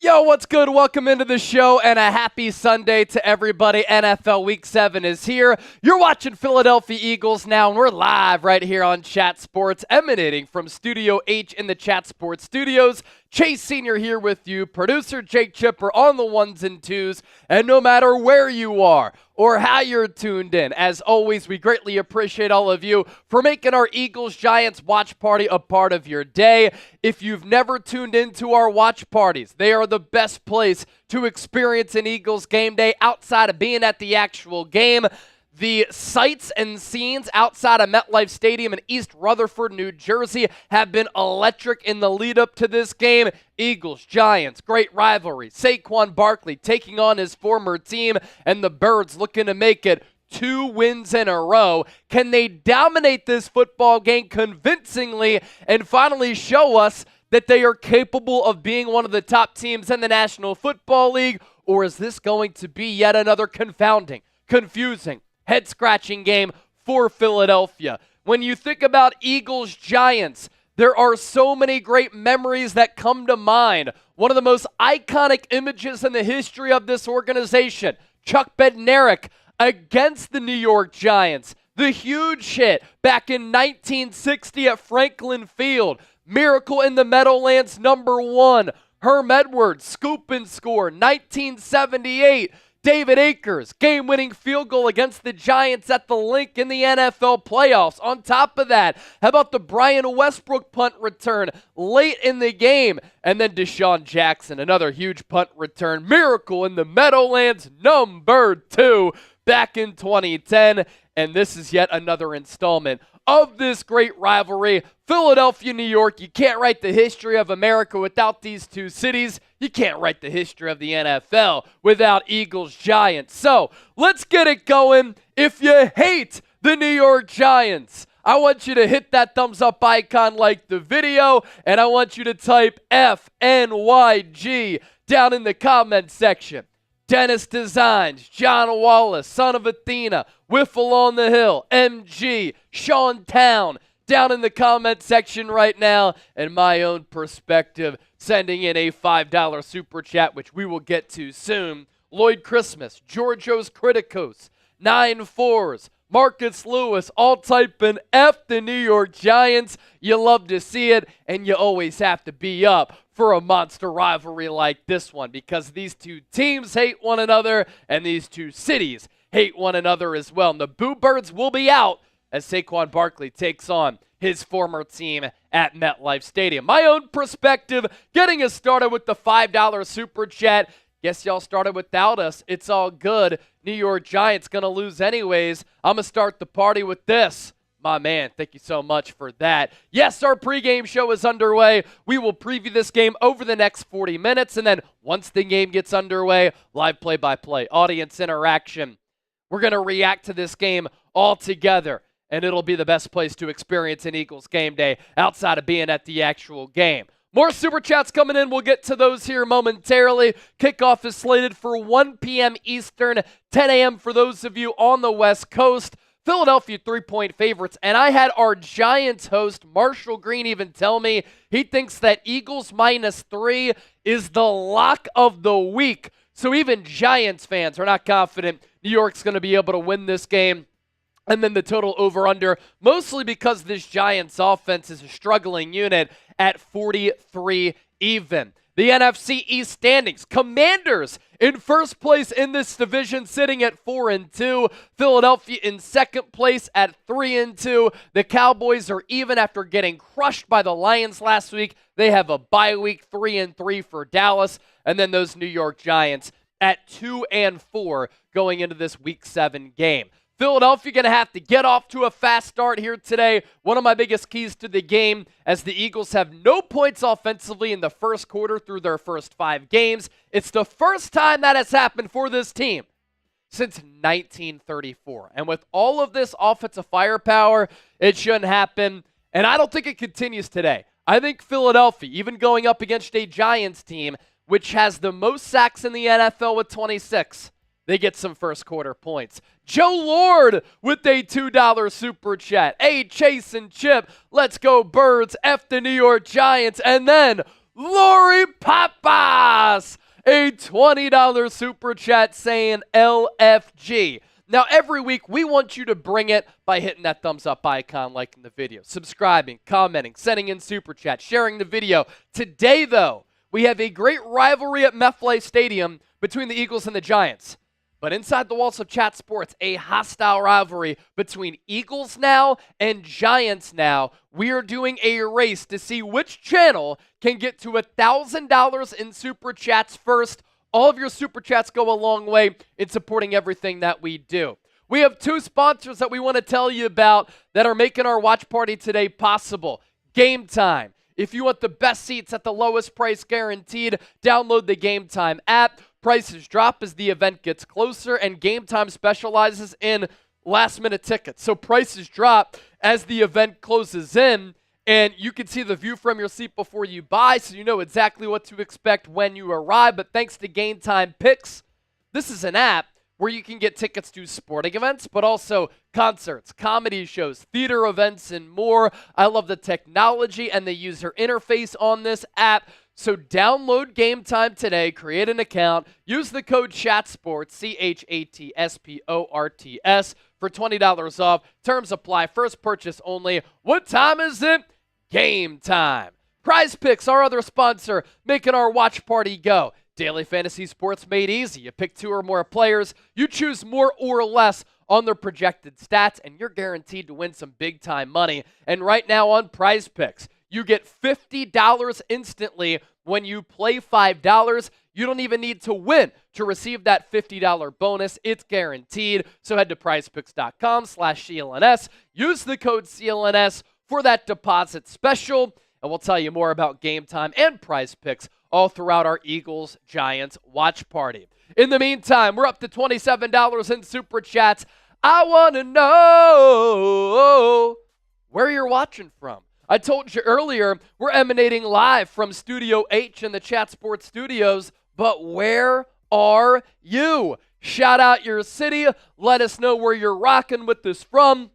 Yo, what's good? Welcome into the show and a happy Sunday to everybody. NFL Week 7 is here. You're watching Philadelphia Eagles now, and we're live right here on Chat Sports, emanating from Studio H in the Chat Sports studios. Chase Sr. here with you, producer Jake Chipper on the ones and twos, and no matter where you are or how you're tuned in, as always, we greatly appreciate all of you for making our Eagles-Giants watch party a part of your day. If you've never tuned into our watch parties, they are the best place to experience an Eagles game day outside of being at the actual game. The sights and scenes outside of MetLife Stadium in East Rutherford, New Jersey have been electric in the lead up to this game. Eagles, Giants, great rivalry. Saquon Barkley taking on his former team, and the Birds looking to make it 2 wins in a row. Can they dominate this football game convincingly and finally show us that they are capable of being one of the top teams in the National Football League? Or is this going to be yet another confounding, confusing, head-scratching game for Philadelphia? When you think about Eagles-Giants, there are so many great memories that come to mind. One of the most iconic images in the history of this organization, Chuck Bednarik against the New York Giants. The huge hit back in 1960 at Franklin Field. Miracle in the Meadowlands #1. Herm Edwards, scoop and score. 1978. David Akers, game-winning field goal against the Giants at the Link in the NFL playoffs. On top of that, how about the Brian Westbrook punt return late in the game? And then Deshaun Jackson, another huge punt return. Miracle in the Meadowlands #2 back in 2010. And this is yet another installment of this great rivalry. Philadelphia, New York, you can't write the history of America without these two cities. You can't write the history of the NFL without Eagles, Giants. So let's get it going. If you hate the New York Giants, I want you to hit that thumbs up icon, like the video, and I want you to type FNYG down in the comment section. Dennis Designs, John Wallace, Son of Athena, Whiffle on the Hill, MG, Sean Town, down in the comment section right now. And my own perspective, sending in a $5 super chat, which we will get to soon. Lloyd Christmas, Georgios Criticos, 9-4s, Marcus Lewis, all typing F the New York Giants. You love to see it, and you always have to be up for a monster rivalry like this one, because these two teams hate one another, and these two cities hate one another as well. And the Boo Birds will be out as Saquon Barkley takes on his former team at MetLife Stadium. My own perspective, getting us started with the $5 super chat. Guess y'all started without us. It's all good. New York Giants going to lose anyways. I'm going to start the party with this. My man, thank you so much for that. Yes, our pregame show is underway. We will preview this game over the next 40 minutes, and then once the game gets underway, live play-by-play, audience interaction. We're going to react to this game all together, and it'll be the best place to experience an Eagles game day outside of being at the actual game. More Super Chats coming in. We'll get to those here momentarily. Kickoff is slated for 1 p.m. Eastern, 10 a.m. for those of you on the West Coast. Philadelphia 3-point favorites, and I had our Giants host, Marshall Green, even tell me he thinks that Eagles -3 is the lock of the week. So even Giants fans are not confident New York's going to be able to win this game. And then the total over-under, mostly because this Giants offense is a struggling unit at 43 even. The NFC East standings, Commanders in first place in this division, sitting at 4-2. Philadelphia in second place at 3-2. The Cowboys are even after getting crushed by the Lions last week. They have a bye week, 3-3 for Dallas. And then those New York Giants at 2-4 going into this Week 7 game. Philadelphia going to have to get off to a fast start here today. One of my biggest keys to the game, as the Eagles have no points offensively in the first quarter through their first 5 games. It's the first time that has happened for this team since 1934. And with all of this offensive firepower, it shouldn't happen. And I don't think it continues today. I think Philadelphia, even going up against a Giants team, which has the most sacks in the NFL with 26, they get some first quarter points. Joe Lord with a $2 super chat. Hey, Chase and Chip, let's go Birds, F the New York Giants. And then Lori Papa us a $20 super chat saying LFG. Now, every week, we want you to bring it by hitting that thumbs up icon, liking the video, subscribing, commenting, sending in super chat, sharing the video. Today, though, we have a great rivalry at MetLife Stadium between the Eagles and the Giants. But inside the walls of Chat Sports, a hostile rivalry between Eagles now and Giants now. We are doing a race to see which channel can get to $1,000 in super chats first. All of your super chats go a long way in supporting everything that we do. We have two sponsors that we want to tell you about that are making our watch party today possible. Game Time. If you want the best seats at the lowest price guaranteed, download the Game Time app. Prices drop as the event gets closer, and Game Time specializes in last-minute tickets. So prices drop as the event closes in, and you can see the view from your seat before you buy, so you know exactly what to expect when you arrive. But thanks to Game Time Picks, this is an app where you can get tickets to sporting events, but also concerts, comedy shows, theater events, and more. I love the technology and the user interface on this app. So download Game Time today, create an account, use the code CHATSPORTS, CHATSPORTS, for $20 off. Terms apply. First purchase only. What time is it? Game Time. Prize Picks, our other sponsor, making our watch party go. Daily fantasy sports made easy. You pick two or more players. You choose more or less on their projected stats, and you're guaranteed to win some big-time money. And right now on Prize Picks, you get $50 instantly when you play $5. You don't even need to win to receive that $50 bonus. It's guaranteed. So head to prizepicks.com/CLNS. Use the code CLNS for that deposit special. And we'll tell you more about Game Time and Prize Picks all throughout our Eagles-Giants watch party. In the meantime, we're up to $27 in Super Chats. I want to know where you're watching from. I told you earlier, we're emanating live from Studio H in the Chat Sports Studios, but where are you? Shout out your city. Let us know where you're rocking with this from,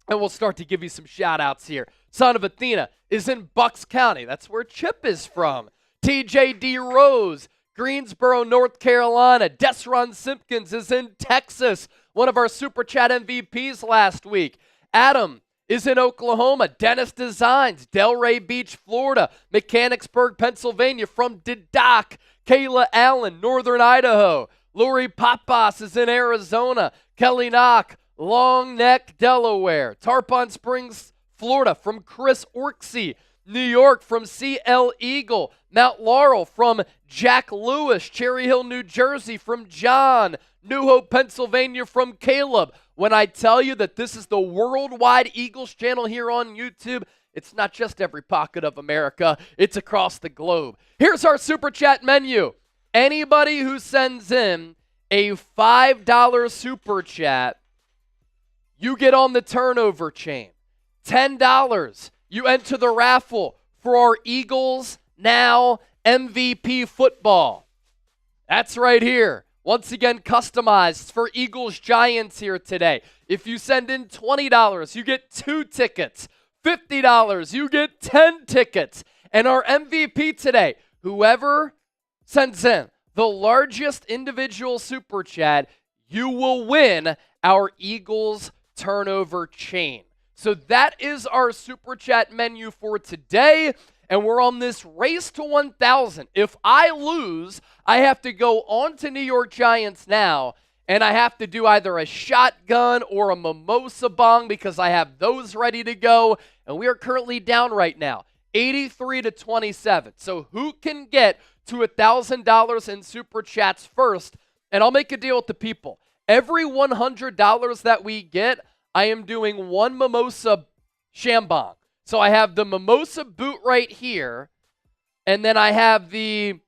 and we'll start to give you some shout-outs here. Son of Athena is in Bucs County. That's where Chip is from. TJD Rose, Greensboro, North Carolina. Desron Simpkins is in Texas, one of our Super Chat MVPs last week. Adam is in Oklahoma. Dennis Designs, Delray Beach, Florida. Mechanicsburg, Pennsylvania from Didoc. Kayla Allen, Northern Idaho. Lori Papas is in Arizona. Kelly Knock, Long Neck, Delaware. Tarpon Springs, Florida from Chris Orksey. New York from CL Eagle. Mount Laurel from Jack Lewis. Cherry Hill, New Jersey from John. New Hope, Pennsylvania from Caleb. When I tell you that this is the worldwide Eagles channel here on YouTube, it's not just every pocket of America, it's across the globe. Here's our Super Chat menu. Anybody who sends in a $5 Super Chat, you get on the turnover chain. $10, you enter the raffle for our Eagles Now MVP football. That's right here. Once again, customized for Eagles-Giants here today. If you send in $20, you get 2 tickets. $50, you get 10 tickets. And our MVP today, whoever sends in the largest individual Super Chat, you will win our Eagles turnover chain. So that is our Super Chat menu for today. And we're on this race to 1,000. If I lose, I have to go on to New York Giants Now, and I have to do either a shotgun or a mimosa bong because I have those ready to go. And we are currently down right now, 83-27. So who can get to $1,000 in Super Chats first? And I'll make a deal with the people. Every $100 that we get, I am doing one mimosa shambong. So I have the mimosa boot right here, and then I have the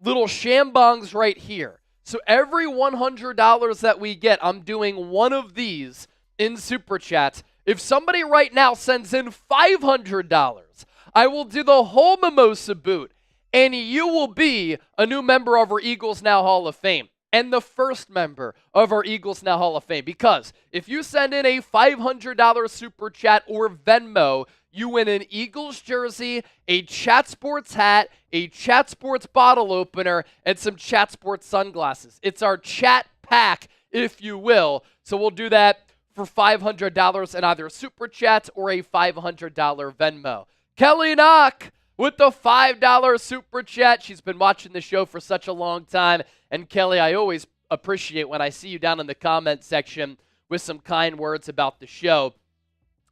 little shambongs right here. So every $100 that we get, I'm doing one of these in Super Chats. If somebody right now sends in $500, I will do the whole mimosa boot, and you will be a new member of our Eagles Now Hall of Fame. And the first member of our Eagles Now Hall of Fame. Because if you send in a $500 Super Chat or Venmo, you win an Eagles jersey, a Chat Sports hat, a Chat Sports bottle opener, and some Chat Sports sunglasses. It's our chat pack, if you will. So we'll do that for $500 in either Super Chats or a $500 Venmo. Kelly Knock with the $5 Super Chat. She's been watching the show for such a long time. And Kelly, I always appreciate when I see you down in the comment section with some kind words about the show.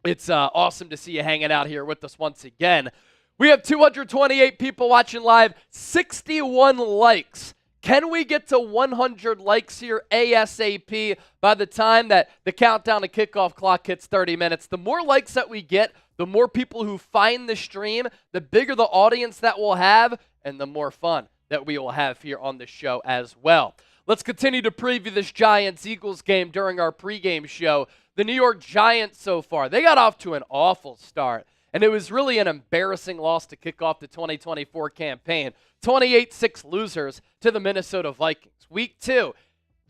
It's awesome to see you hanging out here with us once again. We have 228 people watching live, 61 likes. Can we get to 100 likes here ASAP by the time that the countdown to kickoff clock hits 30 minutes? The more likes that we get, the more people who find the stream, the bigger the audience that we'll have, and the more fun that we will have here on the show as well. Let's continue to preview this Giants-Eagles game during our pregame show. The New York Giants so far, they got off to an awful start, and it was really an embarrassing loss to kick off the 2024 campaign. 28-6 losers to the Minnesota Vikings. Week 2,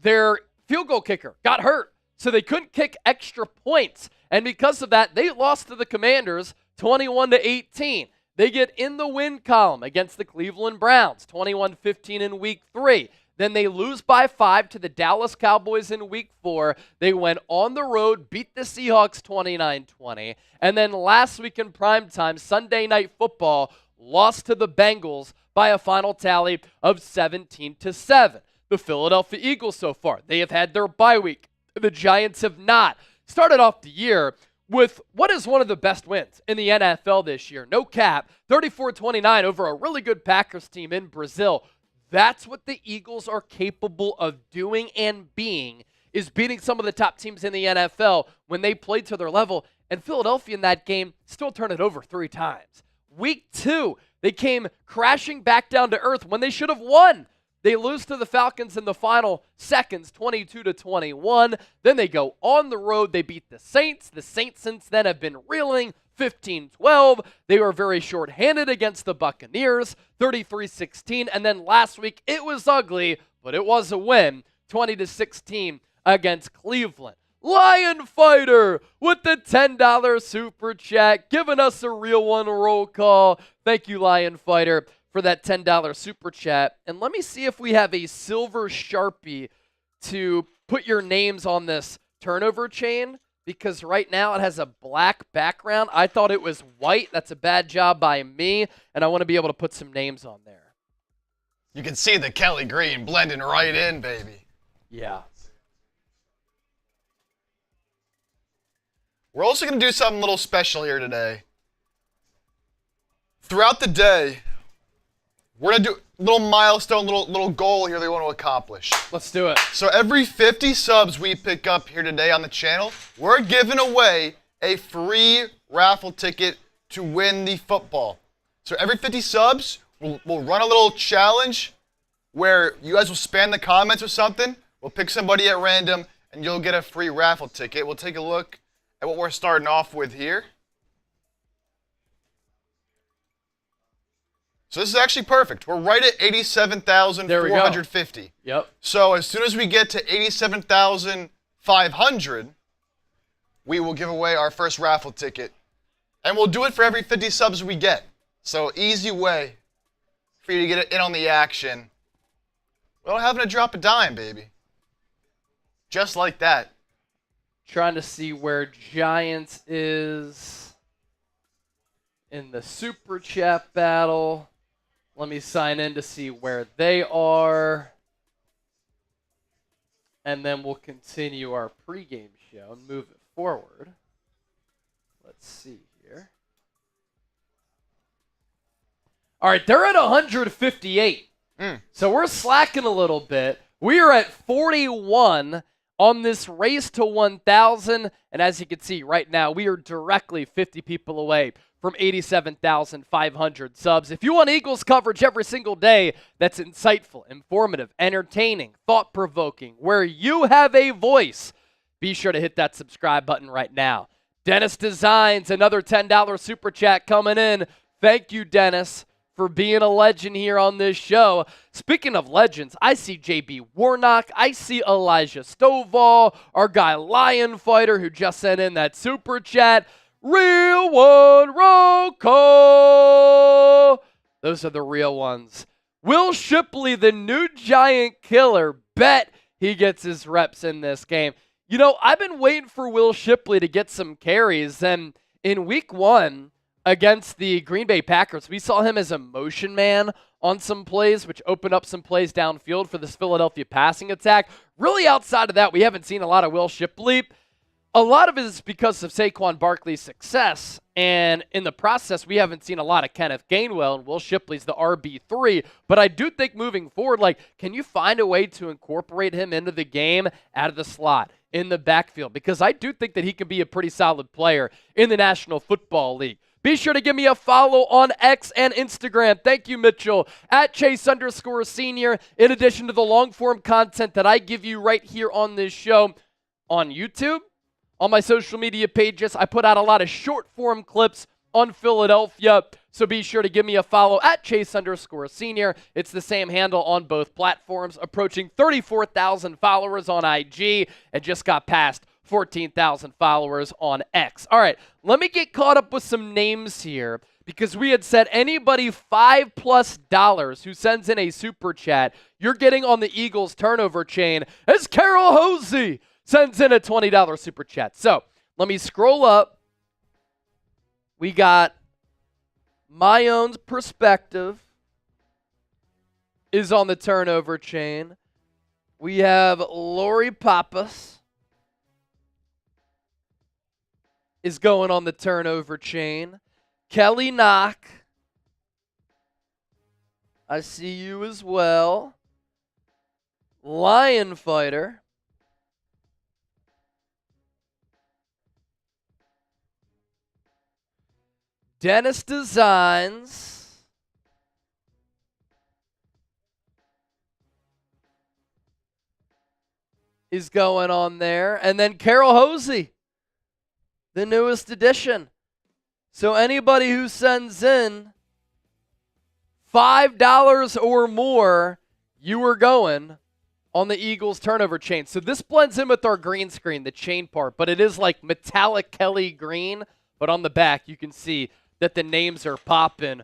their field goal kicker got hurt, so they couldn't kick extra points, and because of that, they lost to the Commanders 21-18. They get in the win column against the Cleveland Browns, 21-15 in Week 3. Then they lose by 5 to the Dallas Cowboys in Week 4. They went on the road, beat the Seahawks 29-20. And then last week in primetime, Sunday Night Football, lost to the Bengals by a final tally of 17-7. The Philadelphia Eagles so far, they have had their bye week. The Giants have not. Started off the year with what is one of the best wins in the NFL this year. No cap, 34-29 over a really good Packers team in Brazil. That's what the Eagles are capable of doing and being, is beating some of the top teams in the NFL when they play to their level. And Philadelphia in that game still turned it over 3 times. Week 2, they came crashing back down to earth when they should have won. They lose to the Falcons in the final seconds, 22-21. Then they go on the road. They beat the Saints. The Saints since then have been reeling, 15-12. They were very short-handed against the Buccaneers, 33-16. And then last week, it was ugly, but it was a win, 20-16 against Cleveland. Lion Fighter with the $10 Super Chat, giving us a real one roll call. Thank you, Lion Fighter, for that $10 Super Chat. And let me see if we have a silver Sharpie to put your names on this turnover chain, because right now it has a black background. I thought it was white. That's a bad job by me, and I want to be able to put some names on there. You can see the Kelly green blending right in, baby. Yeah. We're also going to do something a little special here today. Throughout the day, we're going to do a little milestone, little goal here that we want to accomplish. Let's do it. So every 50 subs we pick up here today on the channel, we're giving away a free raffle ticket to win the football. So every 50 subs, we'll run a little challenge where you guys will spam the comments or something. We'll pick somebody at random, and you'll get a free raffle ticket. We'll take a look at what we're starting off with here. So this is actually perfect. We're right at 87,450. Yep. So as soon as we get to 87,500, we will give away our first raffle ticket. And we'll do it for every 50 subs we get. So easy way for you to get in on the action without having to drop a dime, baby. Just like that. Trying to see where Giants is in the Super Chat battle. Let me sign in to see where they are. And then we'll continue our pregame show and move it forward. Let's see here. All right, they're at 158. So we're slacking a little bit. We are at 41 on this race to 1,000. And as you can see right now, we are directly 50 people away from 87,500 subs. If you want Eagles coverage every single day that's insightful, informative, entertaining, thought-provoking, where you have a voice, be sure to hit that subscribe button right now. Dennis Designs, another $10 Super Chat coming in. Thank you, Dennis, for being a legend here on this show. Speaking of legends, I see JB Warnock. I see Elijah Stovall, our guy Lion Fighter, who just sent in that Super Chat. Real one, roll call. Those are the real ones. Will Shipley, the new Giant killer, bet he gets his reps in this game. You know, I've been waiting for Will Shipley to get some carries, and in week 1 against the Green Bay Packers, we saw him as a motion man on some plays, which opened up some plays downfield for this Philadelphia passing attack. Really outside of that, we haven't seen a lot of Will Shipley. A lot of it is because of Saquon Barkley's success, and in the process, we haven't seen a lot of Kenneth Gainwell, and Will Shipley's the RB3, but I do think moving forward, can you find a way to incorporate him into the game out of the slot, in the backfield? Because I do think that he can be a pretty solid player in the National Football League. Be sure to give me a follow on X and Instagram. Thank you, Mitchell, at Chase_Senior, in addition to the long-form content that I give you right here on this show on YouTube. On my social media pages, I put out a lot of short-form clips on Philadelphia, so be sure to give me a follow at Chase_Senior. It's the same handle on both platforms, approaching 34,000 followers on IG, and just got past 14,000 followers on X. All right, let me get caught up with some names here, because we had said anybody $5+ who sends in a super chat, you're getting on the Eagles turnover chain, as Carol Hosey sends in a $20 super chat. So let me scroll up. We got my own perspective is on the turnover chain. We have Lori Pappas is going on the turnover chain. Kelly Knock, I see you as well. Lion Fighter. Dennis Designs. Is going on there. And then Carol Hosey, the newest addition. So anybody who sends in $5 or more, you are going on the Eagles turnover chain. So this blends in with our green screen, the chain part, but it is like metallic Kelly green. But on the back, you can see that the names are popping.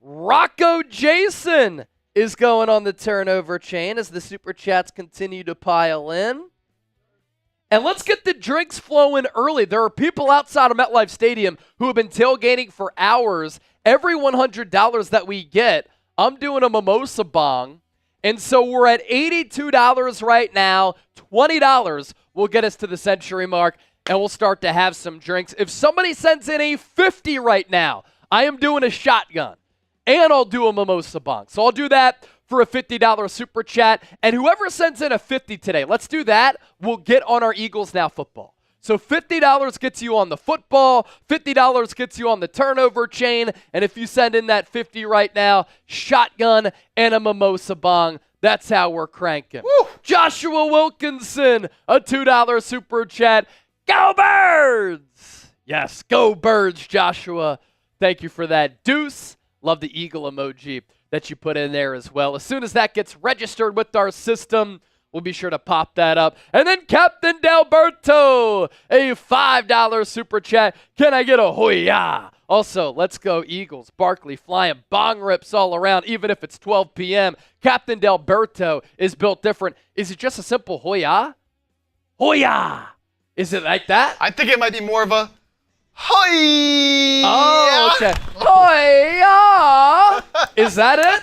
Rocco Jason is going on the turnover chain as the super chats continue to pile in. And let's get the drinks flowing early. There are people outside of MetLife Stadium who have been tailgating for hours. Every $100 that we get, I'm doing a mimosa bong. And so we're at $82 right now. $20 will get us to the century mark, and we'll start to have some drinks. If somebody sends in a 50 right now, I am doing a shotgun, and I'll do a mimosa bong. So I'll do that for a $50 super chat, and whoever sends in a 50 today, let's do that. We'll get on our Eagles Now football. So $50 gets you on the football, $50 gets you on the turnover chain, and if you send in that 50 right now, shotgun and a mimosa bong. That's how we're cranking. Woo! Joshua Wilkinson, a $2 super chat. Go Birds! Yes, go Birds, Joshua. Thank you for that. Deuce, love the eagle emoji that you put in there as well. As soon as that gets registered with our system, we'll be sure to pop that up. And then Captain Dalberto, a $5 super chat. Can I get a hoya? Also, let's go Eagles. Barkley flying bong rips all around, even if it's 12 p.m. Captain Dalberto is built different. Is it just a simple hoya? Hoya! Is it like that? I think it might be more of a hi. Oh, okay. Hoya! Is that it?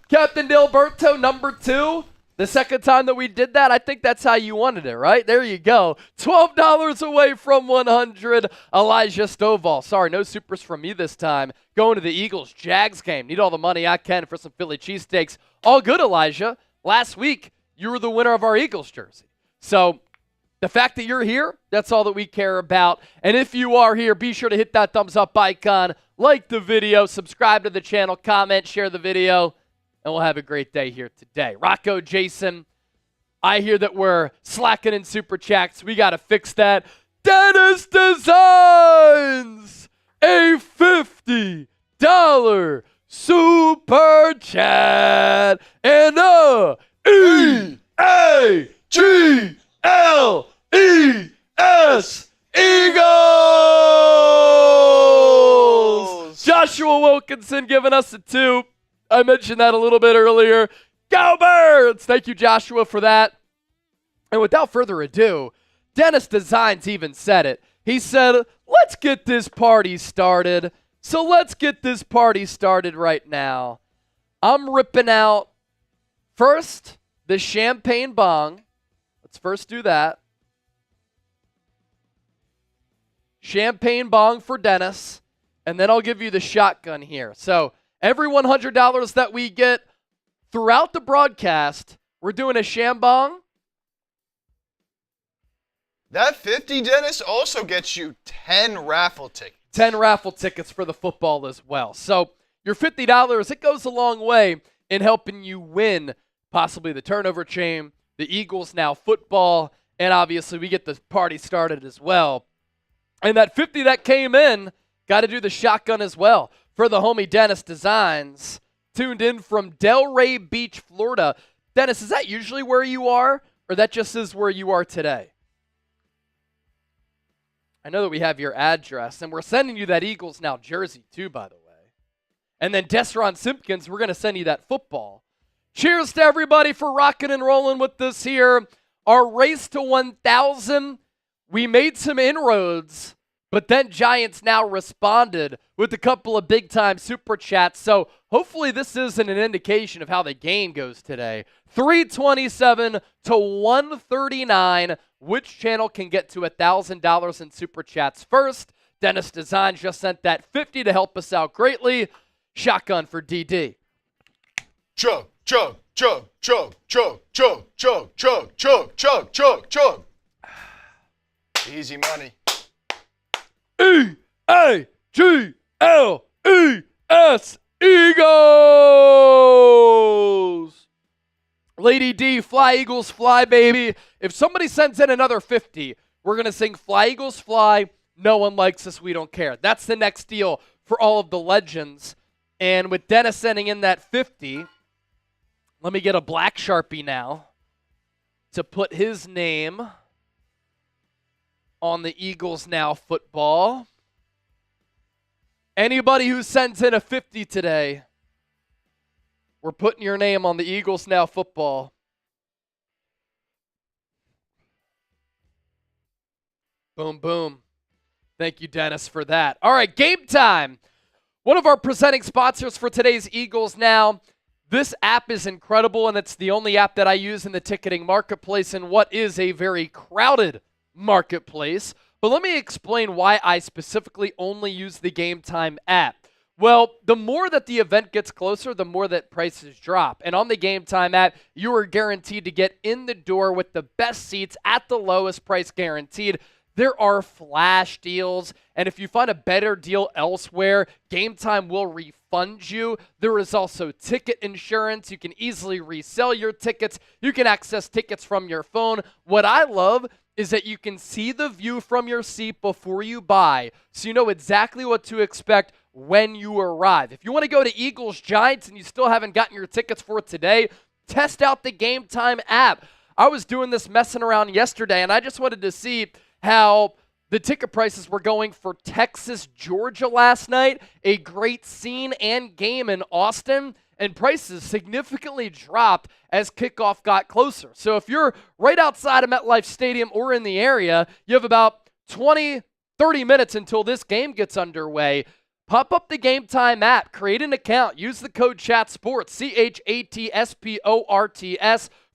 Captain Dalberto, number 2? The second time that we did that, I think that's how you wanted it, right? There you go. $12 away from 100. Elijah Stovall. Sorry, no supers from me this time. Going to the Eagles-Jags game. Need all the money I can for some Philly cheesesteaks. All good, Elijah. Last week, you were the winner of our Eagles jersey. So the fact that you're here, that's all that we care about. And if you are here, be sure to hit that thumbs up icon, like the video, subscribe to the channel, comment, share the video, and we'll have a great day here today. Rocco Jason, I hear that we're slacking in super chats. We got to fix that. Dennis Designs, a $50 super chat, and a EAGLES Eagles! Wilkinson giving us a 2. I mentioned that a little bit earlier. Go Birds! Thank you, Joshua, for that. And without further ado, Dennis Designs even said it. He said, let's get this party started. So let's get this party started right now. I'm ripping out first the champagne bong. Let's first do that. Champagne bong for Dennis. And then I'll give you the shotgun here. So every $100 that we get throughout the broadcast, we're doing a shambong. That 50, Dennis, also gets you 10 raffle tickets. 10 raffle tickets for the football as well. So your $50, it goes a long way in helping you win possibly the turnover chain, the Eagles now football, and obviously we get the party started as well. And that 50 that came in, got to do the shotgun as well for the homie Dennis Designs, tuned in from Delray Beach, Florida. Dennis, is that usually where you are, or that just is where you are today? I know that we have your address, and we're sending you that Eagles Now jersey too, by the way. And then Desron Simpkins, we're going to send you that football. Cheers to everybody for rocking and rolling with us here. Our race to 1,000, we made some inroads, but then Giants now responded with a couple of big-time super chats. So hopefully this isn't an indication of how the game goes today. 327 to 139. Which channel can get to $1,000 in super chats first? Dennis Design just sent that 50 to help us out greatly. Shotgun for DD. Chug, chug, chug, chug, chug, chug, chug, chug, chug, chug, chug, chug. Easy money. E-A-G-L-E-S, Eagles! Lady D, fly Eagles, fly, baby. If somebody sends in another 50, we're going to sing Fly Eagles, fly. No one likes us, we don't care. That's the next deal for all of the legends. And with Dennis sending in that 50, let me get a black Sharpie now to put his name on the Eagles Now football. Anybody who sends in a 50 today, we're putting your name on the Eagles Now football. Boom, boom. Thank you, Dennis, for that. All right, game time. One of our presenting sponsors for today's Eagles Now. This app is incredible, and it's the only app that I use in the ticketing marketplace in what is a very crowded marketplace. But let me explain why I specifically only use the Game Time app. Well, the more that the event gets closer, the more that prices drop. And on the Game Time app, you are guaranteed to get in the door with the best seats at the lowest price guaranteed. There are flash deals, and if you find a better deal elsewhere, Game Time will refund you. There is also ticket insurance. You can easily resell your tickets. You can access tickets from your phone. What I love is that you can see the view from your seat before you buy, so you know exactly what to expect when you arrive. If you want to go to Eagles Giants and you still haven't gotten your tickets for today, test out the Game Time app. I was doing this messing around yesterday, and I just wanted to see how the ticket prices were going for Texas, Georgia last night. A great scene and game in Austin, and prices significantly dropped as kickoff got closer. So if you're right outside of MetLife Stadium or in the area, you have about 20, 30 minutes until this game gets underway. Pop up the Game Time app, create an account, use the code CHATSPORTS, CHATSPORTS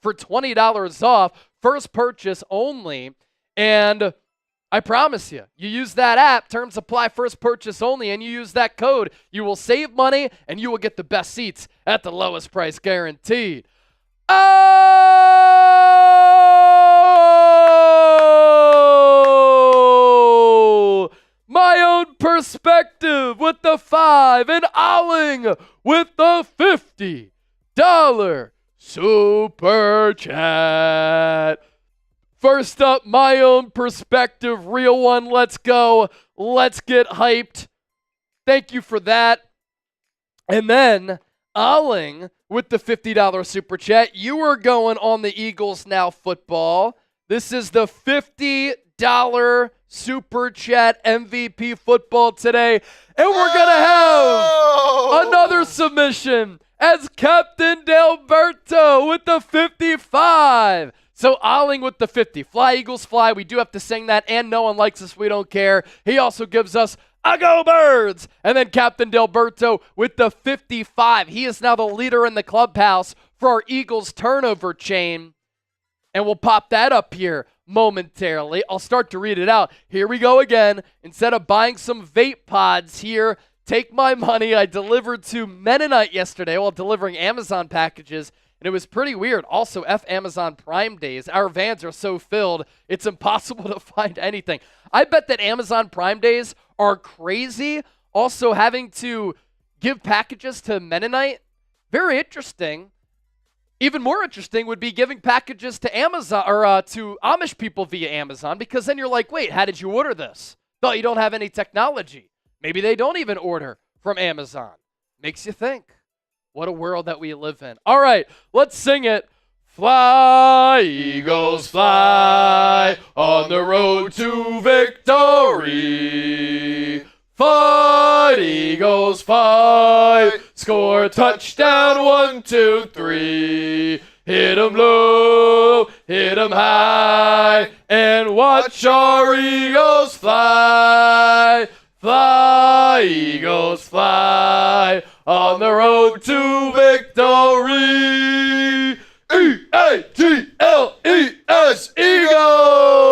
for $20 off, first purchase only. And I promise you, you use that app, terms apply, first purchase only, and you use that code, you will save money and you will get the best seats at the lowest price guaranteed. Oh! My own perspective with the 5 and Alling with the $50 super chat. First up, my own perspective, real one. Let's go. Let's get hyped. Thank you for that. And then Alling with the $50 super chat. You are going on the Eagles Now football. This is the $50 $5 Super Chat MVP football today. And we're going to have another submission as Captain Delberto with the 55. So Olling with the 50. Fly, Eagles, fly. We do have to sing that, and no one likes us. We don't care. He also gives us a go birds. And then Captain Delberto with the 55. He is now the leader in the clubhouse for our Eagles turnover chain. And we'll pop that up here momentarily. I'll start to read it out. Here we go again. Instead of buying some vape pods here, take my money. I delivered to Mennonite yesterday while delivering Amazon packages, and it was pretty weird. Also, F Amazon Prime Days. Our vans are so filled, it's impossible to find anything. I bet that Amazon Prime Days are crazy. Also, having to give packages to Mennonite, very interesting. Even more interesting would be giving packages to Amazon or to Amish people via Amazon, because then you're like, wait, how did you order this? Thought you don't have any technology. Maybe they don't even order from Amazon. Makes you think. What a world that we live in. All right, let's sing it. Fly, Eagles, fly on the road to victory. Fight, Eagles, fight. Score a touchdown, 1, 2, 3. Hit 'em low, hit 'em high, and watch our Eagles fly. Fly, Eagles, fly on the road to victory. E-A-G-L-E-S, Eagles!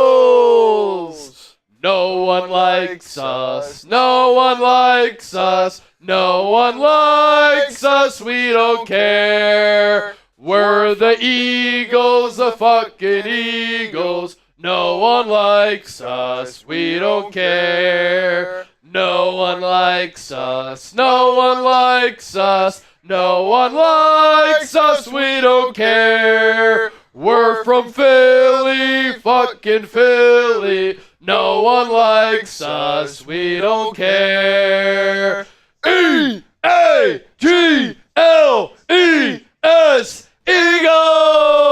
No one likes us, no one likes us, no one likes us, we don't care. We're the Eagles, the fucking Eagles. No one likes us, we don't care. No one likes us, no one likes us, no one likes us, we don't care. We're from Philly, fucking Philly. No one likes us, we don't care. E-A-G-L-E-S, Eagles!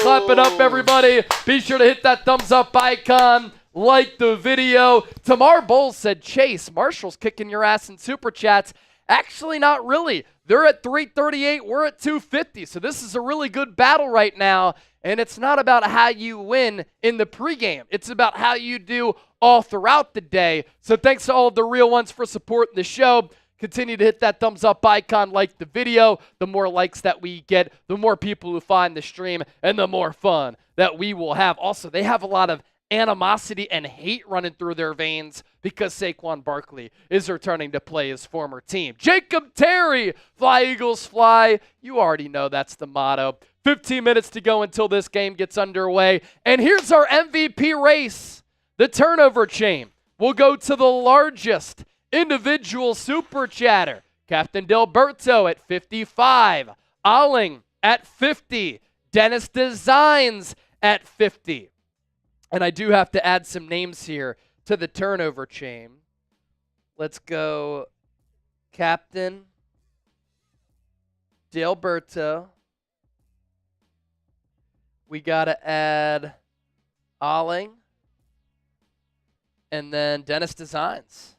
Clap it up, everybody. Be sure to hit that thumbs up icon. Like the video. Tamar Bowles said, Chase, Marshall's kicking your ass in Super Chats. Actually, not really. They're at 338. We're at 250. So this is a really good battle right now. And it's not about how you win in the pregame. It's about how you do all throughout the day. So thanks to all of the real ones for supporting the show. Continue to hit that thumbs up icon, like the video. The more likes that we get, the more people who find the stream, and the more fun that we will have. Also, they have a lot of animosity and hate running through their veins because Saquon Barkley is returning to play his former team. Jacob Terry, fly Eagles fly. You already know that's the motto. 15 minutes to go until this game gets underway. And here's our MVP race. The turnover chain will go to the largest individual super chatter. Captain Delberto at 55. Olling at 50. Dennis Designs at 50. And I do have to add some names here to the turnover chain. Let's go Captain Delberto. We got to add Olling. And then Dennis Designs.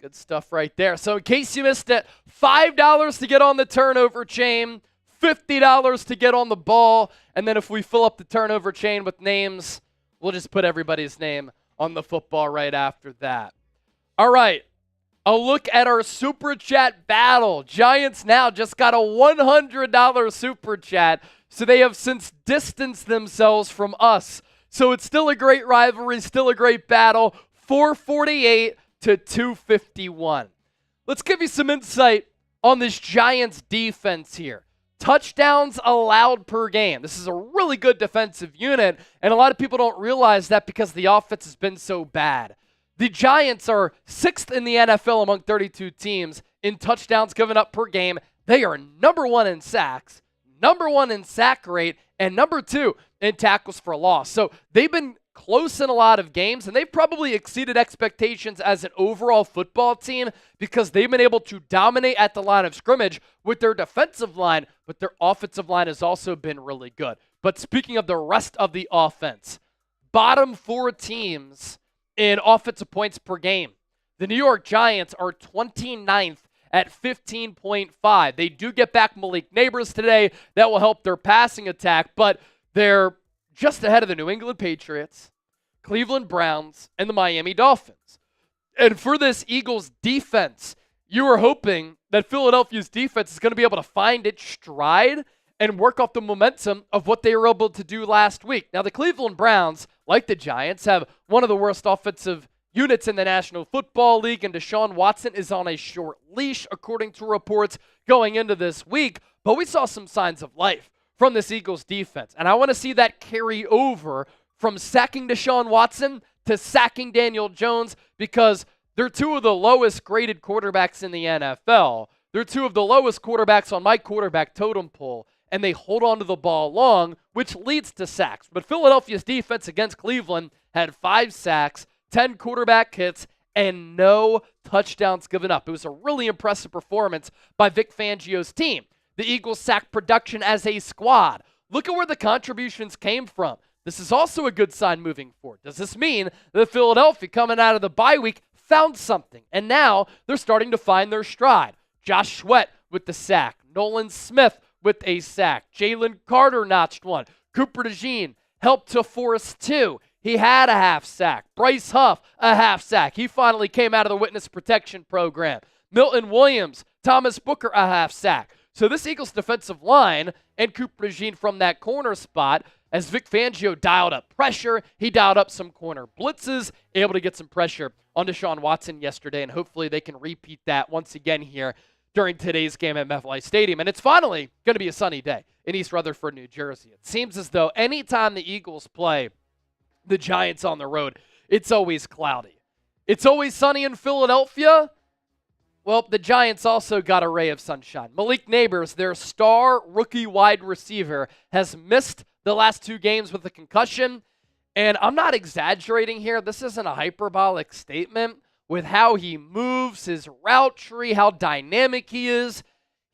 Good stuff right there. So in case you missed it, $5 to get on the turnover chain. $50 to get on the ball, and then if we fill up the turnover chain with names, we'll just put everybody's name on the football right after that. All right, a look at our Super Chat battle. Giants now just got a $100 Super Chat, so they have since distanced themselves from us. So it's still a great rivalry, still a great battle, 448 to 251. Let's give you some insight on this Giants defense here. Touchdowns allowed per game. This is a really good defensive unit, and a lot of people don't realize that because the offense has been so bad. The Giants are 6th in the NFL among 32 teams in touchdowns given up per game. They are number 1 in sacks, number 1 in sack rate, and number 2 in tackles for loss. So they've been close in a lot of games, and they've probably exceeded expectations as an overall football team because they've been able to dominate at the line of scrimmage with their defensive line, but their offensive line has also been really good. But speaking of the rest of the offense, bottom 4 teams in offensive points per game. The New York Giants are 29th at 15.5. They do get back Malik Neighbors today. That will help their passing attack, but they're just ahead of the New England Patriots, Cleveland Browns, and the Miami Dolphins. And for this Eagles defense, you were hoping that Philadelphia's defense is going to be able to find its stride and work off the momentum of what they were able to do last week. Now, the Cleveland Browns, like the Giants, have one of the worst offensive units in the National Football League, and Deshaun Watson is on a short leash, according to reports going into this week. But we saw some signs of life from this Eagles defense, and I want to see that carry over from sacking Deshaun Watson to sacking Daniel Jones, because they're 2 of the lowest graded quarterbacks in the NFL. They're 2 of the lowest quarterbacks on my quarterback totem pole, and they hold on to the ball long, which leads to sacks. But Philadelphia's defense against Cleveland had 5 sacks, 10 quarterback hits, and no touchdowns given up. It was a really impressive performance by Vic Fangio's team. The Eagles sack production as a squad. Look at where the contributions came from. This is also a good sign moving forward. Does this mean that Philadelphia, coming out of the bye week, found something, and now they're starting to find their stride? Josh Sweat with the sack. Nolan Smith with a sack. Jalen Carter notched one. Cooper DeJean helped to force 2. He had a half sack. Bryce Huff, a half sack. He finally came out of the witness protection program. Milton Williams, Thomas Booker, a half sack. So this Eagles defensive line and Cooper DeJean from that corner spot, as Vic Fangio dialed up pressure, he dialed up some corner blitzes, able to get some pressure on Deshaun Watson yesterday, and hopefully they can repeat that once again here during today's game at MetLife Stadium. And it's finally going to be a sunny day in East Rutherford, New Jersey. It seems as though anytime the Eagles play the Giants on the road, it's always cloudy. It's always sunny in Philadelphia. Well, the Giants also got a ray of sunshine. Malik Neighbors, their star rookie wide receiver, has missed the last 2 games with a concussion. And I'm not exaggerating here. This isn't a hyperbolic statement. With how he moves, his route tree, how dynamic he is,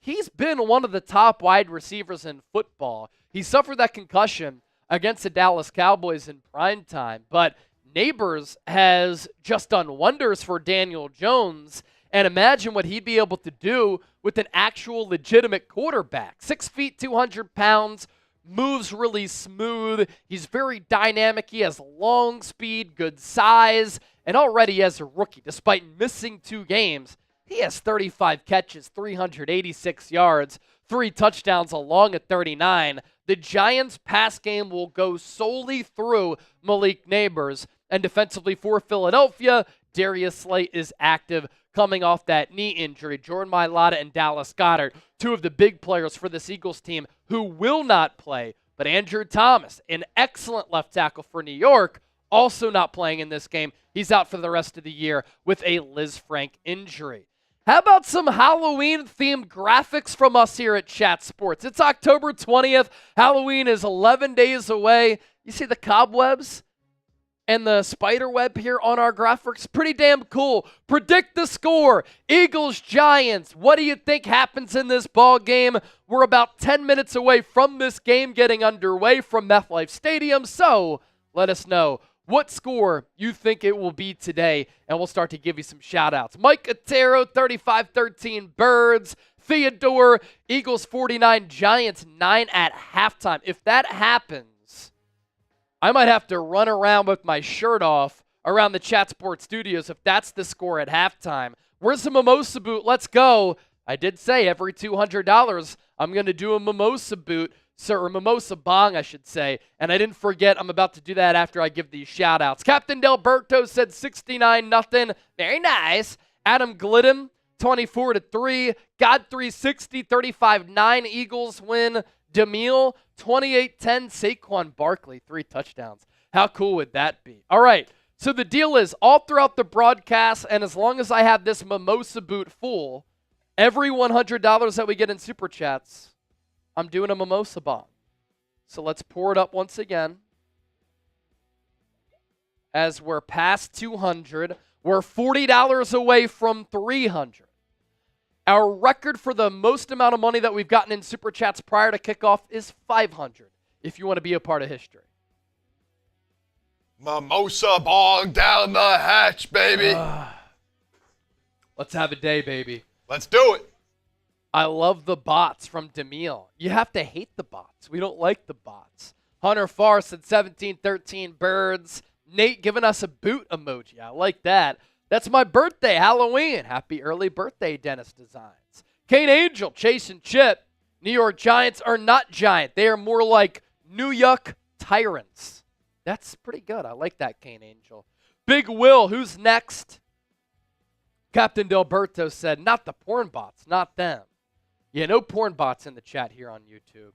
he's been one of the top wide receivers in football. He suffered that concussion against the Dallas Cowboys in prime time. But Neighbors has just done wonders for Daniel Jones. And imagine what he'd be able to do with an actual legitimate quarterback. 6 feet, 200 pounds, moves really smooth. He's very dynamic. He has long speed, good size, and already as a rookie, despite missing 2 games, he has 35 catches, 386 yards, 3 touchdowns along at 39. The Giants' pass game will go solely through Malik Neighbors. And defensively for Philadelphia, Darius Slay is active, coming off that knee injury. Jordan Mailata and Dallas Goedert, 2 of the big players for this Eagles team who will not play. But Andrew Thomas, an excellent left tackle for New York, also not playing in this game. He's out for the rest of the year with a Liz Frank injury. How about some Halloween-themed graphics from us here at Chat Sports? It's October 20th. Halloween is 11 days away. You see the cobwebs and the spider web here on our graphics? Pretty damn cool. Predict the score. Eagles, Giants. What do you think happens in this ball game? We're about 10 minutes away from this game getting underway from MetLife Stadium, so let us know what score you think it will be today, and we'll start to give you some shout-outs. Mike Otero, 35-13 Birds. Theodore, Eagles 49, Giants 9 at halftime. If that happens, I might have to run around with my shirt off around the Chat Sports studios if that's the score at halftime. Where's the mimosa boot? Let's go. I did say every $200, I'm going to do a mimosa boot. Or mimosa bong, I should say. And I didn't forget, I'm about to do that after I give these shout-outs. Captain Delberto said 69-0. Very nice. Adam Glidden, 24-3. God360, 35-9. Eagles win. DeMille, 28-10. Saquon Barkley, 3 touchdowns. How cool would that be? All right, so the deal is all throughout the broadcast, and as long as I have this mimosa boot full, every $100 that we get in Super Chats, I'm doing a mimosa bomb. So let's pour it up once again. as we're past 200. We're $40 away from 300. Our record for the most amount of money that we've gotten in Super Chats prior to kickoff is 500, if you want to be a part of history. Mimosa bong down the hatch, baby. Let's have a day, baby. Let's do it. I love the bots from DeMille. You have to hate the bots. We don't like the bots. Hunter Farr said 1713 birds. Nate giving us a boot emoji. I like that. That's my birthday, Halloween. Happy early birthday, Dennis Designs. Kane Angel, Chase and Chip. New York Giants are not giant. They are more like New York tyrants. That's pretty good. I like that, Kane Angel. Big Will, who's next? Captain Delberto said, not the porn bots, not them. Yeah, no porn bots in the chat here on YouTube.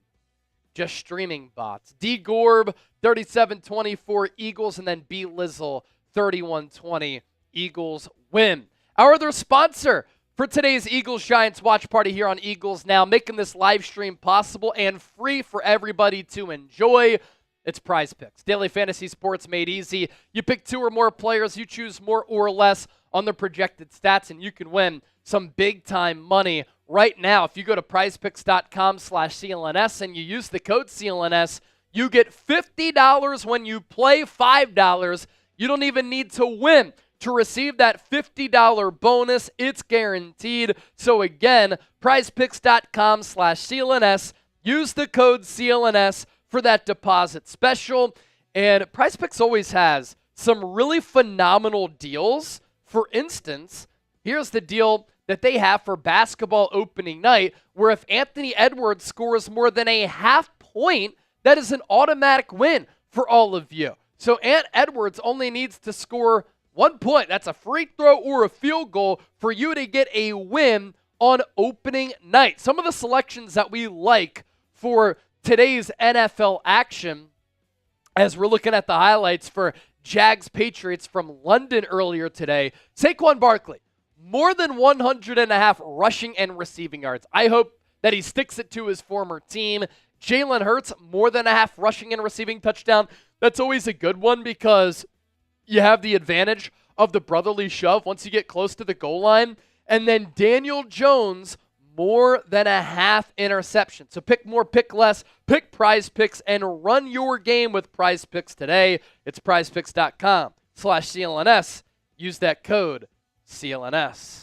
Just streaming bots. D. Gorb, 3724 Eagles, and then B. Lizzle, 3120 Eagles win. Our other sponsor for today's Eagles-Giants watch party here on Eagles Now, making this live stream possible and free for everybody to enjoy. It's Prize Picks. Daily fantasy sports made easy. You pick 2 or more players. You choose more or less on the projected stats, and you can win some big-time money right now. If you go to prizepicks.com/CLNS and you use the code CLNS, you get $50 when you play $5. You don't even need to win to receive that $50 bonus. It's guaranteed. So again, prizepicks.com/CLNS. Use the code CLNS for that deposit special. And PrizePicks always has some really phenomenal deals. For instance, here's the deal that they have for basketball opening night, where if Anthony Edwards scores more than a half point, that is an automatic win for all of you. So Ant Edwards only needs to score 1 point. That's a free throw or a field goal for you to get a win on opening night. Some of the selections that we like for today's NFL action, as we're looking at the highlights for Jags Patriots from London earlier today. Saquon Barkley, more than 100.5 rushing and receiving yards. I hope that he sticks it to his former team. Jalen Hurts, more than a half rushing and receiving touchdown. That's always a good one because you have the advantage of the brotherly shove once you get close to the goal line. And then Daniel Jones, more than a half interception. So pick more, pick less, pick Prize Picks, and run your game with Prize Picks today. It's prizepicks.com/CLNS. Use that code CLNS.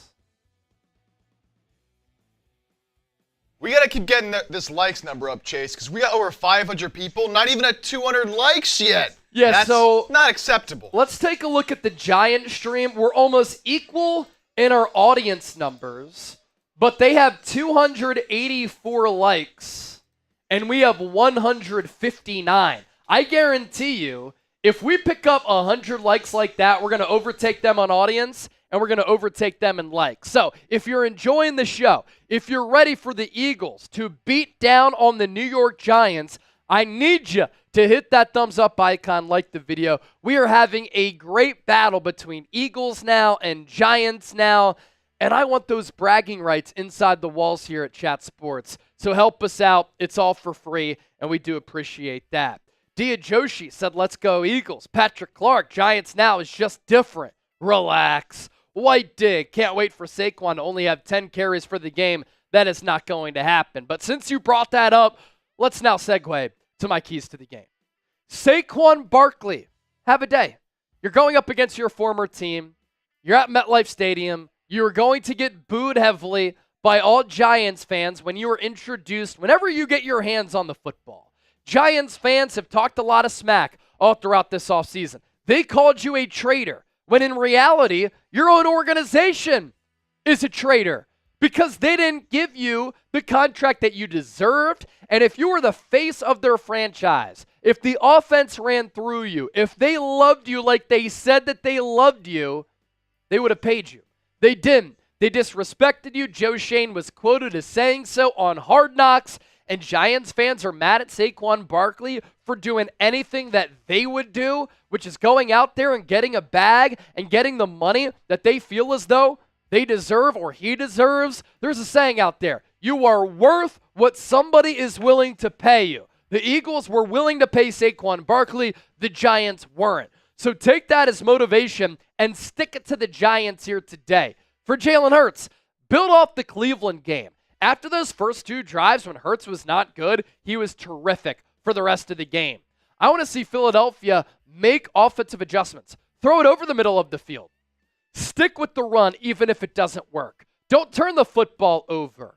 We got to keep getting this likes number up, Chase, because we got over 500 people, not even at 200 likes yet. Yeah, that's so not acceptable. Let's take a look at the Giant stream. We're almost equal in our audience numbers, but they have 284 likes, and we have 159. I guarantee you, if we pick up 100 likes like that, we're going to overtake them on audience, and we're going to overtake them in likes. So if you're enjoying the show, if you're ready for the Eagles to beat down on the New York Giants, I need you to hit that thumbs up icon, like the video. We are having a great battle between Eagles now and Giants now, and I want those bragging rights inside the walls here at Chat Sports. So help us out. It's all for free, and we do appreciate that. Dia Joshi said, let's go Eagles. Patrick Clark, Giants now is just different. Relax. White Dig, can't wait for Saquon to only have 10 carries for the game. That is not going to happen. But since you brought that up, let's now segue to my keys to the game. Saquon Barkley, have a day. You're going up against your former team. You're at MetLife Stadium. You're going to get booed heavily by all Giants fans when you are introduced, whenever you get your hands on the football. Giants fans have talked a lot of smack all throughout this offseason. They called you a traitor, when in reality, your own organization is a traitor because they didn't give you the contract that you deserved. And if you were the face of their franchise, if the offense ran through you, if they loved you like they said that they loved you, they would have paid you. They didn't. They disrespected you. Joe Shane was quoted as saying so on Hard Knocks. And Giants fans are mad at Saquon Barkley for doing anything that they would do, which is going out there and getting a bag and getting the money that they feel as though they deserve or he deserves. There's a saying out there, you are worth what somebody is willing to pay you. The Eagles were willing to pay Saquon Barkley. The Giants weren't. So take that as motivation and stick it to the Giants here today. For Jalen Hurts, build off the Cleveland game. After those first 2 drives when Hurts was not good, he was terrific for the rest of the game. I want to see Philadelphia make offensive adjustments. Throw it over the middle of the field. Stick with the run even if it doesn't work. Don't turn the football over.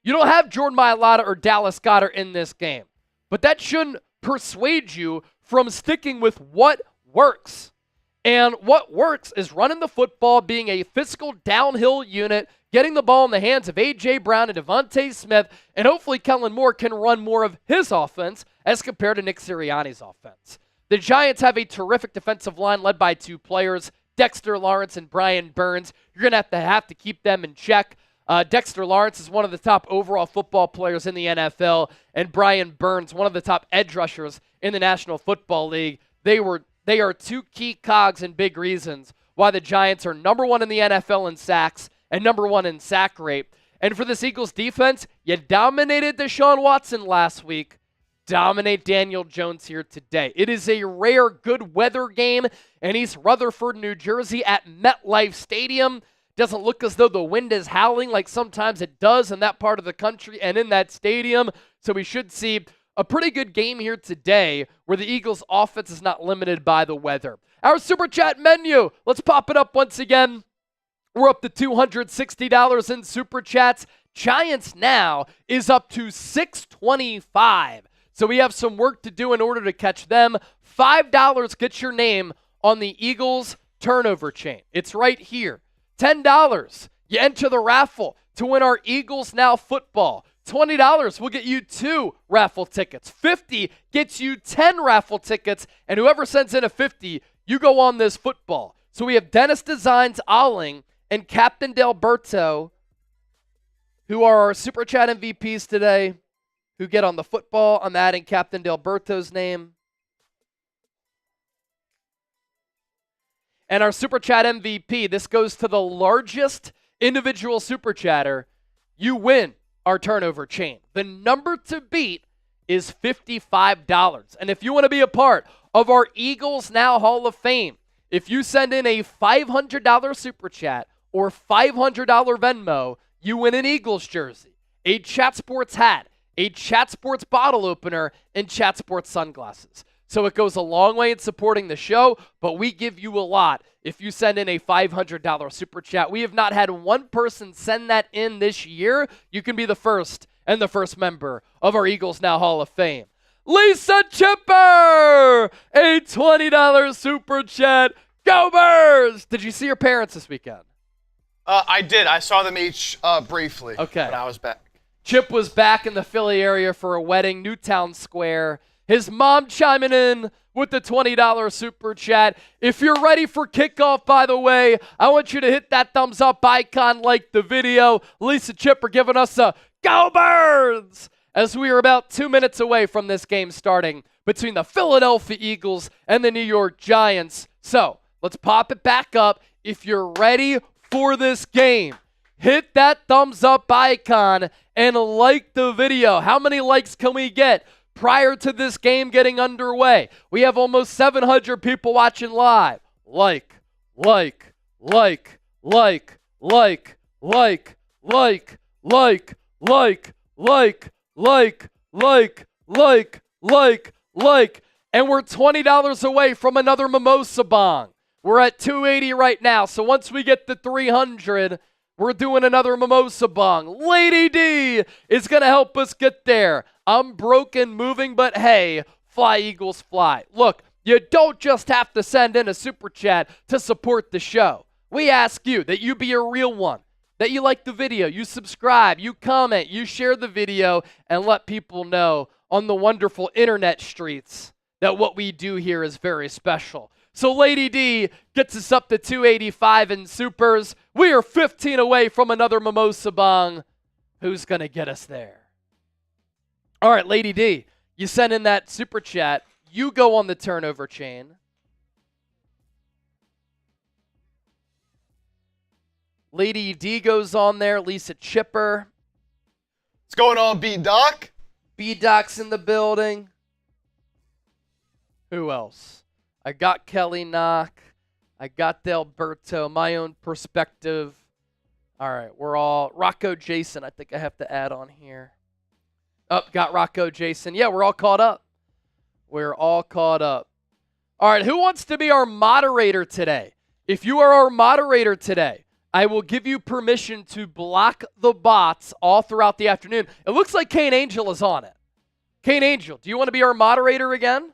You don't have Jordan Mailata or Dallas Goedert in this game, but that shouldn't persuade you from sticking with what works. And what works is running the football, being a physical downhill unit, getting the ball in the hands of A.J. Brown and DeVonta Smith, and hopefully Kellen Moore can run more of his offense as compared to Nick Sirianni's offense. The Giants have a terrific defensive line led by 2 players, Dexter Lawrence and Brian Burns. You're going to have to keep them in check. Dexter Lawrence is one of the top overall football players in the NFL, and Brian Burns, one of the top edge rushers in the National Football League. They are 2 key cogs and big reasons why the Giants are number 1 in the NFL in sacks and number 1 in sack rate. And for this Eagles defense, you dominated Deshaun Watson last week. Dominate Daniel Jones here today. It is a rare good weather game in East Rutherford, New Jersey at MetLife Stadium. Doesn't look as though the wind is howling like sometimes it does in that part of the country and in that stadium. So we should see a pretty good game here today where the Eagles offense is not limited by the weather. Our Super Chat menu, let's pop it up once again. We're up to $260 in Super Chats. Giants now is up to $625. So we have some work to do in order to catch them. $5 gets your name on the Eagles turnover chain. It's right here. $10, you enter the raffle to win our Eagles Now football. $20 will get you 2 raffle tickets. $50 gets you 10 raffle tickets. And whoever sends in a $50, you go on this football. So we have Dennis Designs Alling and Captain Delberto, who are our Super Chat MVPs today, who get on the football. I'm adding Captain Delberto's name. And our Super Chat MVP, this goes to the largest individual Super Chatter. You win our turnover chain. The number to beat is $55. And if you want to be a part of our Eagles Now Hall of Fame, if you send in a $500 Super Chat or $500 Venmo, you win an Eagles jersey, a Chat Sports hat, a Chat Sports bottle opener, and Chat Sports sunglasses. So it goes a long way in supporting the show, but we give you a lot if you send in a $500 Super Chat. We have not had one person send that in this year. You can be the first and the first member of our Eagles Now Hall of Fame. Lisa Chipper, a $20 Super Chat. Go Birds! Did you see your parents this weekend? I did. I saw them each briefly. Okay. But I was back. Chip was back in the Philly area for a wedding, Newtown Square. His mom chiming in with the $20 Super Chat. If you're ready for kickoff, by the way, I want you to hit that thumbs up icon, like the video. Lisa Chipper giving us a Go Birds! As we are about 2 minutes away from this game starting between the Philadelphia Eagles and the New York Giants. So, let's pop it back up. If you're ready for this game, hit that thumbs up icon and like the video. How many likes can we get prior to this game getting underway? We have almost 700 people watching live. Like, like, like, like, like, like, like, like, like, like, like, like, and we're $20 away from another mimosa bong. We're at $280 right now, so once we get to $300, we're doing another mimosa bong. Lady D is going to help us get there. I'm broken moving, but hey, fly Eagles fly. Look, you don't just have to send in a Super Chat to support the show. We ask you that you be a real one, that you like the video, you subscribe, you comment, you share the video, and let people know on the wonderful internet streets that what we do here is very special. So Lady D gets us up to 285 in supers. We are 15 away from another mimosa bong. Who's going to get us there? All right, Lady D, you send in that Super Chat. You go on the turnover chain. Lady D goes on there. Lisa Chipper. What's going on, B-Doc? B-Doc's in the building. Who else? I got Kelly Knock. I got Delberto. My own perspective. All right, we're all Rocco Jason. I think I have to add on here. Got Rocco Jason. Yeah, we're all caught up. We're all caught up. All right, who wants to be our moderator today? If you are our moderator today, I will give you permission to block the bots all throughout the afternoon. It looks like Kane Angel is on it. Kane Angel, do you want to be our moderator again?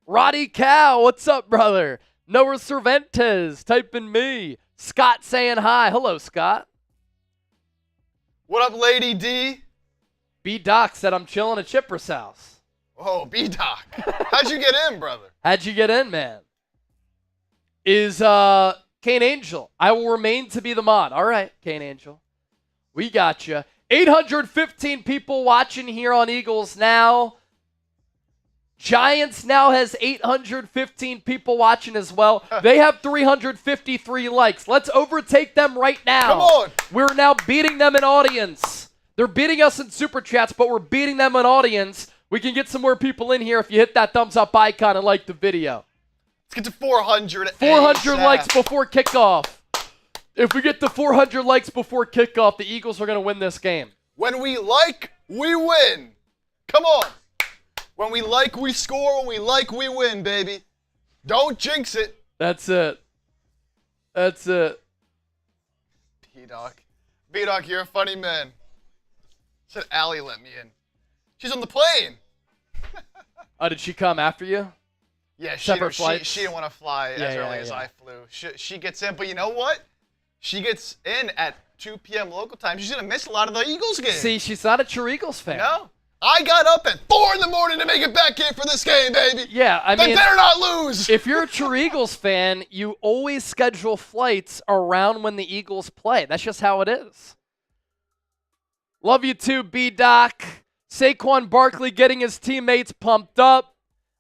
Roddy Cow, what's up, brother? Noah Cervantes, typing me. Scott saying hi. Hello, Scott. What up, Lady D? B-Doc said I'm chilling at Chipper's house. Oh, B-Doc. How'd you get in, brother? How'd you get in, man? Is Kane Angel. I will remain to be the mod. All right, Kane Angel. We got you. 815 people watching here on Eagles Now. Giants now has 815 people watching as well. They have 353 likes. Let's overtake them right now. Come on. We're now beating them in audience. They're beating us in Super Chats, but we're beating them in audience. We can get some more people in here if you hit that thumbs up icon and like the video. Let's get to 400. 400 likes before kickoff. If we get to 400 likes before kickoff, the Eagles are going to win this game. When we like, we win. Come on. When we like, we score. When we like, we win, baby. Don't jinx it. That's it. That's it. B-Doc. B-Doc, you're a funny man. Said Allie let me in. She's on the plane. Oh, did she come after you? Yeah, she Separate flights? didn't want to fly as early as I flew. She gets in, but you know what? She gets in at 2 p.m. local time. She's going to miss a lot of the Eagles games. See, she's not a true Eagles fan. No. I got up at 4 in the morning to make it back here for this game, baby. Yeah, I mean, they better not lose. If you're a true Eagles fan, you always schedule flights around when the Eagles play. That's just how it is. Love you too, B-Doc. Saquon Barkley getting his teammates pumped up.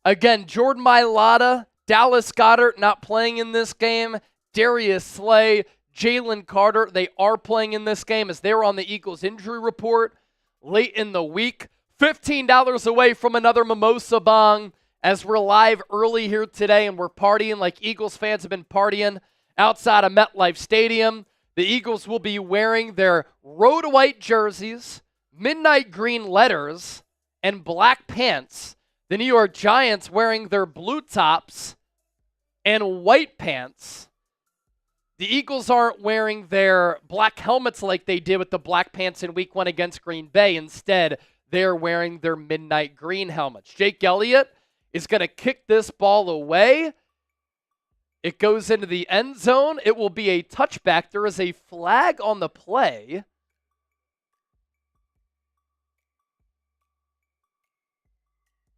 Again, Jordan Mailata, Dallas Goedert not playing in this game. Darius Slay, Jalen Carter, they are playing in this game as they were on the Eagles injury report late in the week. $15 away from another mimosa bong as we're live early here today and we're partying like Eagles fans have been partying outside of MetLife Stadium. The Eagles will be wearing their road white jerseys, midnight green letters, and black pants. The New York Giants wearing their blue tops and white pants. The Eagles aren't wearing their black helmets like they did with the black pants in Week 1 against Green Bay. Instead, they're wearing their midnight green helmets. Jake Elliott is going to kick this ball away. It goes into the end zone. It will be a touchback. There is a flag on the play.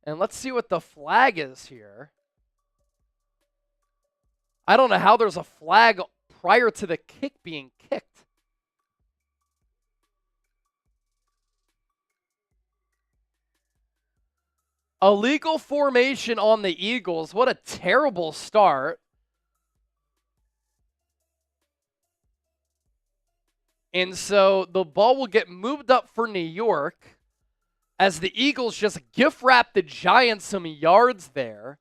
And let's see what the flag is here. I don't know how there's a flag prior to the kick being kicked. Illegal formation on the Eagles. What a terrible start. And so the ball will get moved up for New York as the Eagles just gift wrap the Giants some yards there.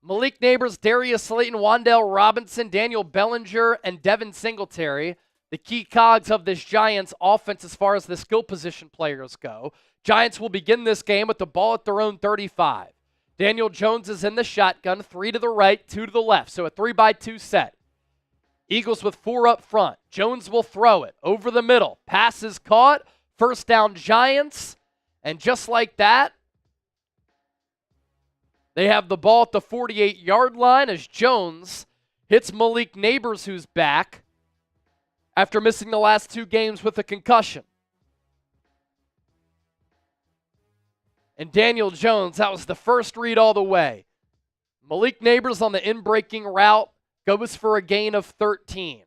Malik Neighbors, Darius Slayton, Wan'Dale Robinson, Daniel Bellinger, and Devin Singletary, the key cogs of this Giants offense as far as the skill position players go. Giants will begin this game with the ball at their own 35. Daniel Jones is in the shotgun, 3 to the right, 2 to the left, so a 3-by-2 set. Eagles with 4 up front. Jones will throw it over the middle. Pass is caught. First down, Giants. And just like that, they have the ball at the 48-yard line as Jones hits Malik Neighbors, who's back after missing the last 2 games with a concussion. And Daniel Jones, that was the first read all the way. Malik Neighbors on the in-breaking route goes for a gain of 13.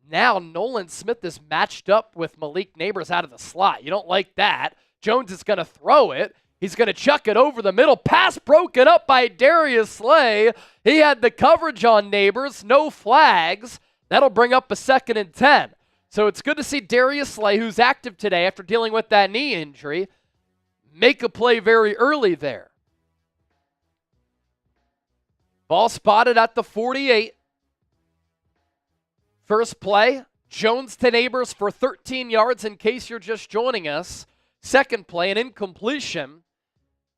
Now Nolan Smith is matched up with Malik Neighbors out of the slot. You don't like that. Jones is going to throw it. He's going to chuck it over the middle. Pass broken up by Darius Slay. He had the coverage on Neighbors. No flags. That'll bring up a 2nd and 10. So it's good to see Darius Slay, who's active today after dealing with that knee injury, make a play very early there. Ball spotted at the 48. First play, Jones to Neighbors for 13 yards in case you're just joining us. Second play, an incompletion.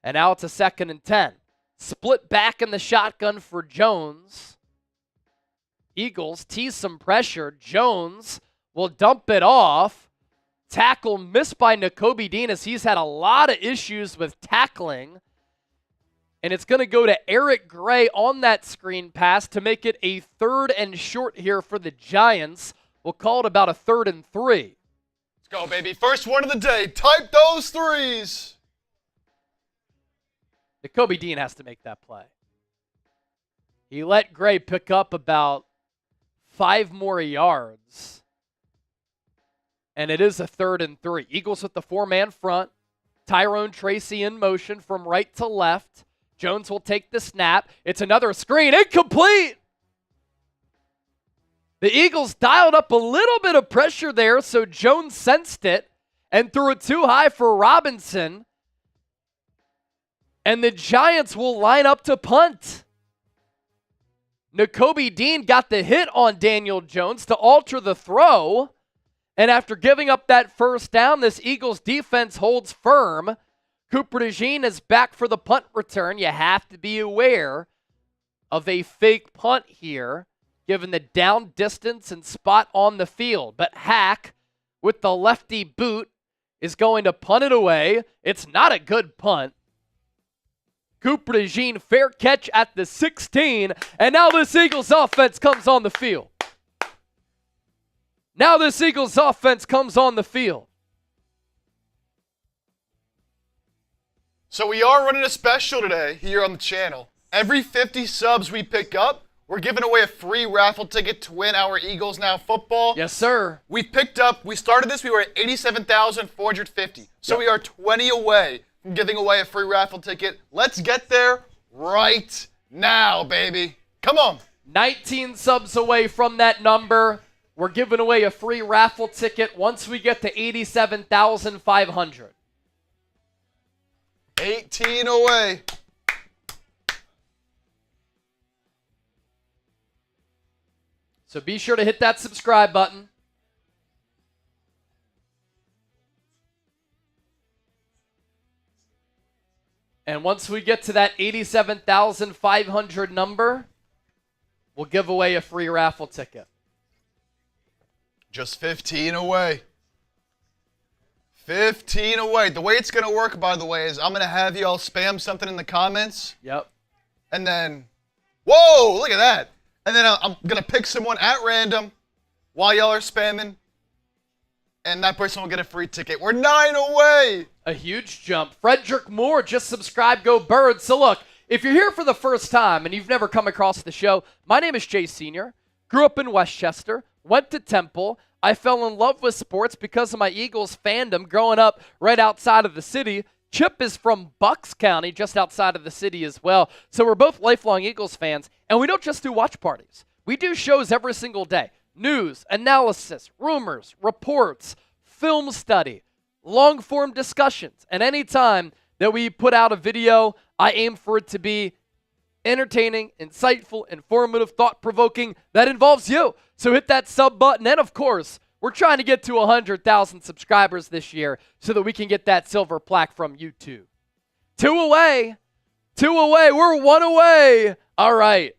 And now it's a 2nd and 10. Split back in the shotgun for Jones. Eagles tease some pressure. Jones will dump it off. Tackle missed by Nakobe Dean as he's had a lot of issues with tackling. And it's going to go to Eric Gray on that screen pass to make it a 3rd and short here for the Giants. We'll call it about a 3rd and 3. Let's go, baby. First one of the day. Type those threes. Nakobe Dean has to make that play. He let Gray pick up about 5 more yards. And it is a 3rd and 3. Eagles with the 4-man front. Tyrone Tracy in motion from right to left. Jones will take the snap. It's another screen. Incomplete! The Eagles dialed up a little bit of pressure there, so Jones sensed it and threw it too high for Robinson. And the Giants will line up to punt. Nakobe Dean got the hit on Daniel Jones to alter the throw. And after giving up that first down, this Eagles defense holds firm. Cooper DeJean is back for the punt return. You have to be aware of a fake punt here, given the down distance and spot on the field. But Hack, with the lefty boot, is going to punt it away. It's not a good punt. Cooper DeJean, fair catch at the 16. And now this Eagles offense comes on the field. Now this Eagles offense comes on the field. So we are running a special today here on the channel. Every 50 subs we pick up, we're giving away a free raffle ticket to win our Eagles Now football. Yes, sir. We started this, we were at 87,450. So Yep. we are 20 away from giving away a free raffle ticket. Let's get there right now, baby. Come on. 19 subs away from that number. We're giving away a free raffle ticket once we get to 87,500. 18 away. So be sure to hit that subscribe button. And once we get to that 87,500 number, we'll give away a free raffle ticket. Just 15 away. 15 away. The way it's going to work, by the way, is I'm going to have y'all spam something in the comments. Yep. And then, whoa, look at that. And then I'm going to pick someone at random while y'all are spamming. And that person will get a free ticket. We're 9 away. A huge jump. Frederick Moore just subscribed. Go Birds. So look, if you're here for the first time and you've never come across the show, my name is Jay Sr. Grew up in Westchester. Went to Temple. I fell in love with sports because of my Eagles fandom growing up right outside of the city. Chip is from Bucs County, just outside of the city as well. So we're both lifelong Eagles fans, and we don't just do watch parties. We do shows every single day. News, analysis, rumors, reports, film study, long-form discussions. And anytime that we put out a video, I aim for it to be entertaining, insightful, informative, thought-provoking that involves you. So hit that sub button. And of course, we're trying to get to 100,000 subscribers this year so that we can get that silver plaque from YouTube. 2 away. 2 away. We're 1 away. All right.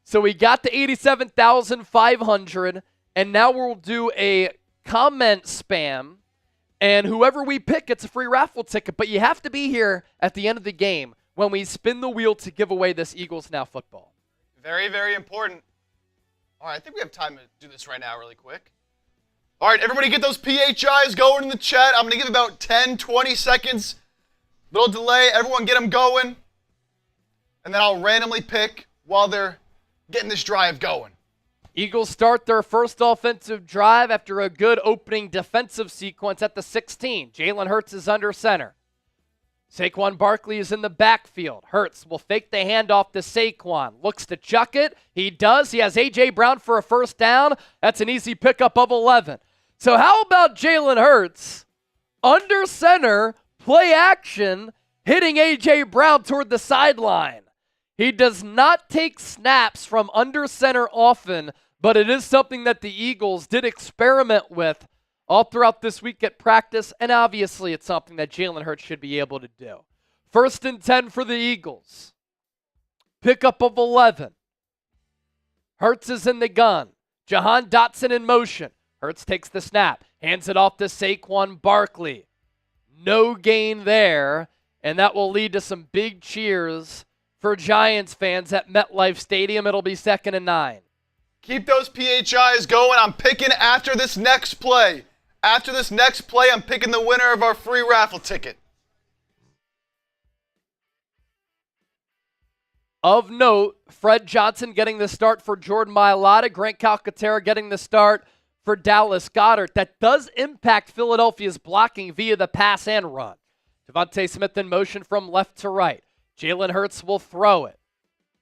So we got to 87,500, and now we'll do a comment spam, and whoever we pick gets a free raffle ticket. But you have to be here at the end of the game when we spin the wheel to give away this Eagles Now football. Very, very important. All right, I think we have time to do this right now really quick. All right, everybody get those PHIs going in the chat. I'm going to give about 10, 20 seconds. Little delay. Everyone get them going. And then I'll randomly pick while they're getting this drive going. Eagles start their first offensive drive after a good opening defensive sequence at the 16. Jalen Hurts is under center. Saquon Barkley is in the backfield. Hurts will fake the handoff to Saquon. Looks to chuck it. He does. He has A.J. Brown for a first down. That's an easy pickup of 11. So how about Jalen Hurts under center, play action, hitting A.J. Brown toward the sideline? He does not take snaps from under center often, but it is something that the Eagles did experiment with all throughout this week at practice, and obviously it's something that Jalen Hurts should be able to do. 1st and 10 for the Eagles. Pickup of 11. Hurts is in the gun. Jahan Dotson in motion. Hurts takes the snap, hands it off to Saquon Barkley. No gain there, and that will lead to some big cheers for Giants fans at MetLife Stadium. It'll be 2nd and 9. Keep those PHIs going. I'm picking after this next play. After this next play, I'm picking the winner of our free raffle ticket. Of note, Fred Johnson getting the start for Jordan Mailata. Grant Calcaterra getting the start for Dallas Goedert. That does impact Philadelphia's blocking via the pass and run. DeVonta Smith in motion from left to right. Jalen Hurts will throw it.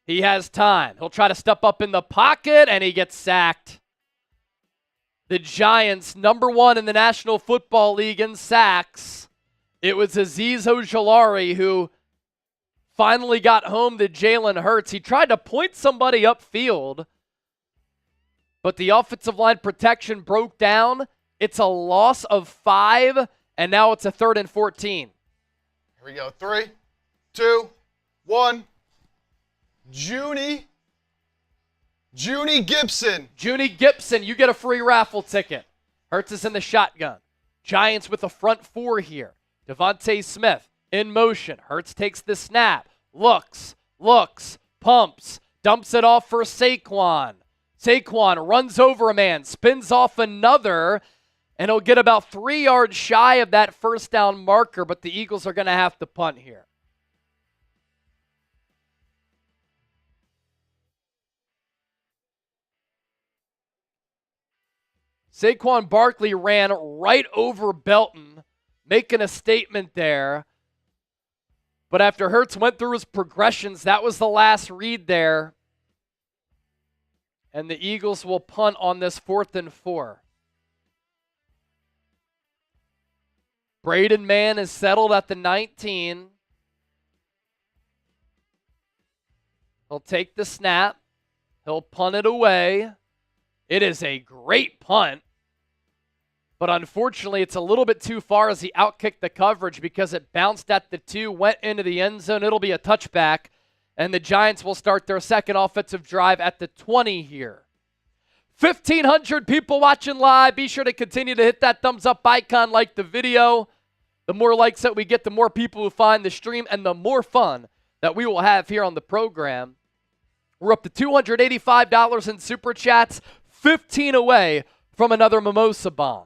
He has time. He'll try to step up in the pocket, and he gets sacked. The Giants, number 1 in the National Football League in sacks. It was Azeez Ojulari who finally got home to Jalen Hurts. He tried to point somebody upfield, but the offensive line protection broke down. It's a loss of 5, and now it's a 3rd and 14. Here we go. 3, 2, 1. Junie Gibson. Junie Gibson, you get a free raffle ticket. Hurts is in the shotgun. Giants with a front 4 here. DeVonta Smith in motion. Hurts takes the snap. Looks, pumps, dumps it off for Saquon. Saquon runs over a man, spins off another, and he'll get about 3 yards shy of that first down marker, but the Eagles are going to have to punt here. Saquon Barkley ran right over Belton, making a statement there. But after Hurts went through his progressions, that was the last read there. And the Eagles will punt on this 4th and 4. Braden Mann is settled at the 19. He'll take the snap. He'll punt it away. It is a great punt. But unfortunately, it's a little bit too far as he outkicked the coverage because it bounced at the 2, went into the end zone. It'll be a touchback, and the Giants will start their second offensive drive at the 20 here. 1,500 people watching live. Be sure to continue to hit that thumbs up icon, like the video. The more likes that we get, the more people who find the stream, and the more fun that we will have here on the program. We're up to $285 in Super Chats, 15 away from another Mimosa Bomb.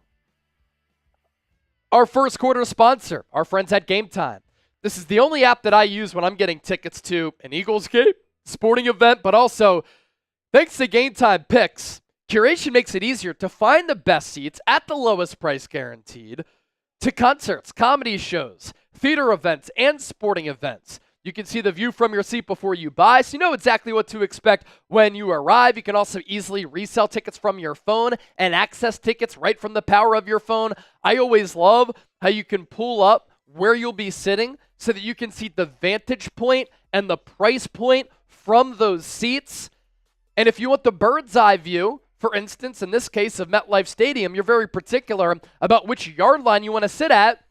Our first quarter sponsor, our friends at Game Time. This is the only app that I use when I'm getting tickets to an Eagles game, sporting event, but also thanks to Game Time Picks, curation makes it easier to find the best seats at the lowest price guaranteed to concerts, comedy shows, theater events, and sporting events. You can see the view from your seat before you buy, so you know exactly what to expect when you arrive. You can also easily resell tickets from your phone and access tickets right from the power of your phone. I always love how you can pull up where you'll be sitting so that you can see the vantage point and the price point from those seats. And if you want the bird's eye view, for instance, in this case of MetLife Stadium, you're very particular about which yard line you want to sit at,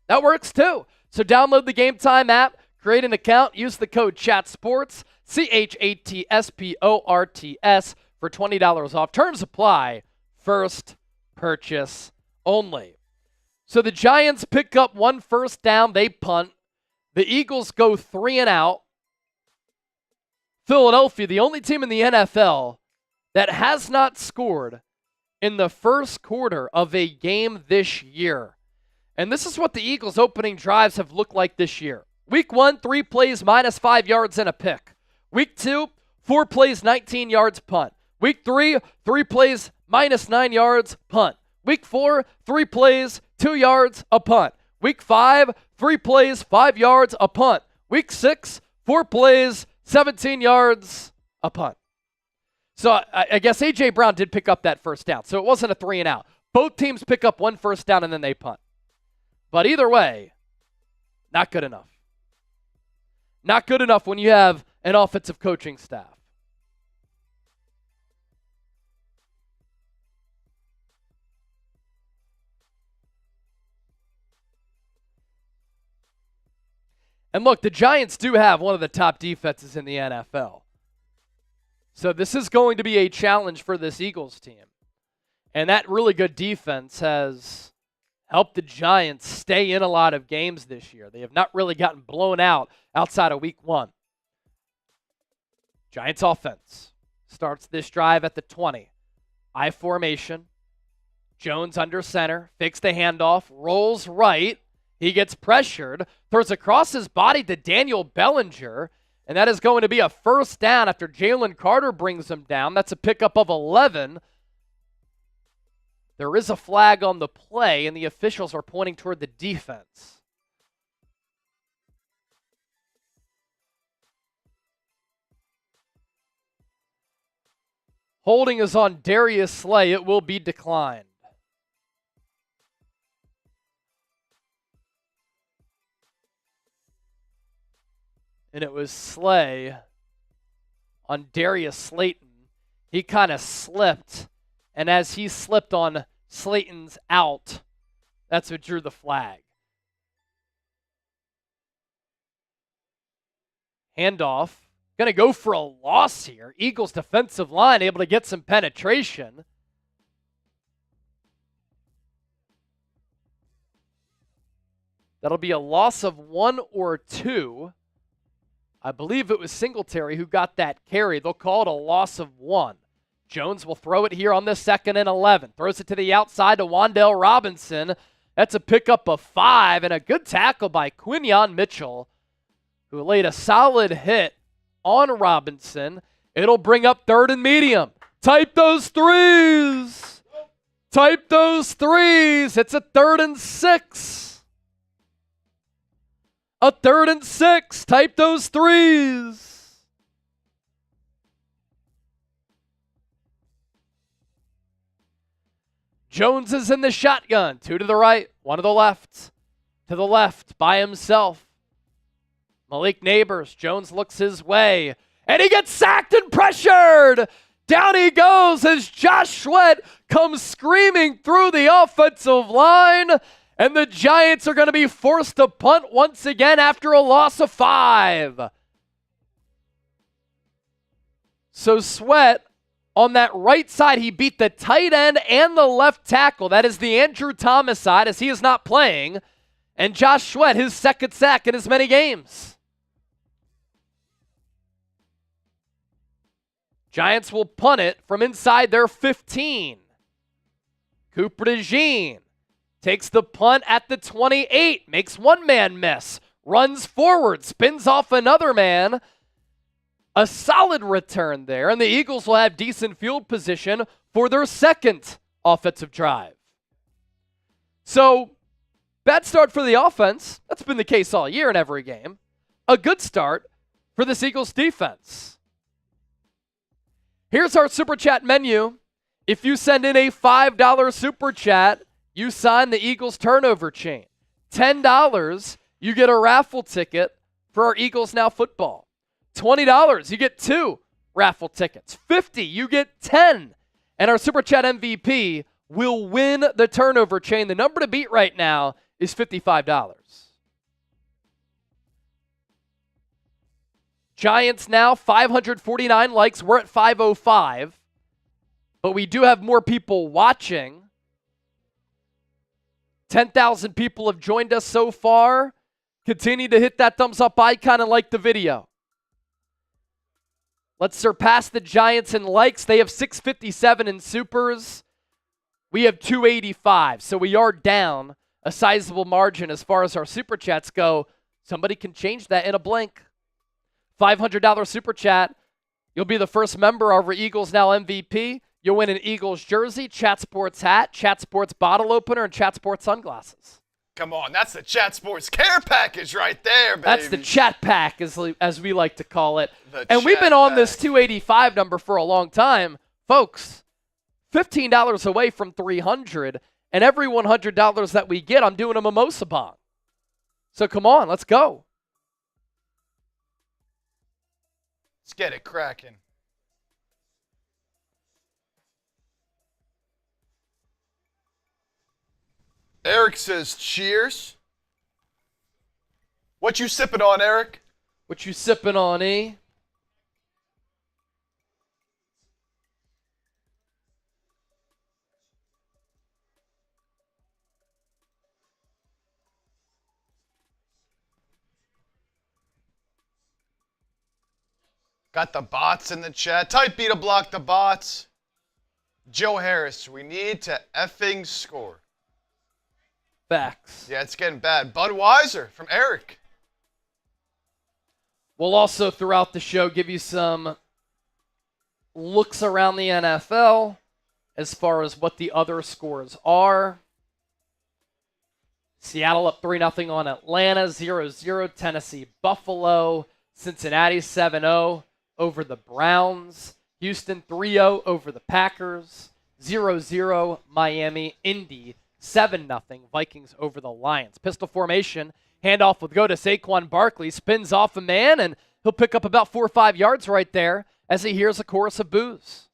that works too. So download the Game Time app. Create an account, use the code CHATSPORTS, CHATSPORTS for $20 off. Terms apply. First purchase only. So the Giants pick up 1 first down. They punt. The Eagles go 3 and out. Philadelphia, the only team in the NFL that has not scored in the first quarter of a game this year. And this is what the Eagles' opening drives have looked like this year. Week 1, 3 plays, -5 yards and a pick. Week 2, 4 plays, 19 yards, punt. Week 3, 3 plays, -9 yards, punt. Week 4, 3 plays, 2 yards, a punt. Week 5, 3 plays, 5 yards, a punt. Week 6, 4 plays, 17 yards, a punt. So I guess A.J. Brown did pick up that first down. So it wasn't a 3 and out. Both teams pick up 1 first down and then they punt. But either way, not good enough. Not good enough when you have an offensive coaching staff. And look, the Giants do have one of the top defenses in the NFL. So this is going to be a challenge for this Eagles team. And that really good defense has helped the Giants stay in a lot of games this year. They have not really gotten blown out outside of week 1. Giants offense starts this drive at the 20. I formation. Jones under center. Fakes the handoff. Rolls right. He gets pressured, throws across his body to Daniel Bellinger, and that is going to be a first down after Jalen Carter brings him down. That's a pickup of 11. There is a flag on the play, and the officials are pointing toward the defense. Holding is on Darius Slay. It will be declined. And it was Slay on Darius Slayton. He kind of slipped, and as he slipped on Slayton's out, that's what drew the flag. Handoff. Going to go for a loss here. Eagles defensive line able to get some penetration. That'll be a loss of 1 or 2. I believe it was Singletary who got that carry. They'll call it a loss of 1. Jones will throw it here on the 2nd and 11. Throws it to the outside to Wan'Dale Robinson. That's a pickup of 5 and a good tackle by Quinyon Mitchell, who laid a solid hit on Robinson. It'll bring up 3rd and medium. Type those threes. Type those threes. It's a 3rd and 6. A 3rd and 6. Type those threes. Jones is in the shotgun. 2 to the right, 1 to the left. To the left by himself. Malik Neighbors. Jones looks his way. And he gets sacked and pressured. Down he goes as Josh Sweat comes screaming through the offensive line. And the Giants are going to be forced to punt once again after a loss of 5. So Sweat, on that right side, he beat the tight end and the left tackle. That is the Andrew Thomas side, as he is not playing. And Josh Sweat, his 2nd sack in as many games. Giants will punt it from inside their 15. Cooper DeJean takes the punt at the 28, makes one man miss, runs forward, spins off another man. A solid return there, and the Eagles will have decent field position for their 2nd offensive drive. So, bad start for the offense. That's been the case all year in every game. A good start for this Eagles defense. Here's our Super Chat menu. If you send in a $5 Super Chat, you sign the Eagles turnover chain. $10, you get a raffle ticket for our Eagles Now football. $20, you get 2 raffle tickets. $50, you get 10. And our Super Chat MVP will win the turnover chain. The number to beat right now is $55. Giants now 549 likes. We're at 505. But we do have more people watching. 10,000 people have joined us so far. Continue to hit that thumbs up icon and like the video. Let's surpass the Giants in likes. They have 657 in supers. We have 285. So we are down a sizable margin as far as our super chats go. Somebody can change that in a blink. $500 super chat. You'll be the first member of our Eagles Now MVP. You'll win an Eagles jersey, Chat Sports hat, Chat Sports bottle opener, and Chat Sports sunglasses. Come on, that's the Chat Sports Care Package right there, baby. That's the chat pack, as we like to call it. The And we've been chat on this pack. 285 number for a long time. Folks, $15 away from $300, and every $100 that we get, I'm doing a mimosa bong. So come on, let's go. Let's get it cracking. Eric says cheers. What you sipping on, Eric? What you sipping on, E? Got the bots in the chat. Type B to block the bots. Joe Harris, we need to effing score. Facts. Yeah, it's getting bad. Budweiser from Eric. We'll also, throughout the show, give you some looks around the NFL as far as what the other scores are. Seattle up 3-0 on Atlanta, 0-0. Tennessee, Buffalo. Cincinnati 7-0 over the Browns. Houston 3-0 over the Packers. 0-0 Miami, Indy 7-0 Vikings over the Lions. Pistol formation, handoff with go to Saquon Barkley, spins off a man, and he'll pick up about 4 or 5 yards right there as he hears a chorus of boos.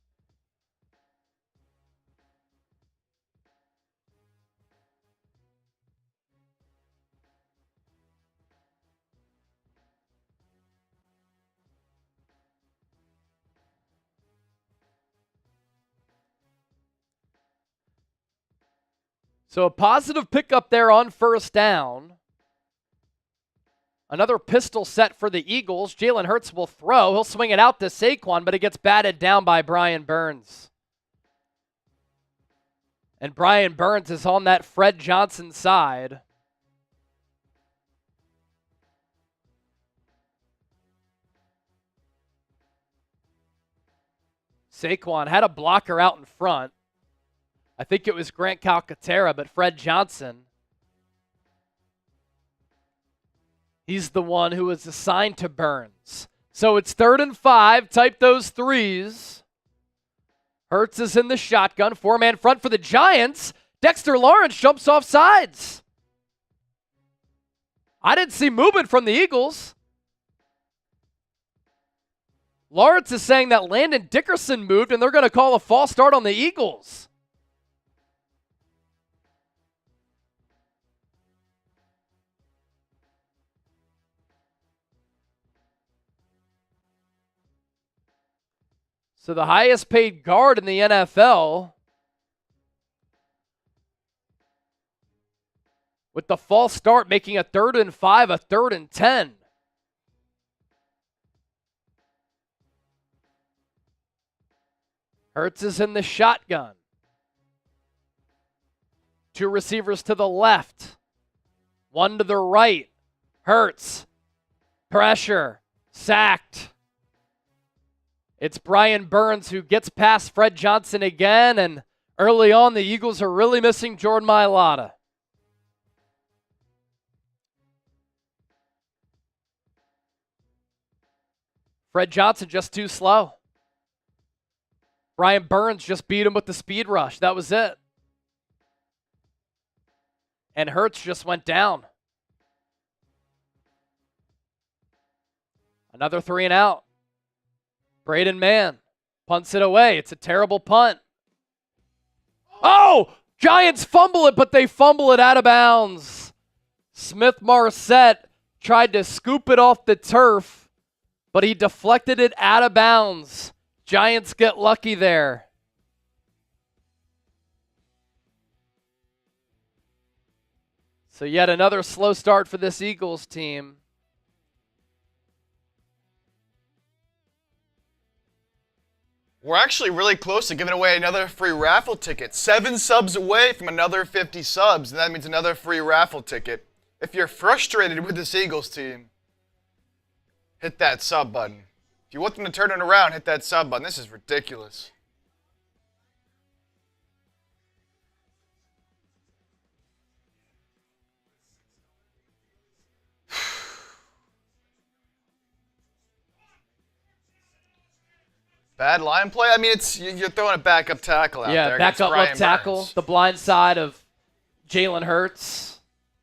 So a positive pickup there on first down. Another pistol set for the Eagles. Jalen Hurts will throw. He'll swing it out to Saquon, but it gets batted down by Brian Burns. And Brian Burns is on that Fred Johnson side. Saquon had a blocker out in front. I think it was Grant Calcaterra, but Fred Johnson, he's the one who was assigned to Burns. So it's 3rd and 5. Type those threes. Hurts is in the shotgun. 4-man front for the Giants. Dexter Lawrence jumps off sides. I didn't see movement from the Eagles. Lawrence is saying that Landon Dickerson moved and they're going to call a false start on the Eagles. So the highest paid guard in the NFL with the false start making a 3rd and 5, a 3rd and 10. Hurts is in the shotgun. 2 receivers to the left. 1 to the right. Hurts. Pressure. Sacked. It's Brian Burns who gets past Fred Johnson again, and early on the Eagles are really missing Jordan Mailata. Fred Johnson just too slow. Brian Burns just beat him with the speed rush. That was it. And Hurts just went down. Another 3 and out. Braden Mann punts it away. It's a terrible punt. Oh! Giants fumble it, but they fumble it out of bounds. Smith-Marset tried to scoop it off the turf, but he deflected it out of bounds. Giants get lucky there. So yet another slow start for this Eagles team. We're actually really close to giving away another free raffle ticket. 7 subs away from another 50 subs, and that means another free raffle ticket. If you're frustrated with this Eagles team, hit that sub button. If you want them to turn it around, hit that sub button. This is ridiculous. Bad line play? I mean, you're throwing a backup tackle out there. Yeah, backup left tackle. The blind side of Jalen Hurts.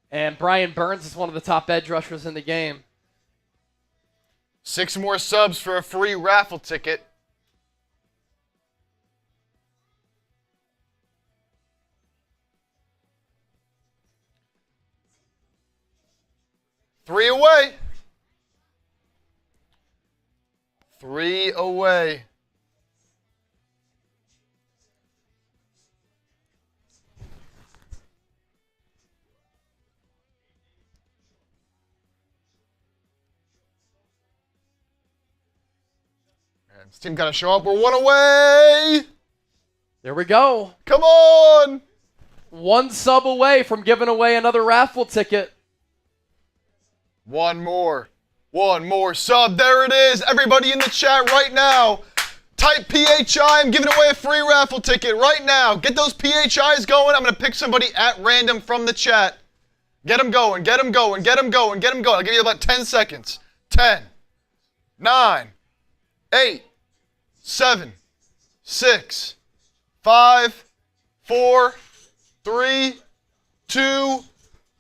And Brian Burns is one of the top edge rushers in the game. 6 more subs for a free raffle ticket. Three away. 3 away. And this team got to show up. We're 1 away. There we go. Come on. 1 sub away from giving away another raffle ticket. One more sub. There it is. Everybody in the chat right now, type PHI. I'm giving away a free raffle ticket right now. Get those PHIs going. I'm going to pick somebody at random from the chat. Get them going. Get them going. Get them going. Get them going. I'll give you about 10 seconds. 10, 9, 8, 7, 6, 5, 4, 3, 2,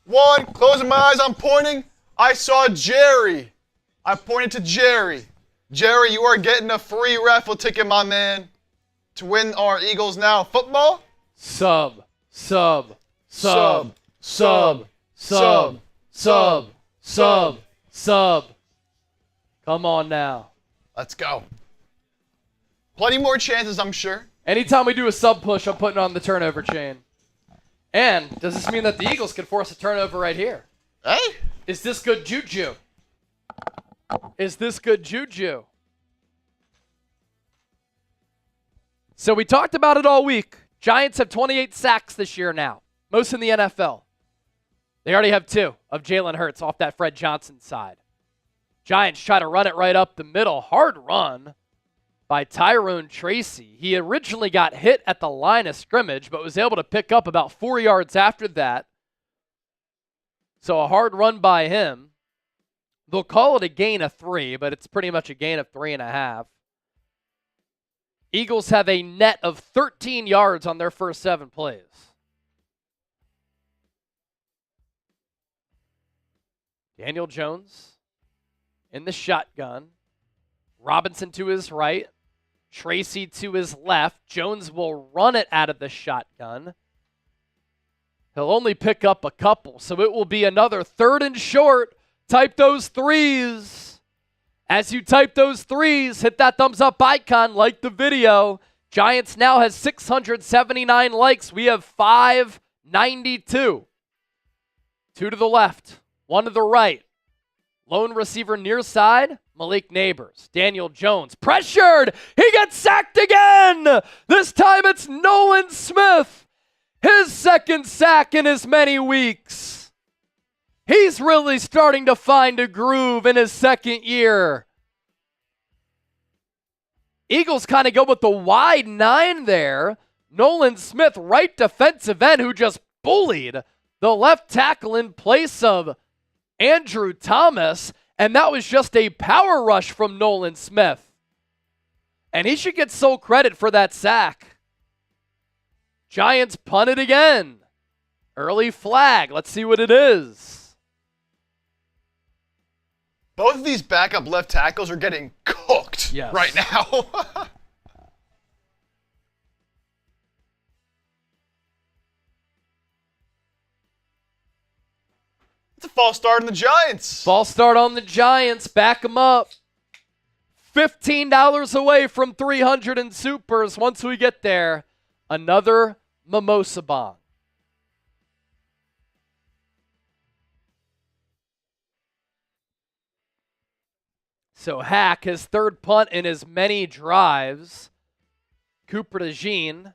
1. Closing my eyes. I'm pointing. I saw Jerry. I pointed to Jerry. Jerry, you are getting a free raffle ticket, my man, to win our Eagles Now football. Sub. Come on now. Let's go. Plenty more chances, I'm sure. Anytime we do a sub push, I'm putting on the turnover chain. And does this mean that the Eagles can force a turnover right here? Hey? Is this good juju? Is this good juju? So we talked about it all week. Giants have 28 sacks this year now, most in the NFL. They already have 2 of Jalen Hurts off that Fred Johnson side. Giants try to run it right up the middle. Hard run by Tyrone Tracy. He originally got hit at the line of scrimmage, but was able to pick up about 4 yards after that. So a hard run by him. They'll call it a gain of 3, but it's pretty much a gain of 3.5. Eagles have a net of 13 yards on their first 7 plays. Daniel Jones in the shotgun. Robinson to his right. Tracy to his left. Jones will run it out of the shotgun. He'll only pick up a couple, so it will be another 3rd and short. Type those 3s. As you type those 3s, hit that thumbs up icon, like the video. Giants now has 679 likes. We have 592. 2 to the left, 1 to the right. Lone receiver near side, Malik Neighbors. Daniel Jones pressured. He gets sacked again. This time it's Nolan Smith. His 2nd sack in as many weeks. He's really starting to find a groove in his 2nd year. Eagles kind of go with the wide 9 there. Nolan Smith, right defensive end, who just bullied the left tackle in place of Andrew Thomas. And that was just a power rush from Nolan Smith. And he should get sole credit for that sack. Giants punt it again. Early flag. Let's see what it is. Both of these backup left tackles are getting cooked right now. It's a false start on the Giants. False start on the Giants. Back them up. $15 away from 300 in supers. Once we get there, another mimosa bomb. So Hack, his 3rd punt in as many drives. Cooper DeJean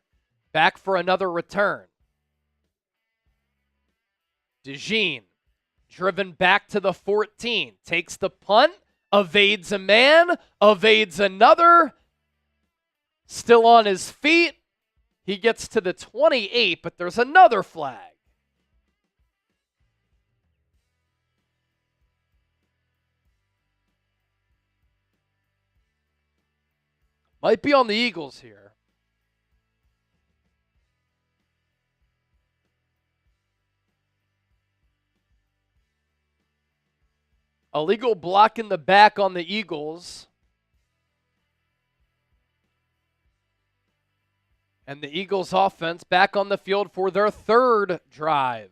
back for another return. DeJean driven back to the 14. Takes the punt, evades a man, evades another. Still on his feet. He gets to the 28, but there's another flag. Might be on the Eagles here. Illegal block in the back on the Eagles. And the Eagles offense back on the field for their third drive.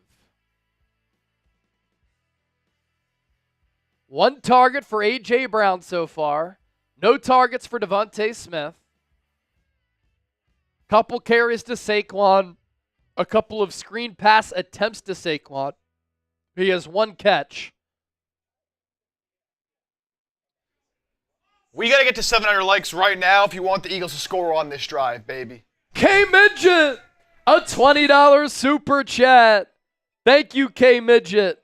One target for A.J. Brown so far. No targets for DeVonta Smith. Couple carries to Saquon. A couple of screen pass attempts to Saquon. He has one catch. We got to get to 700 likes right now if you want the Eagles to score on this drive, baby. K-Midget, a $20 super chat. Thank you, K-Midget.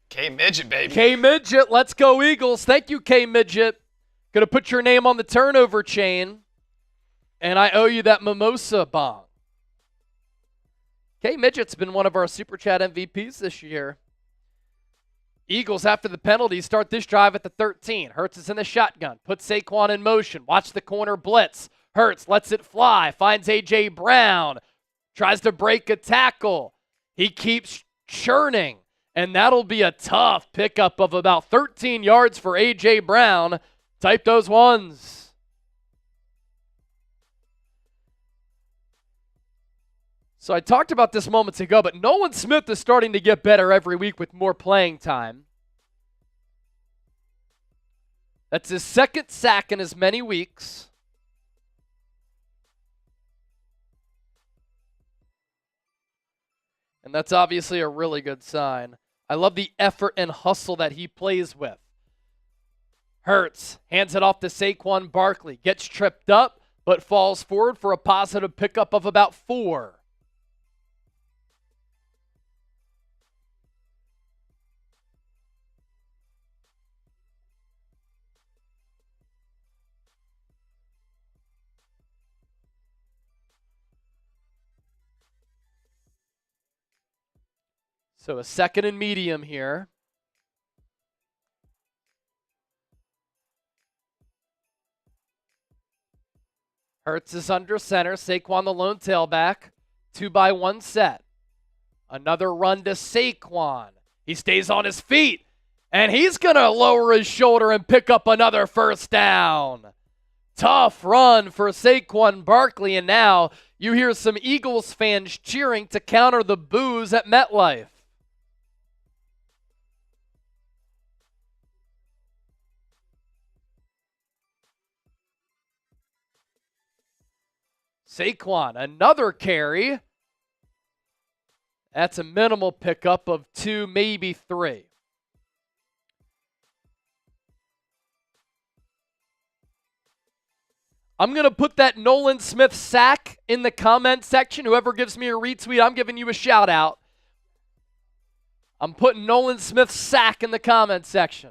K-Midget, baby. K-Midget, let's go Eagles. Thank you, K-Midget. Gonna put your name on the turnover chain, and I owe you that mimosa bong. K-Midget's been one of our Super Chat MVPs this year. Eagles, after the penalty, start this drive at the 13. Hurts is in the shotgun. Puts Saquon in motion. Watch the corner blitz. Hurts lets it fly. Finds A.J. Brown. Tries to break a tackle. He keeps churning. And that'll be a tough pickup of about 13 yards for A.J. Brown. Type those ones. So I talked about this moments ago, but Nolan Smith is starting to get better every week with more playing time. That's his second sack in as many weeks. And that's obviously a really good sign. I love the effort and hustle that he plays with. Hurts hands it off to Saquon Barkley. Gets tripped up, but falls forward for a positive pickup of about 4. So a second and medium here. Hurts is under center. Saquon the lone tailback. 2-by-1 set. Another run to Saquon. He stays on his feet. And he's going to lower his shoulder and pick up another first down. Tough run for Saquon Barkley. And now you hear some Eagles fans cheering to counter the boos at MetLife. Saquon, another carry. That's a minimal pickup of 2, maybe 3. I'm going to put that Nolan Smith sack in the comment section. Whoever gives me a retweet, I'm giving you a shout out. I'm putting Nolan Smith's sack in the comment section.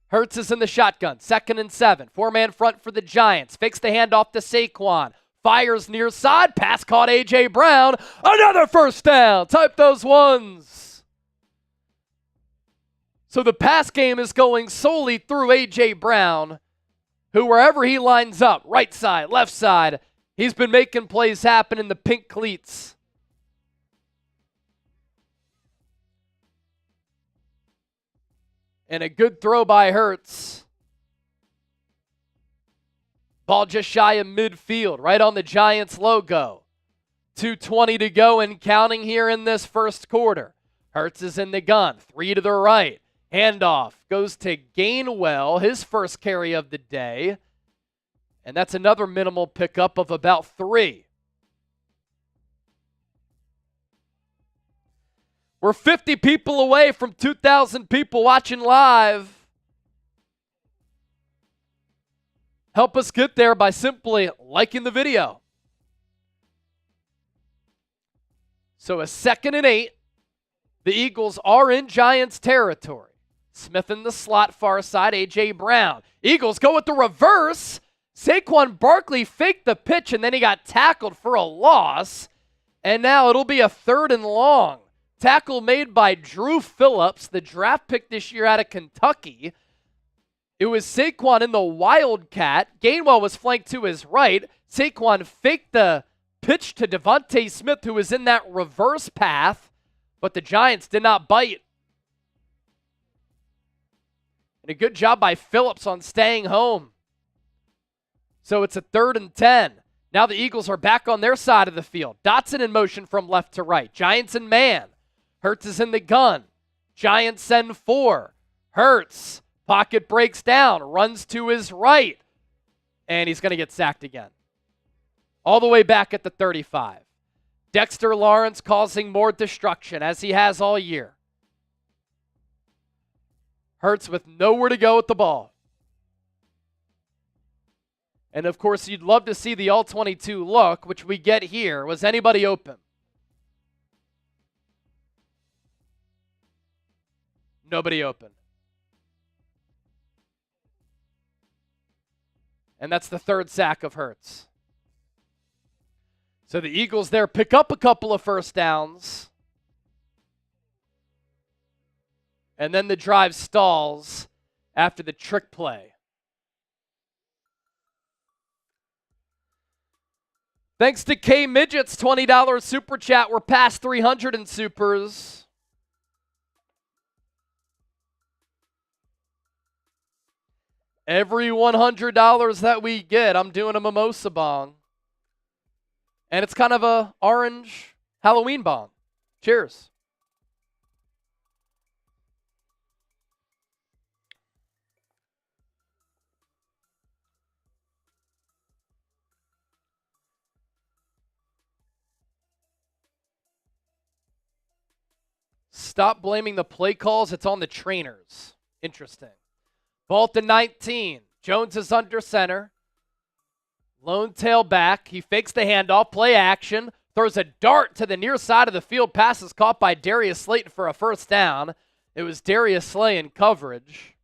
Hurts is in the shotgun. 2nd and 7. 4-man front for the Giants. Fakes the handoff to Saquon. Fires near side. Pass caught A.J. Brown. Another first down. Type those ones. So the pass game is going solely through A.J. Brown, who wherever he lines up, right side, left side, he's been making plays happen in the pink cleats. And a good throw by Hurts. Ball just shy of midfield, right on the Giants logo. 2:20 to go and counting here in this first quarter. Hurts is in the gun, 3 to the right. Handoff goes to Gainwell, his first carry of the day. And that's another minimal pickup of about 3. We're 50 people away from 2,000 people watching live. Help us get there by simply liking the video. So a 2nd and 8. The Eagles are in Giants territory. Smith in the slot, far side, A.J. Brown. Eagles go with the reverse. Saquon Barkley faked the pitch, and then he got tackled for a loss. And now it'll be a 3rd and long. Tackle made by Drew Phillips, the draft pick this year out of Kentucky. It was Saquon in the Wildcat. Gainwell was flanked to his right. Saquon faked the pitch to DeVonta Smith, who was in that reverse path, but the Giants did not bite. And a good job by Phillips on staying home. So it's a 3rd and 10. Now the Eagles are back on their side of the field. Dotson in motion from left to right. Giants in man. Hurts is in the gun. Giants send 4. Hurts. Pocket breaks down. Runs to his right. And he's going to get sacked again. All the way back at the 35. Dexter Lawrence causing more destruction, as he has all year. Hurts with nowhere to go with the ball. And, of course, you'd love to see the all-22 look, which we get here. Was anybody open? Nobody open. And that's the 3rd sack of Hurts. So the Eagles there pick up a couple of first downs. And then the drive stalls after the trick play. Thanks to K Midget's $20 super chat. We're past 300 in supers. Every $100 that we get, I'm doing a mimosa bong. And it's kind of a orange Halloween bong. Cheers. Stop blaming the play calls. It's on the trainers. Interesting. Ball to 19. Jones is under center. Lone tailback. He fakes the handoff. Play action. Throws a dart to the near side of the field. Pass is caught by Darius Slay for a first down. It was Darius Slay in coverage.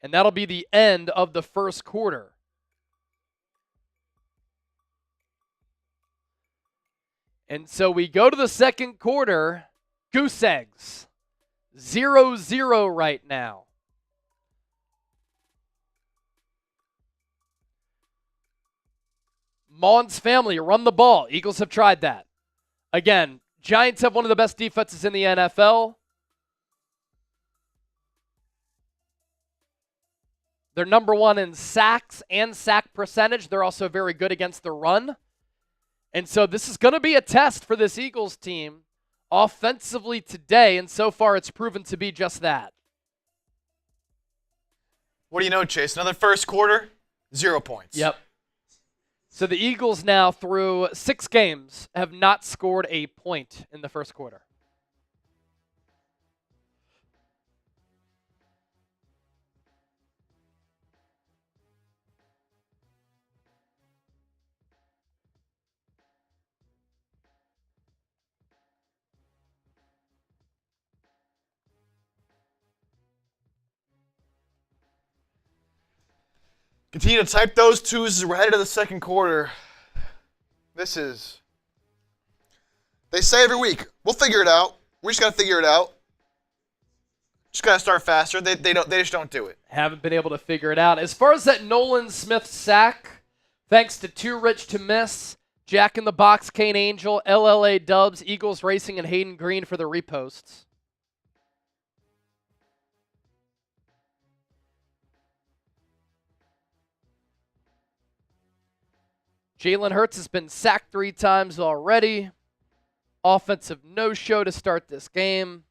And that'll be the end of the first quarter. And so we go to the second quarter. Goose eggs. 0-0 right now. Maughan's family run the ball. Eagles have tried that. Again, Giants have one of the best defenses in the NFL. They're number 1 in sacks and sack percentage. They're also very good against the run. And so this is going to be a test for this Eagles team offensively today, and so far it's proven to be just that. What do you know, Chase? Another first quarter, 0 points. Yep. So the Eagles now, through 6 games, have not scored a point in the first quarter. Continue to type those twos as we're headed to the second quarter. They say every week, we'll figure it out. We just got to figure it out. Just got to start faster. They just don't do it. Haven't been able to figure it out. As far as that Nolan Smith sack, thanks to Too Rich to Miss, Jack in the Box, Kane Angel, LLA Dubs, Eagles Racing, and Hayden Green for the reposts. Jalen Hurts has been sacked 3 times already. Offensive no-show to start this game.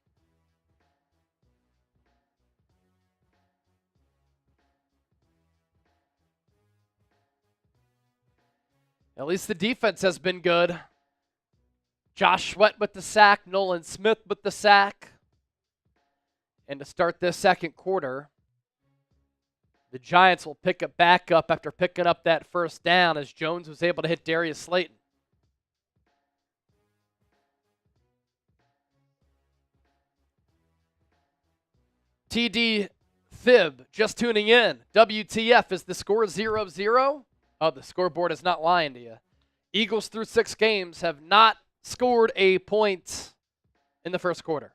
At least the defense has been good. Josh Sweat with the sack, Nolan Smith with the sack. And to start this second quarter, the Giants will pick it back up after picking up that first down as Jones was able to hit Darius Slay. TD Fib, just tuning in. WTF, is the score 0-0? Oh, the scoreboard is not lying to you. Eagles through 6 games have not scored a point in the first quarter.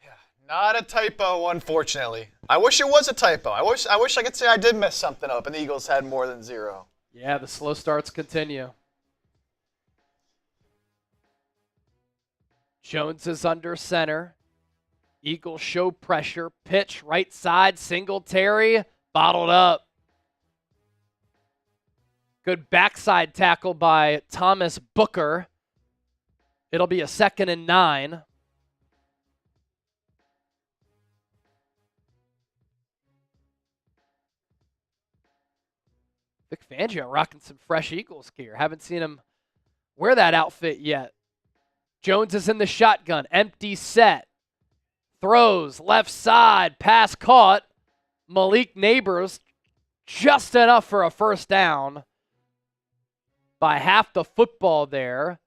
Yeah, not a typo, unfortunately. I wish it was a typo. I wish I could say I did mess something up and the Eagles had more than 0. Yeah, the slow starts continue. Jones is under center. Eagles show pressure. Pitch right side. Singletary. Bottled up. Good backside tackle by Thomas Booker. It'll be a 2nd and 9. Vic Fangio rocking some fresh Eagles gear. Haven't seen him wear that outfit yet. Jones is in the shotgun. Empty set. Throws left side. Pass caught. Malik Neighbors just enough for a first down. By half the football there.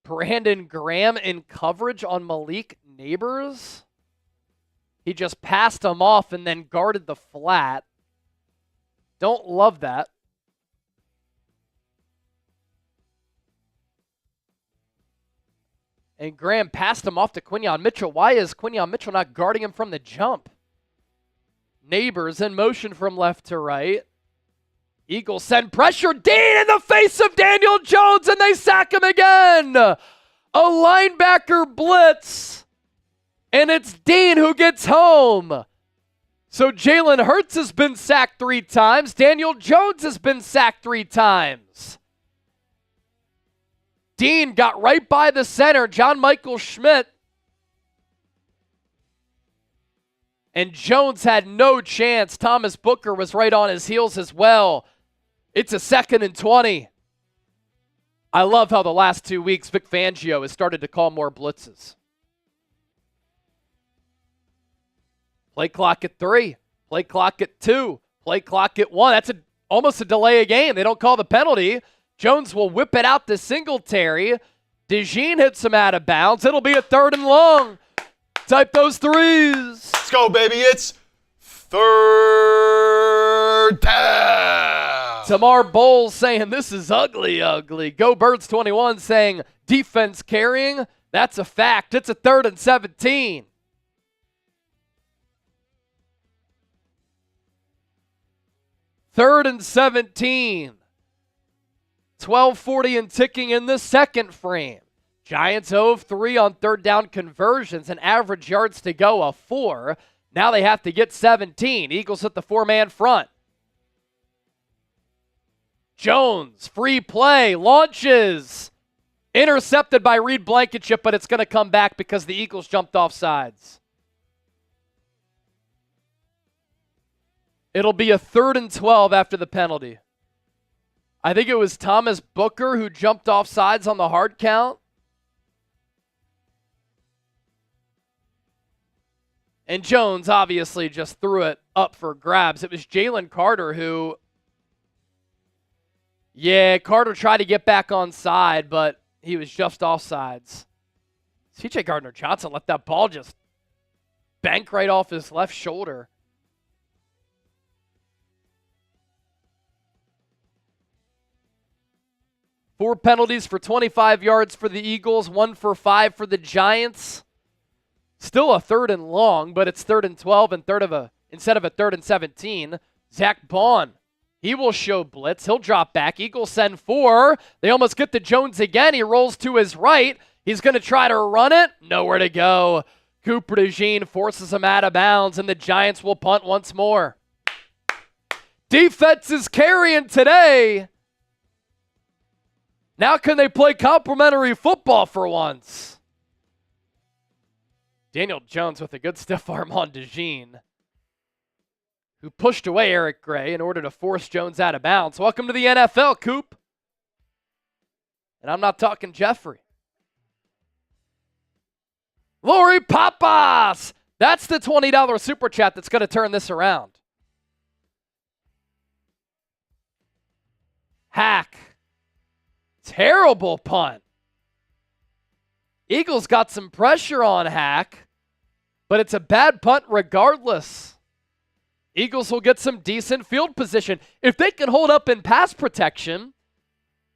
Brandon Graham in coverage on Malik Neighbors. He just passed him off and then guarded the flat. Don't love that. And Graham passed him off to Quinyon Mitchell. Why is Quinyon Mitchell not guarding him from the jump? Neighbors in motion from left to right. Eagles send pressure. Dean in the face of Daniel Jones, and they sack him again. A linebacker blitz, and it's Dean who gets home. So Jalen Hurts has been sacked 3 times. Daniel Jones has been sacked 3 times. Dean got right by the center, John Michael Schmidt. And Jones had no chance. Thomas Booker was right on his heels as well. It's a 2nd and 20. I love how the last 2 weeks Vic Fangio has started to call more blitzes. Play clock at 3. Play clock at 2. Play clock at 1. That's almost a delay of game. They don't call the penalty. Jones will whip it out to Singletary. DeJean hits him out of bounds. It'll be a 3rd and long. Type those 3s. Let's go, baby. It's 3rd down. Tamar Bowles saying this is ugly, ugly. Go Birds 21 saying defense carrying. That's a fact. It's a 3rd and 17. Third and 17. 12:40 and ticking in the second frame. Giants 0 of 3 on 3rd down conversions and average yards to go of 4. Now they have to get 17. Eagles at the 4-man front. Jones, free play, launches. Intercepted by Reed Blankenship, but it's going to come back because the Eagles jumped off sides. It'll be a 3rd and 12 after the penalty. I think it was Thomas Booker who jumped off sides on the hard count. And Jones obviously just threw it up for grabs. It was Jalen Carter who, Carter tried to get back on side, but he was just off sides. C.J. Gardner-Johnson let that ball just bank right off his left shoulder. Four penalties for 25 yards for the Eagles, 1 for 5 for the Giants. Still a 3rd and long, but it's 3rd and 12 and instead of a 3rd and 17. Zach Bond, he will show blitz. He'll drop back. Eagles send 4. They almost get to Jones again. He rolls to his right. He's going to try to run it. Nowhere to go. Cooper DeJean forces him out of bounds, and the Giants will punt once more. Defense is carrying today. Now can they play complimentary football for once? Daniel Jones with a good stiff arm on DeJean, who pushed away Eric Gray in order to force Jones out of bounds. Welcome to the NFL, Coop. And I'm not talking Jeffrey. Lori Papas! That's the $20 super chat that's going to turn this around. Hack. Terrible punt. Eagles got some pressure on Hack. but it's a bad punt regardless. Eagles will get some decent field position. If they can hold up in pass protection,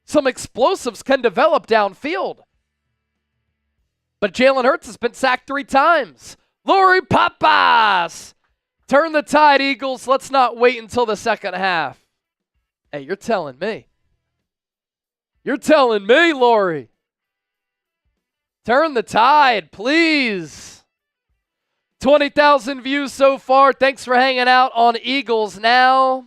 some explosives can develop downfield. But Jalen Hurts has been sacked 3 times. Lori Papas! Turn the tide, Eagles. Let's not wait until the second half. Hey, you're telling me. You're telling me, Lori. Turn the tide, please. 20,000 views so far. Thanks for hanging out on Eagles Now.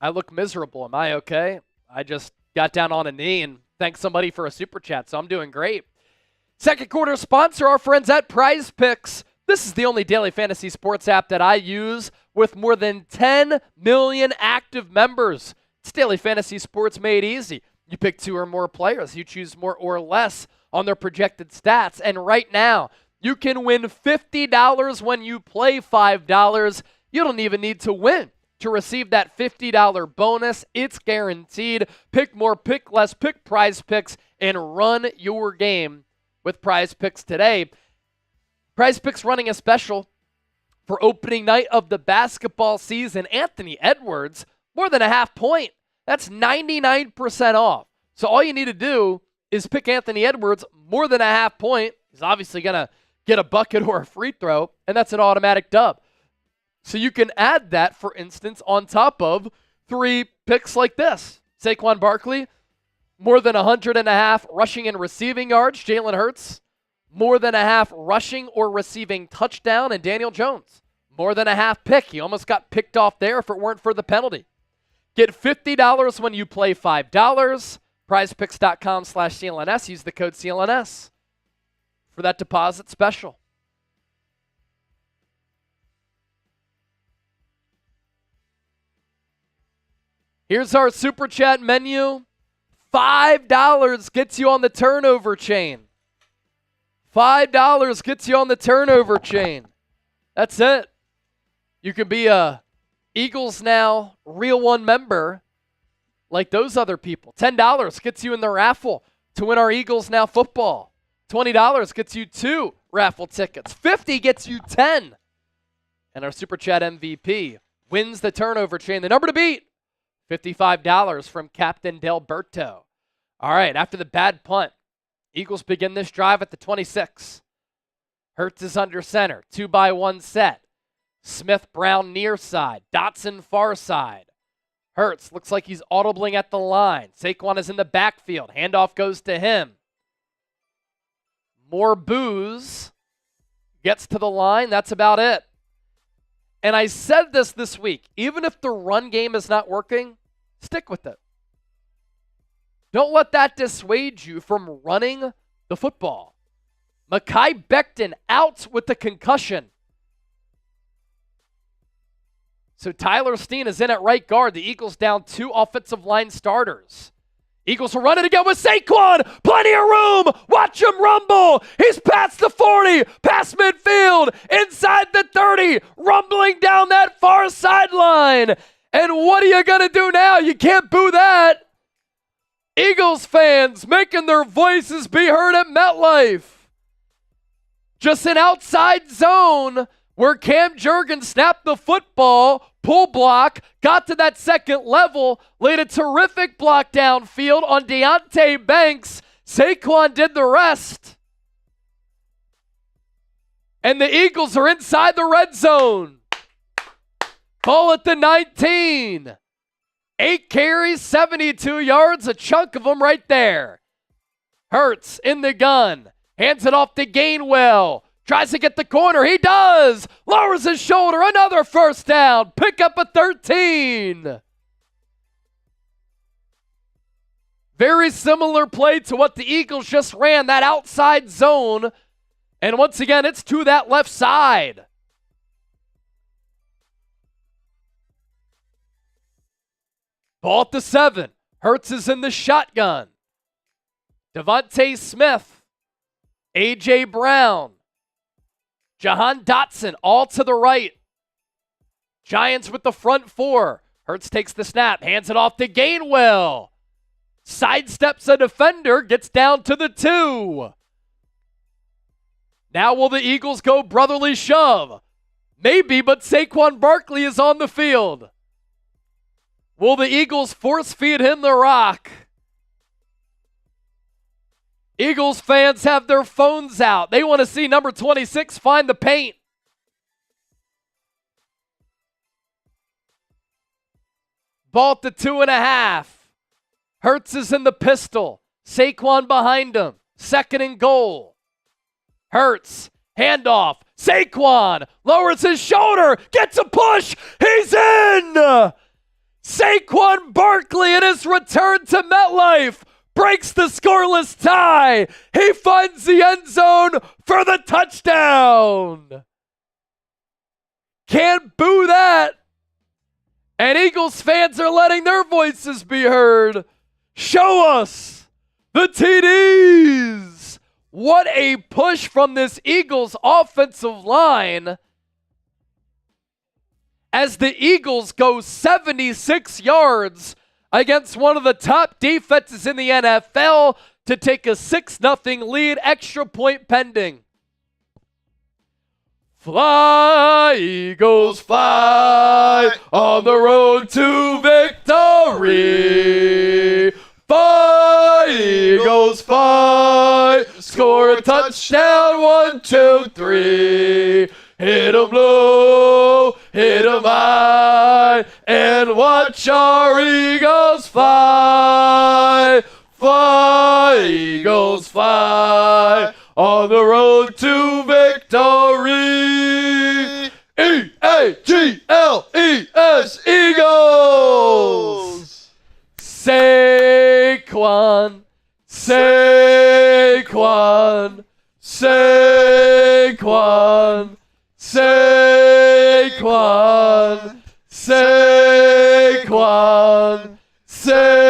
I look miserable. Am I okay? I just got down on a knee and thanked somebody for a super chat, so I'm doing great. Second quarter sponsor, our friends at Prize Picks. This is the only daily fantasy sports app that I use with more than 10 million active members. It's daily fantasy sports made easy. You pick 2 or more players. You choose more or less on their projected stats. And right now, you can win $50 when you play $5. You don't even need to win to receive that $50 bonus. It's guaranteed. Pick more, pick less, pick Prize Picks, and run your game with Prize Picks today. Prize Picks running a special for opening night of the basketball season. Anthony Edwards, more than a half point. That's 99% off. So all you need to do is pick Anthony Edwards more than a half point. He's obviously going to get a bucket or a free throw, and that's an automatic dub. So you can add that, for instance, on top of 3 picks like this. Saquon Barkley, more than 100.5 rushing and receiving yards. Jalen Hurts, more than a half rushing or receiving touchdown. And Daniel Jones, more than a half pick. He almost got picked off there if it weren't for the penalty. Get $50 when you play $5. PrizePicks.com/CLNS. Use the code CLNS for that deposit special. Here's our Super Chat menu. $5 gets you on the turnover chain. $5 gets you on the turnover chain. That's it. You can be a Eagles Now Real One member like those other people. $10 gets you in the raffle to win our Eagles Now football. $20 gets you 2 raffle tickets. $50 gets you 10. And our Super Chat MVP wins the turnover chain. The number to beat, $55 from Captain Delberto. All right, after the bad punt, Eagles begin this drive at the 26. Hurts is under center. 2-by-1 set. Smith, Brown near side. Dotson far side. Hurts looks like he's audibling at the line. Saquon is in the backfield. Handoff goes to him. More booze. Gets to the line. That's about it. And I said this week, even if the run game is not working, stick with it. Don't let that dissuade you from running the football. Mekhi Becton out with the concussion. So Tyler Steen is in at right guard. The Eagles down 2 offensive line starters. Eagles will run it again with Saquon. Plenty of room. Watch him rumble. He's past the 40, past midfield, inside the 30, rumbling down that far sideline. And what are you going to do now? You can't boo that. Eagles fans making their voices be heard at MetLife. Just an outside zone where Cam Jurgens snapped the football, pull block, got to that second level, laid a terrific block downfield on Deonte Banks. Saquon did the rest. And the Eagles are inside the red zone. Ball at the 19. 8 carries, 72 yards, a chunk of them right there. Hurts in the gun. Hands it off to Gainwell. Tries to get the corner. He does. Lowers his shoulder. Another first down. Pick up a 13. Very similar play to what the Eagles just ran, that outside zone. And once again, it's to that left side. Ball at the 7. Hurts is in the shotgun. DeVonta Smith. A.J. Brown. Jahan Dotson all to the right. Giants with the front four. Hurts takes the snap, hands it off to Gainwell. Sidesteps a defender, gets down to the 2. Now will the Eagles go brotherly shove? Maybe, but Saquon Barkley is on the field. Will the Eagles force feed him the rock? Eagles fans have their phones out. They want to see number 26 find the paint. Ball to 2.5. Hurts is in the pistol. Saquon behind him. 2nd and goal. Hurts, handoff. Saquon lowers his shoulder, gets a push. He's in! Saquon Barkley in his return to MetLife breaks the scoreless tie. He finds the end zone for the touchdown. Can't boo that. And Eagles fans are letting their voices be heard. Show us the TDs. What a push from this Eagles offensive line as the Eagles go 76 yards against one of the top defenses in the NFL to take a 6-0 lead, extra point pending. Fly, Eagles, fly on the road to victory. Fly, Eagles, fly, score a touchdown, 1, 2, 3. Hit 'em low, hit 'em high, and watch our Eagles fly. Fly, Eagles, fly on the road to victory. E-A-G-L-E-S, Eagles! Saquon, Saquon, Saquon, Saquon, Saquon, Saquon,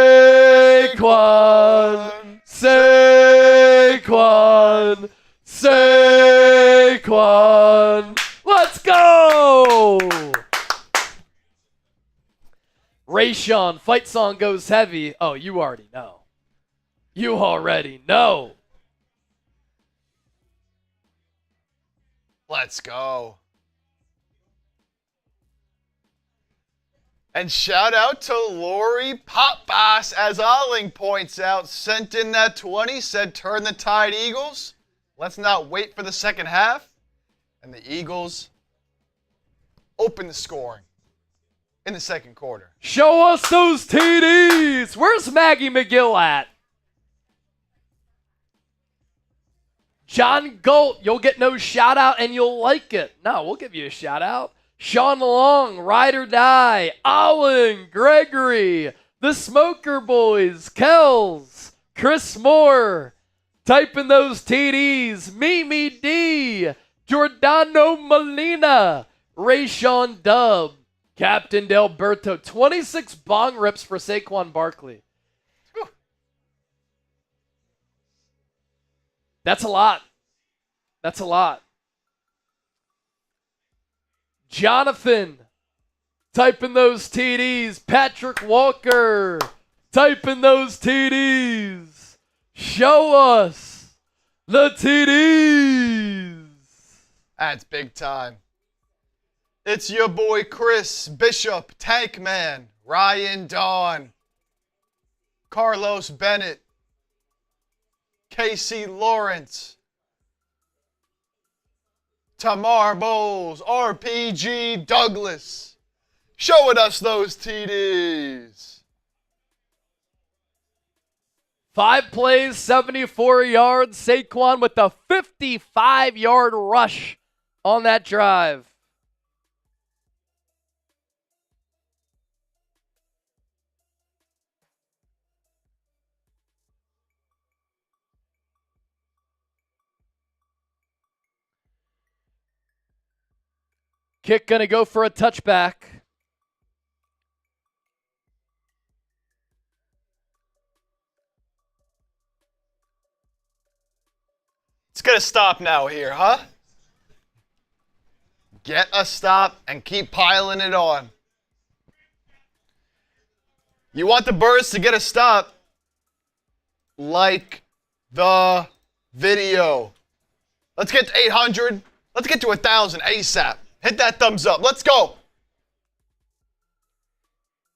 Saquon, Saquon. Let's go! Rayshon, fight song goes heavy. Oh, you already know. You already know. Let's go. And shout out to Lori Popbass, as Olling points out, sent in that 20, said turn the tide Eagles. Let's not wait for the second half. And the Eagles open the scoring in the second quarter. Show us those TDs. Where's Maggie McGill at? John Galt, you'll get no shout out and you'll like it. No, we'll give you a shout out. Sean Long, Ride or Die, Olin, Gregory, the Smoker Boys, Kells, Chris Moore. Type in those TDs. Mimi D, Giordano Molina, Rayshon Dub, Captain Delberto. 26 bong rips for Saquon Barkley. Whew. That's a lot. That's a lot. Jonathan, type in those TDs. Patrick Walker, type in those TDs. Show us the TDs. That's big time. It's your boy Chris, Bishop, Tankman, Ryan Dawn, Carlos Bennett, Casey Lawrence, Tamar Bowles, RPG Douglas, showing us those TDs. 5 plays, 74 yards. Saquon with the 55-yard rush on that drive. Kick going to go for a touchback. It's going to stop now here, huh? get a stop, and keep piling it on. You want the Birds to get a stop? Like the video. Let's get to 800. Let's get to 1,000 ASAP. Hit that thumbs up. Let's go.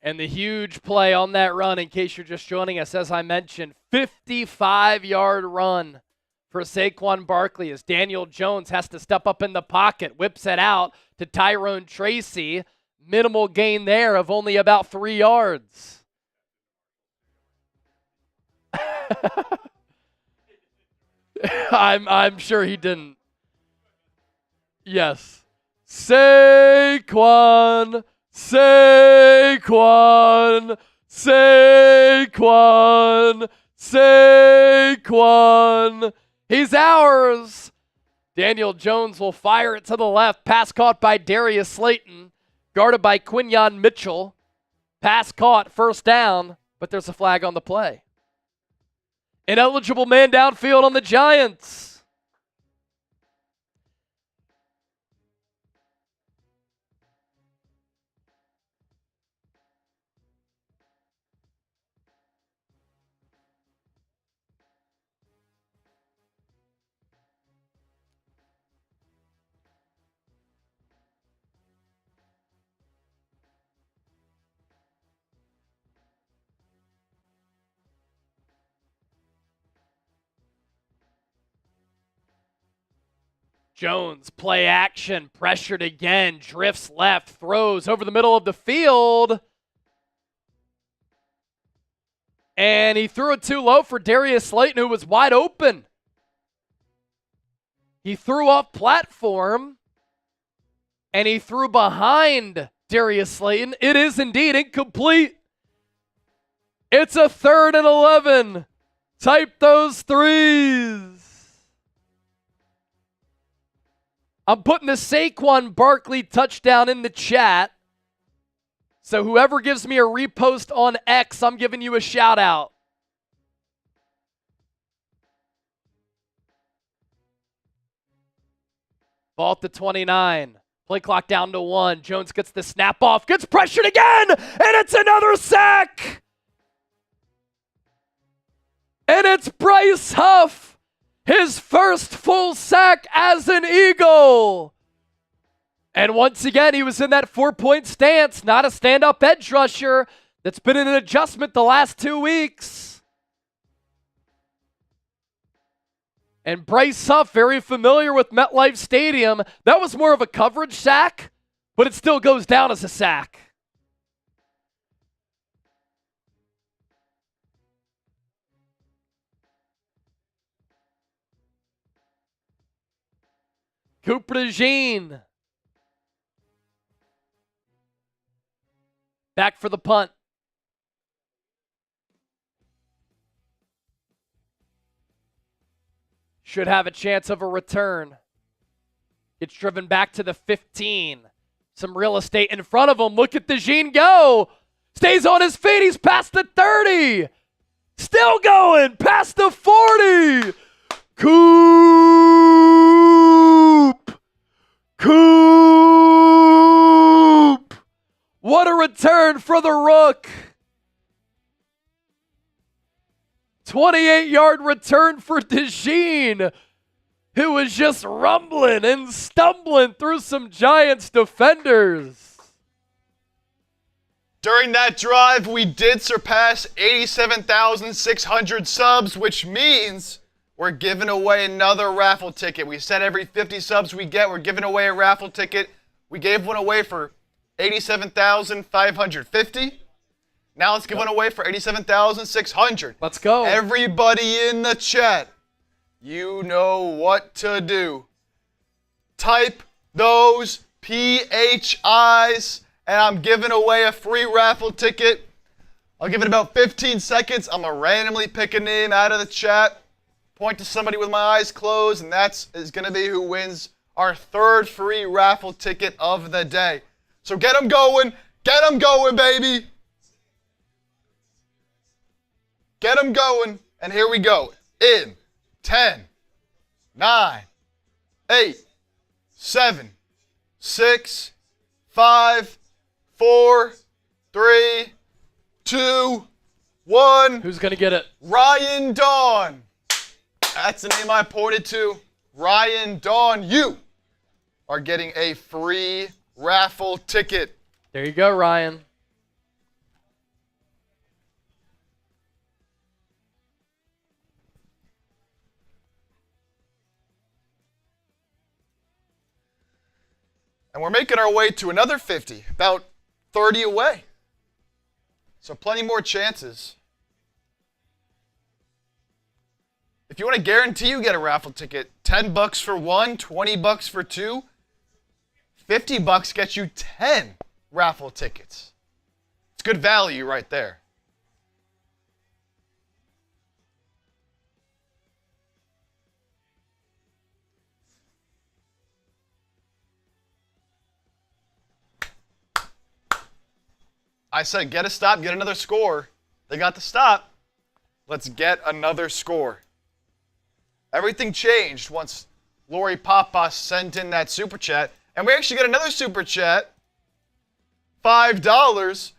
And the huge play on that run, in case you're just joining us, as I mentioned, 55-yard run for Saquon Barkley as Daniel Jones has to step up in the pocket, whips it out to Tyrone Tracy. Minimal gain there of only about 3 yards. I'm sure he didn't. Yes. Saquon. He's ours. Daniel Jones will fire it to the left. Pass caught by Darius Slay, guarded by Quinyon Mitchell. Pass caught, first down, but there's a flag on the play. Ineligible man downfield on the Giants. Jones, play action, pressured again, drifts left, throws over the middle of the field. And he threw it too low for Darius Slay, who was wide open. He threw off platform, and he threw behind Darius Slay. It is indeed incomplete. It's a 3rd and 11. Type those threes. I'm putting the Saquon Barkley touchdown in the chat. So whoever gives me a repost on X, I'm giving you a shout out. Ball at the 29. Play clock down to 1. Jones gets the snap off, gets pressured again, and it's another sack. And it's Bryce Huff. His first full sack as an Eagle. And once again, he was in that 4-point stance, not a stand-up edge rusher. That's been in an adjustment the last 2 weeks. And Bryce Huff, very familiar with MetLife Stadium. That was more of a coverage sack, but it still goes down as a sack. DeJean. Back for the punt. Should have a chance of a return. Gets driven back to the 15. Some real estate in front of him. Look at DeJean go. Stays on his feet. He's past the 30. Still going. Past the 40. Coop! What a return for the Rook. 28-yard return for DeJean, who was just rumbling and stumbling through some Giants defenders. During that drive, we did surpass 87,600 subs, which means we're giving away another raffle ticket. We said every 50 subs we get, we're giving away a raffle ticket. We gave one away for 87,550. Now let's give one away for 87,600. Let's go. Everybody in the chat, you know what to do. Type those PHIs, and I'm giving away a free raffle ticket. I'll give it about 15 seconds. I'm going to randomly pick a name out of the chat. Point to somebody with my eyes closed, and that is going to be who wins our 3rd free raffle ticket of the day. So get them going. Get them going, baby. Get them going. And here we go. In 10, 9, 8, 7, 6, 5, 4, 3, 2, 1. Who's going to get it? Ryan Dawn. That's the name I pointed to. Ryan Dawn. You are getting a free raffle ticket. There you go, Ryan. And we're making our way to another 50, about 30 away. So plenty more chances. If you want to guarantee you get a raffle ticket, $10 for one, $20 for two, $50 gets you 10 raffle tickets. It's good value right there. I said get a stop, get another score. They got the stop. Let's get another score. Everything changed once Lori Papas sent in that super chat. And we actually got another super chat. $5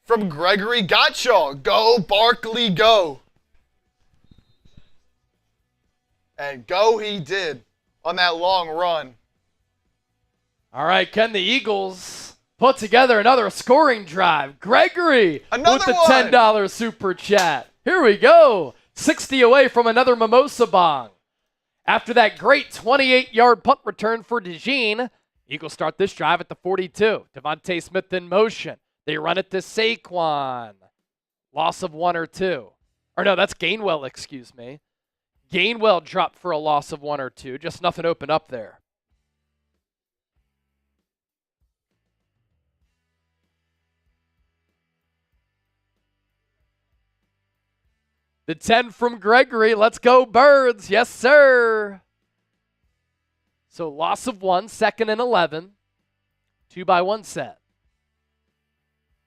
from Gregory Gottschall. Go, Barkley, go. And go he did on that long run. All right, can the Eagles put together another scoring drive? Gregory Another with the one. $10 super chat. Here we go. 60 away from another mimosa bong. After that great 28-yard punt return for DeJean, Eagles start this drive at the 42. DeVonta Smith in motion. They run it to Saquon. Loss of 1 or 2. Or no, that's Gainwell, excuse me. Gainwell dropped for a loss of 1 or 2. Just nothing open up there. The 10 from Gregory. Let's go, Birds. Yes, sir. So loss of 1, 2nd and 11. 2-by-1 set.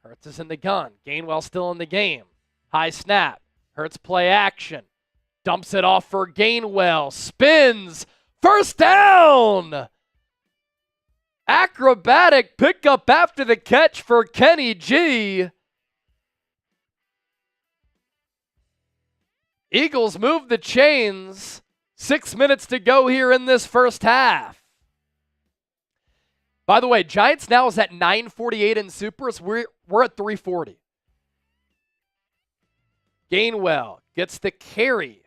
Hurts is in the gun. Gainwell still in the game. High snap. Hurts play action. Dumps it off for Gainwell. Spins. First down. Acrobatic pickup after the catch for Kenny G. Eagles move the chains. 6 minutes to go here in this first half. By the way, Giants now is at 948 in Supers. We're at 340. Gainwell gets the carry.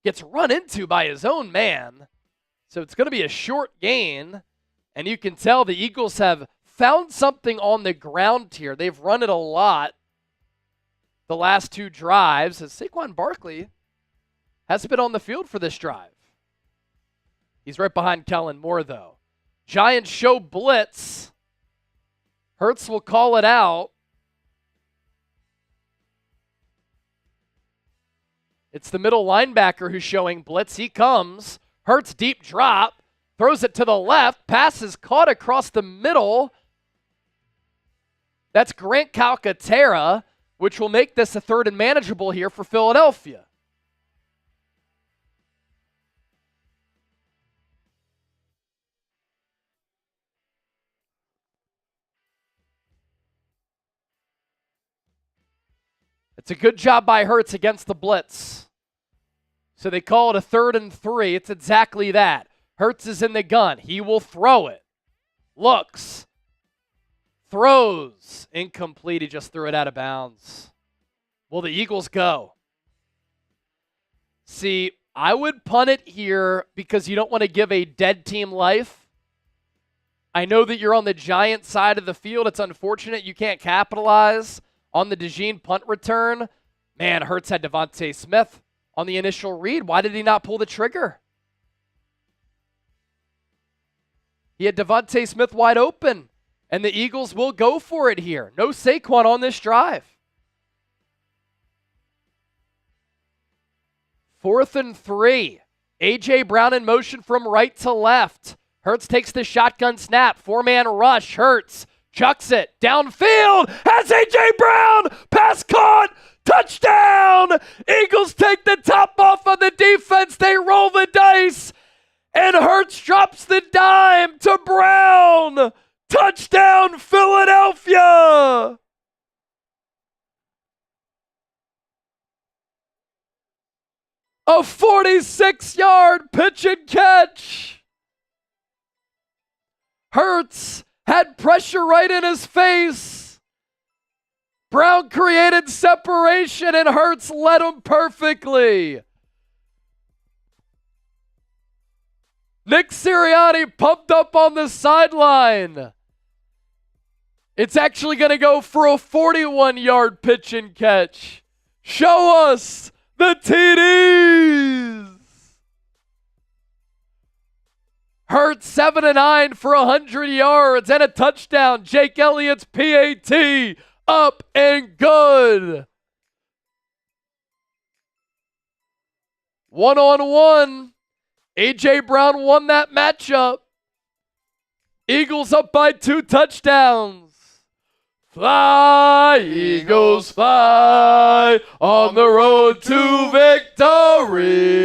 Gets run into by his own man. So it's going to be a short gain. And you can tell the Eagles have found something on the ground here. They've run it a lot the last 2 drives. As Saquon Barkley has been on the field for this drive. He's right behind Kellen Moore, though. Giants show blitz. Hurts will call it out. It's the middle linebacker who's showing blitz. He comes. Hurts deep drop. Throws it to the left. Pass is caught across the middle. That's Grant Calcaterra, which will make this a 3rd and manageable here for Philadelphia. It's a good job by Hurts against the blitz. So they call it a 3rd and 3. It's exactly that. Hurts is in the gun. He will throw it. Looks. Throws. Incomplete. He just threw it out of bounds. Will the Eagles go? See, I would punt it here because you don't want to give a dead team life. I know that you're on the Giant side of the field. It's unfortunate you can't capitalize on the DeJean punt return. Man, Hurts had DeVonta Smith on the initial read. Why did he not pull the trigger? He had DeVonta Smith wide open, and the Eagles will go for it here. No Saquon on this drive. 4th and 3. A.J. Brown in motion from right to left. Hurts takes the shotgun snap. 4-man rush. Hurts chucks it downfield. Has A.J. Brown. Pass caught. Touchdown. Eagles take the top off of the defense. They roll the dice. And Hurts drops the dime to Brown. Touchdown, Philadelphia! A 46-yard pitch and catch. Hurts had pressure right in his face. Brown created separation and Hurts led him perfectly. Nick Sirianni pumped up on the sideline. It's actually going to go for a 41-yard pitch and catch. Show us the TDs. Hurts 7-9 for 100 yards and a touchdown. Jake Elliott's PAT up and good. 1-on-1. A.J. Brown won that matchup. Eagles up by 2 touchdowns. Fly, Eagles, fly on the road to victory.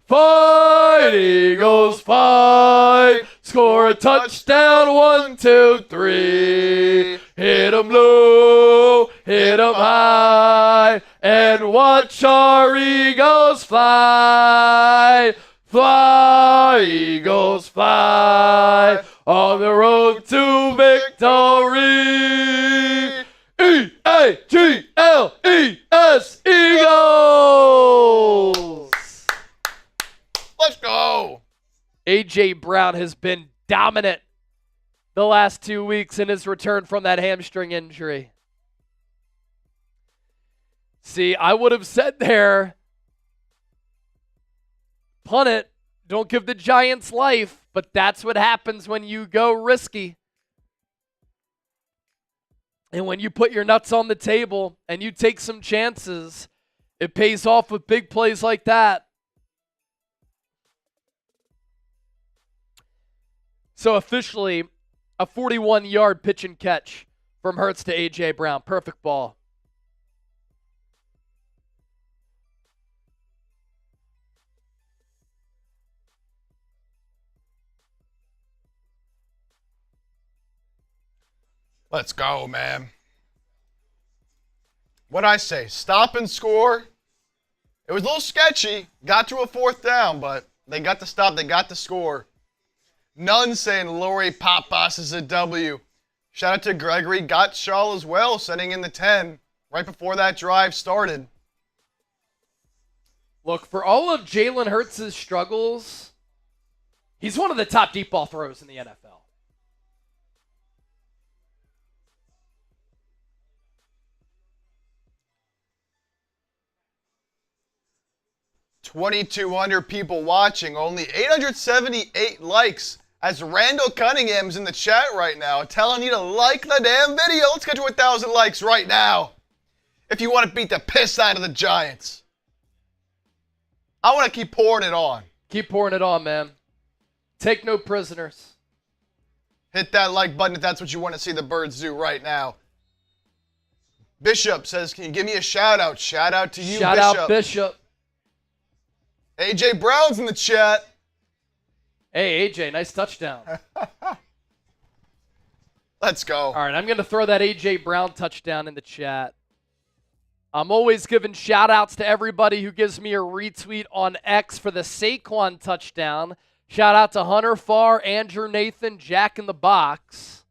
Fight, Eagles, fight. Score a touchdown, 1, 2, 3. Hit 'em low, hit 'em high, and watch our Eagles fly. Fly, Eagles, fly on the road to victory. E-A-G-L-E-S, Eagles! Let's go! A.J. Brown has been dominant the last 2 weeks in his return from that hamstring injury. See, I would have said there, punt it, don't give the Giants life, but that's what happens when you go risky. And when you put your nuts on the table and you take some chances, it pays off with big plays like that. So officially, a 41-yard pitch and catch from Hurts to A.J. Brown. Perfect ball. Let's go, man. What'd I say? Stop and score. It was a little sketchy. Got to a 4th down, but they got the stop. They got the score. None saying Lori Papas is a W. Shout out to Gregory Gottschall as well, sending in the 10 right before that drive started. Look, for all of Jalen Hurts' struggles, he's one of the top deep ball throws in the NFL. 2,200 people watching, only 878 likes as Randall Cunningham's in the chat right now telling you to like the damn video. Let's get to 1,000 likes right now if you want to beat the piss out of the Giants. I want to keep pouring it on. Keep pouring it on, man. Take no prisoners. Hit that like button if that's what you want to see the birds do right now. Bishop says, can you give me a shout out? Shout out to you, Shout Bishop. out, Bishop. A.J. Brown's in the chat. Hey, A.J., nice touchdown. Let's go. All right, I'm going to throw that A.J. Brown touchdown in the chat. I'm always giving shout-outs to everybody who gives me a retweet on X for the Saquon touchdown. Shout out to Hunter Farr, Andrew Nathan, Jack in the Box.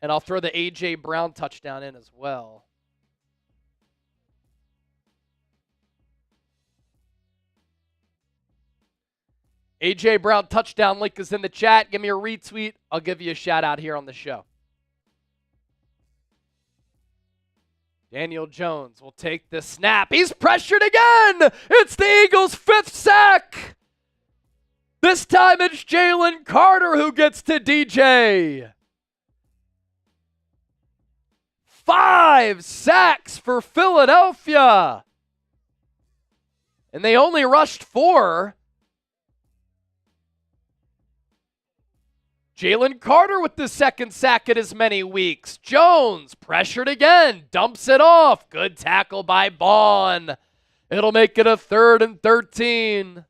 And I'll throw the A.J. Brown touchdown in as well. A.J. Brown touchdown link is in the chat. Give me a retweet. I'll give you a shout out here on the show. Daniel Jones will take the snap. He's pressured again. It's the Eagles' 5th sack. This time it's Jalen Carter who gets to DJ. 5 sacks for Philadelphia. And they only rushed 4. Jalen Carter with the 2nd sack in as many weeks. Jones pressured again, dumps it off. Good tackle by Bond. It'll make it a 3rd and 13.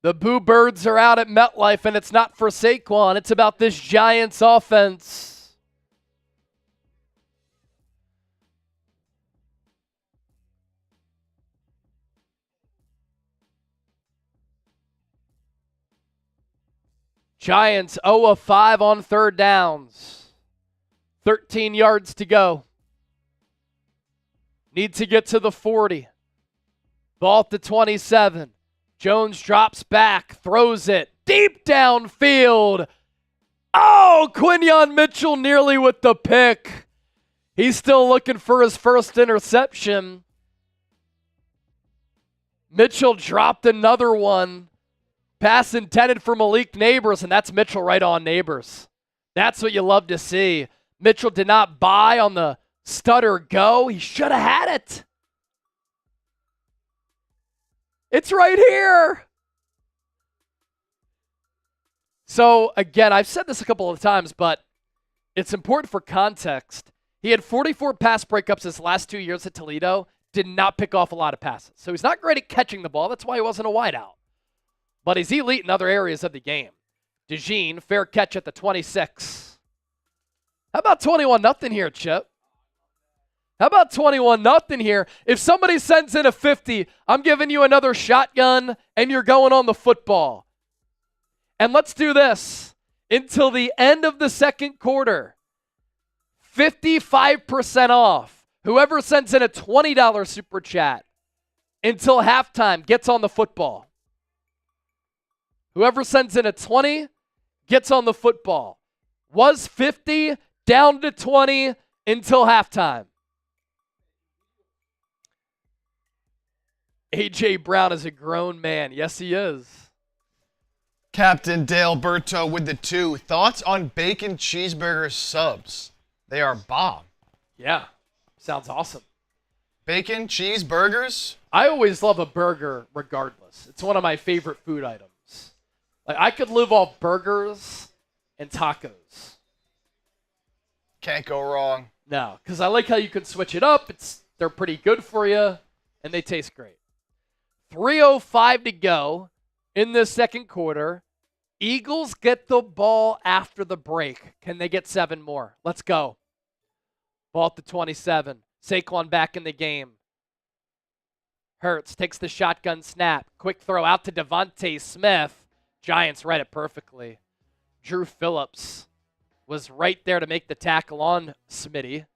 The Boo Birds are out at MetLife, and it's not for Saquon. It's about this Giants offense. Giants 0 of 5 on third downs. 13 yards to go. Need to get to the 40. Ball at the 27. Jones drops back, throws it deep downfield. Oh, Quinyon Mitchell nearly with the pick. He's still looking for his first interception. Mitchell dropped another one. Pass intended for Malik Neighbors, and that's Mitchell right on Neighbors. That's what you love to see. Mitchell did not buy on the stutter go. He should have had it. It's right here. So, again, I've said this a couple of times, but it's important for context. He had 44 pass breakups his last 2 years at Toledo, did not pick off a lot of passes. So he's not great at catching the ball. That's why he wasn't a wideout. But he's elite in other areas of the game. DeJean, fair catch at the 26. How about 21-0 here, Chip? How about 21-0 here? If somebody sends in a 50, I'm giving you another shotgun, and you're going on the football. And let's do this. Until the end of the second quarter, 55% off. Whoever sends in a $20 super chat until halftime gets on the football. Whoever sends in a 20 gets on the football. Was 50, down to 20 until halftime. A.J. Brown is a grown man. Yes, he is. Captain Dale Berto with the 2. Thoughts on bacon cheeseburger subs? They are bomb. Yeah, sounds awesome. Bacon cheeseburgers? I always love a burger regardless. It's one of my favorite food items. Like, I could live off burgers and tacos. Can't go wrong. No, because I like how you can switch it up. They're pretty good for you, and they taste great. 3:05 to go in the second quarter. Eagles get the ball after the break. Can they get 7 more? Let's go. Ball at the 27. Saquon back in the game. Hurts takes the shotgun snap. Quick throw out to DeVonta Smith. Giants read it perfectly. Drew Phillips was right there to make the tackle on Smitty.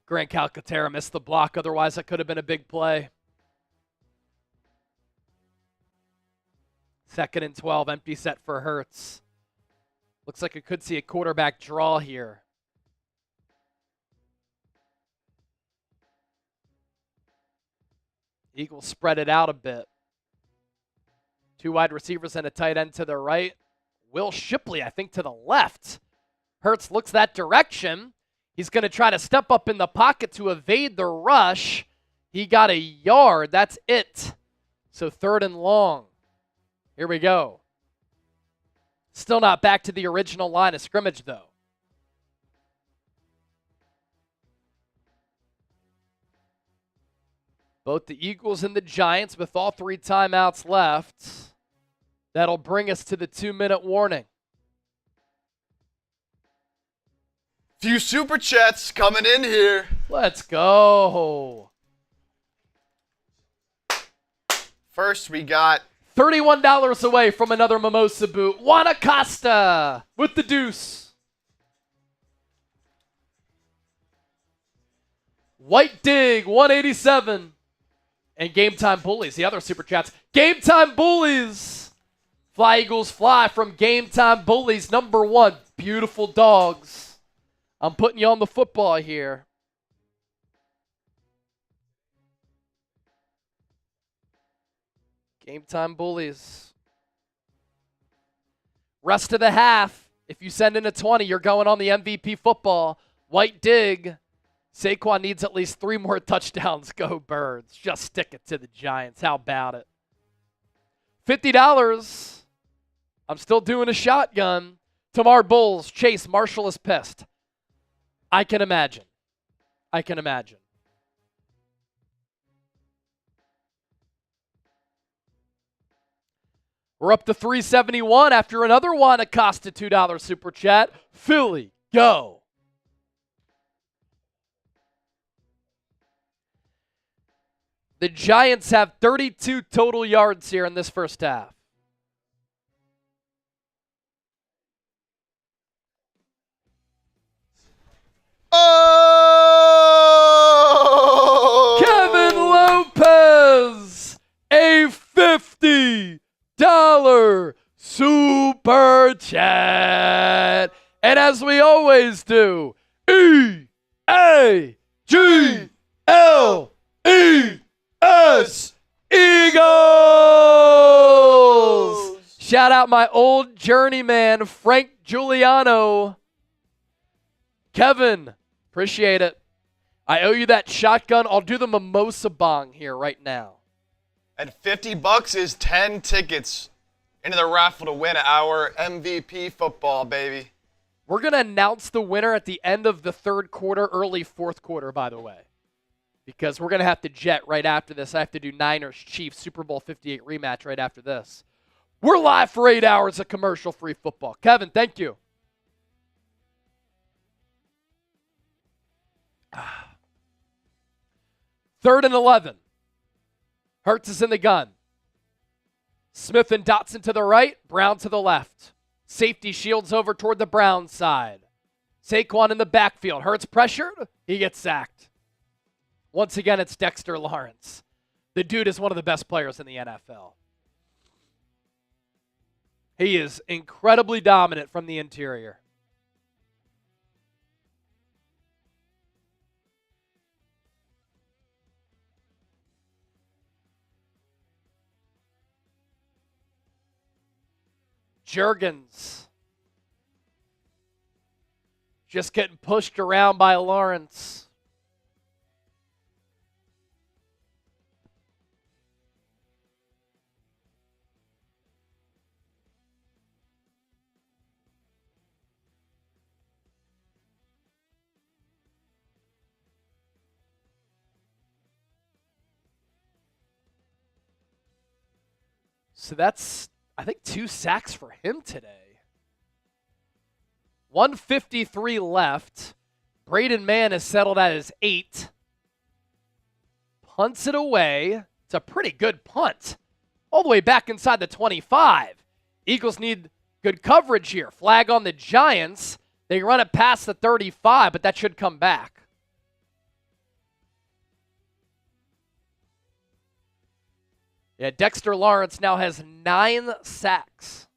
Grant Calcaterra missed the block. Otherwise, that could have been a big play. 2nd and 12, empty set for Hurts. Looks like we could see a quarterback draw here. Eagles spread it out a bit. 2 wide receivers and a tight end to the right. Will Shipley, I think, to the left. Hurts looks that direction. He's going to try to step up in the pocket to evade the rush. He got a yard. That's it. So 3rd and long. Here we go. Still not back to the original line of scrimmage, though. Both the Eagles and the Giants with all 3 timeouts left. That'll bring us to the 2-minute warning. Few super chats coming in here. Let's go. First, we got $31 away from another mimosa boot. Juan Acosta with the deuce. White Dig, 187. And Game Time Bullies, the other super chats. Game Time Bullies. Fly Eagles fly from Game Time Bullies, number 1. Beautiful dogs. I'm putting you on the football here. Game Time Bullies. Rest of the half. If you send in a 20, you're going on the MVP football. White Dig. Saquon needs at least 3 more touchdowns. Go Birds. Just stick it to the Giants. How about it? $50. I'm still doing a shotgun. Tamar Bulls. Chase Marshall is pissed. I can imagine. I can imagine. We're up to 371 after another Juan Acosta $2 super chat. Philly, go. The Giants have 32 total yards here in this first half. Oh! Kevin Lopez, a $50 super chat. And as we always do, EAGLES, Eagles! Shout out my old journeyman, Frank Giuliano. Kevin, appreciate it. I owe you that shotgun. I'll do the mimosa bong here right now. And $50 is 10 tickets into the raffle to win our MVP football, baby. We're going to announce the winner at the end of the third quarter, early fourth quarter, by the way. Because we're going to have to jet right after this. I have to do Niners-Chiefs Super Bowl 58 rematch right after this. We're live for 8 hours of commercial-free football. Kevin, thank you. Third and 11. Hurts is in the gun. Smith and Dotson to the right, Brown to the left. Safety shields over toward the Brown side. Saquon in the backfield. Hurts pressured. He gets sacked. Once again, it's Dexter Lawrence. The dude is one of the best players in the NFL. He is incredibly dominant from the interior. Juergens just getting pushed around by Lawrence. So that's, I think, 2 sacks for him today. 1:53 left. Braden Mann is settled at his 8. Punts it away. It's a pretty good punt. All the way back inside the 25. Eagles need good coverage here. Flag on the Giants. They run it past the 35, but that should come back. Yeah, Dexter Lawrence now has 9 sacks.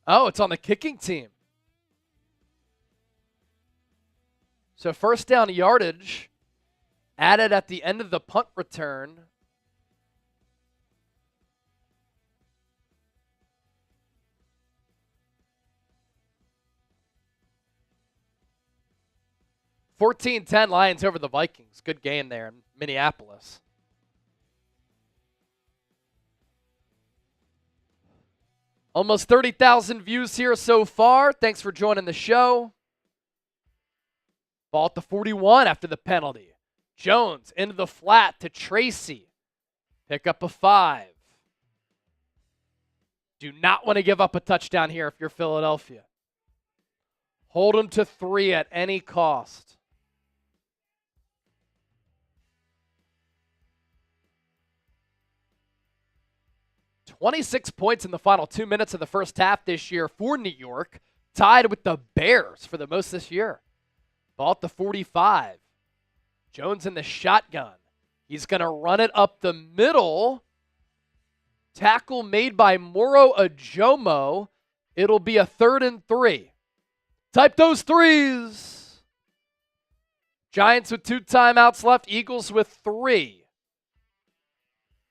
Oh, it's on the kicking team. So first down yardage added at the end of the punt return. (14-10) Lions over the Vikings. Good game there in Minneapolis. Almost 30,000 views here so far. Thanks for joining the show. Ball at the 41 after the penalty. Jones into the flat to Tracy. Pick up a 5. Do not want to give up a touchdown here if you're Philadelphia. Hold them to 3 at any cost. 26 points in the final 2 minutes of the first half this year for New York, tied with the Bears for the most this year. Ball at the 45. Jones in the shotgun. He's going to run it up the middle. Tackle made by Moro Ajomo. It'll be a 3rd and 3. Type those threes. Giants with 2 timeouts left. Eagles with 3.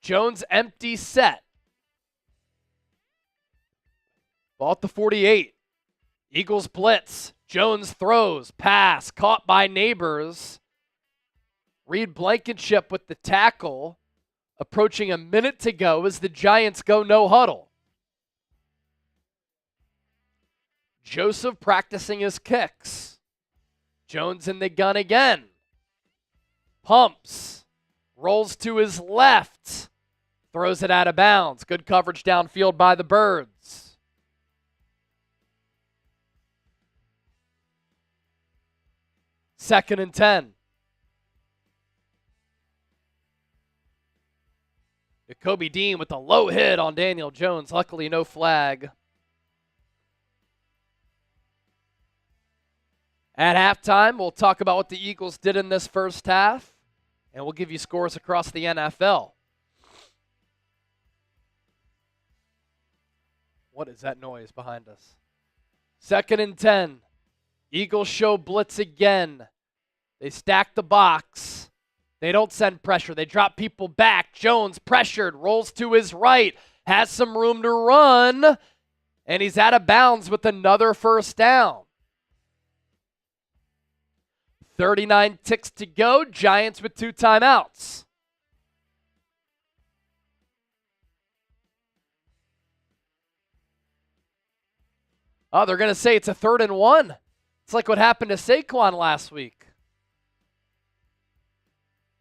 Jones empty set. Ball at the 48. Eagles blitz. Jones throws. Pass. Caught by Neighbors. Reed Blankenship with the tackle. Approaching a minute to go as the Giants go no huddle. Joseph practicing his kicks. Jones in the gun again. Pumps. Rolls to his left. Throws it out of bounds. Good coverage downfield by the Birds. Second and 10. Nakobe Dean with a low hit on Daniel Jones. Luckily, no flag. At halftime, we'll talk about what the Eagles did in this first half, and we'll give you scores across the NFL. What is that noise behind us? Second and 10. Eagles show blitz again. They stack the box. They don't send pressure. They drop people back. Jones pressured, rolls to his right, has some room to run, and he's out of bounds with another first down. 39 ticks to go. Giants with 2 timeouts. Oh, they're going to say it's a 3rd and 1. It's like what happened to Saquon last week.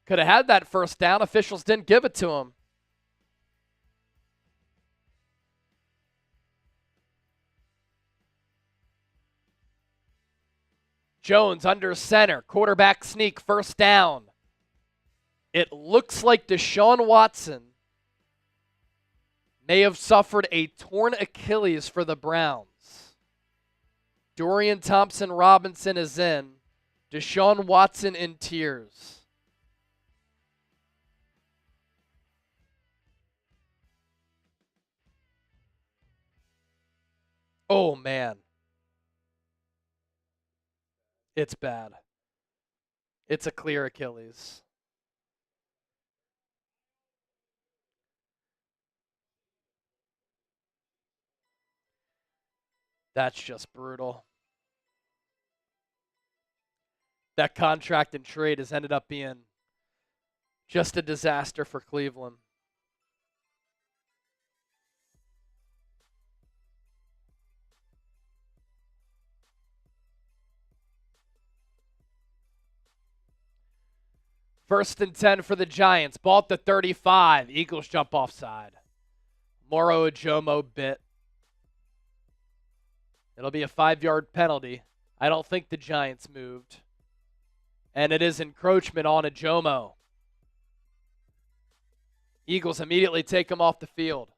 Could have had that first down. Officials didn't give it to him. Jones under center. Quarterback sneak. First down. It looks like Deshaun Watson may have suffered a torn Achilles for the Browns. Dorian Thompson-Robinson is in. Deshaun Watson in tears. Oh, man. It's bad. It's a clear Achilles. That's just brutal. That contract and trade has ended up being just a disaster for Cleveland. First and 10 for the Giants. Ball at the 35. Eagles jump offside. Moro Ajomo bit. It'll be a 5-yard penalty. I don't think the Giants moved. And it is encroachment on Ajomo. Eagles immediately take him off the field.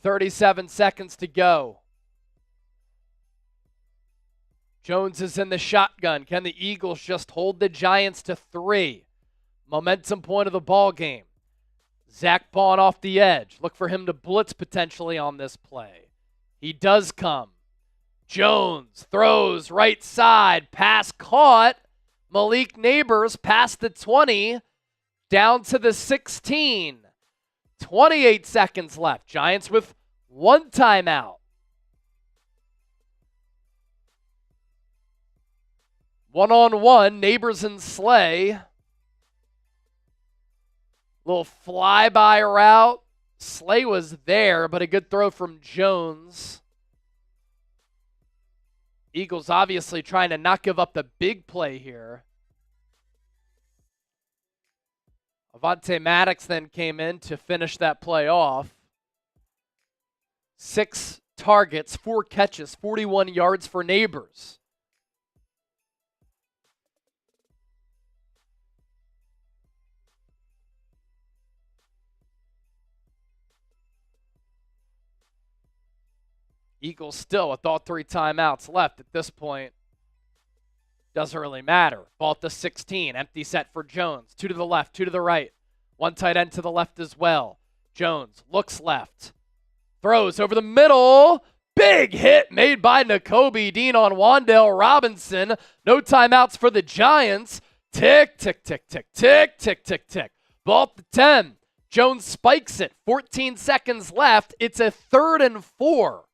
.37 seconds to go. Jones is in the shotgun. Can the Eagles just hold the Giants to 3? Momentum point of the ball game. Zach Bond off the edge. Look for him to blitz potentially on this play. He does come. Jones throws right side. Pass caught. Malik Neighbors past the 20. Down to the 16. 28 seconds left. Giants with 1 timeout. One-on-one, Neighbors and Slay. Little flyby route. Slay was there, but a good throw from Jones. Eagles obviously trying to not give up the big play here. Avonte Maddox then came in to finish that play off. 6 targets, 4 catches, 41 yards for Neighbors. Eagles still with all 3 timeouts left at this point. Doesn't really matter. Ball at the 16. Empty set for Jones. 2 to the left, 2 to the right. 1 tight end to the left as well. Jones looks left. Throws over the middle. Big hit made by Nakobe Dean on Wan'Dale Robinson. No timeouts for the Giants. Tick, tick, tick, tick, tick, tick, tick, tick. Ball at the 10. Jones spikes it. 14 seconds left. It's a 3rd and 4.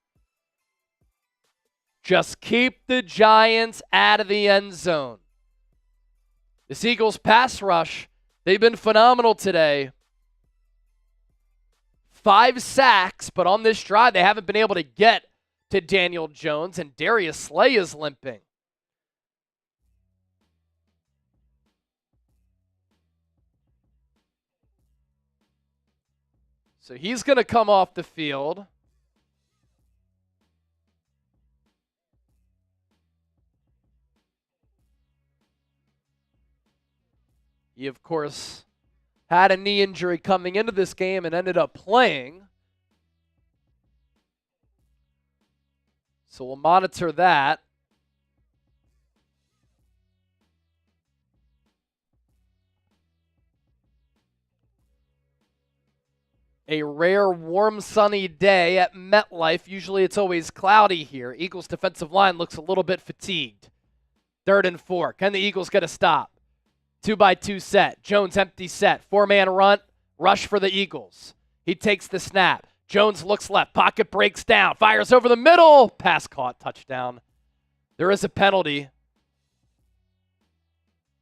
Just keep the Giants out of the end zone. This Eagles pass rush, they've been phenomenal today. 5 sacks, but on this drive, they haven't been able to get to Daniel Jones, and Darius Slay is limping. So he's going to come off the field. He, of course, had a knee injury coming into this game and ended up playing. So we'll monitor that. A rare, warm, sunny day at MetLife. Usually it's always cloudy here. Eagles defensive line looks a little bit fatigued. 3rd and 4. Can the Eagles get a stop? 2-by-2 set. Jones empty set. 4-man run. Rush for the Eagles. He takes the snap. Jones looks left. Pocket breaks down. Fires over the middle. Pass caught. Touchdown. There is a penalty.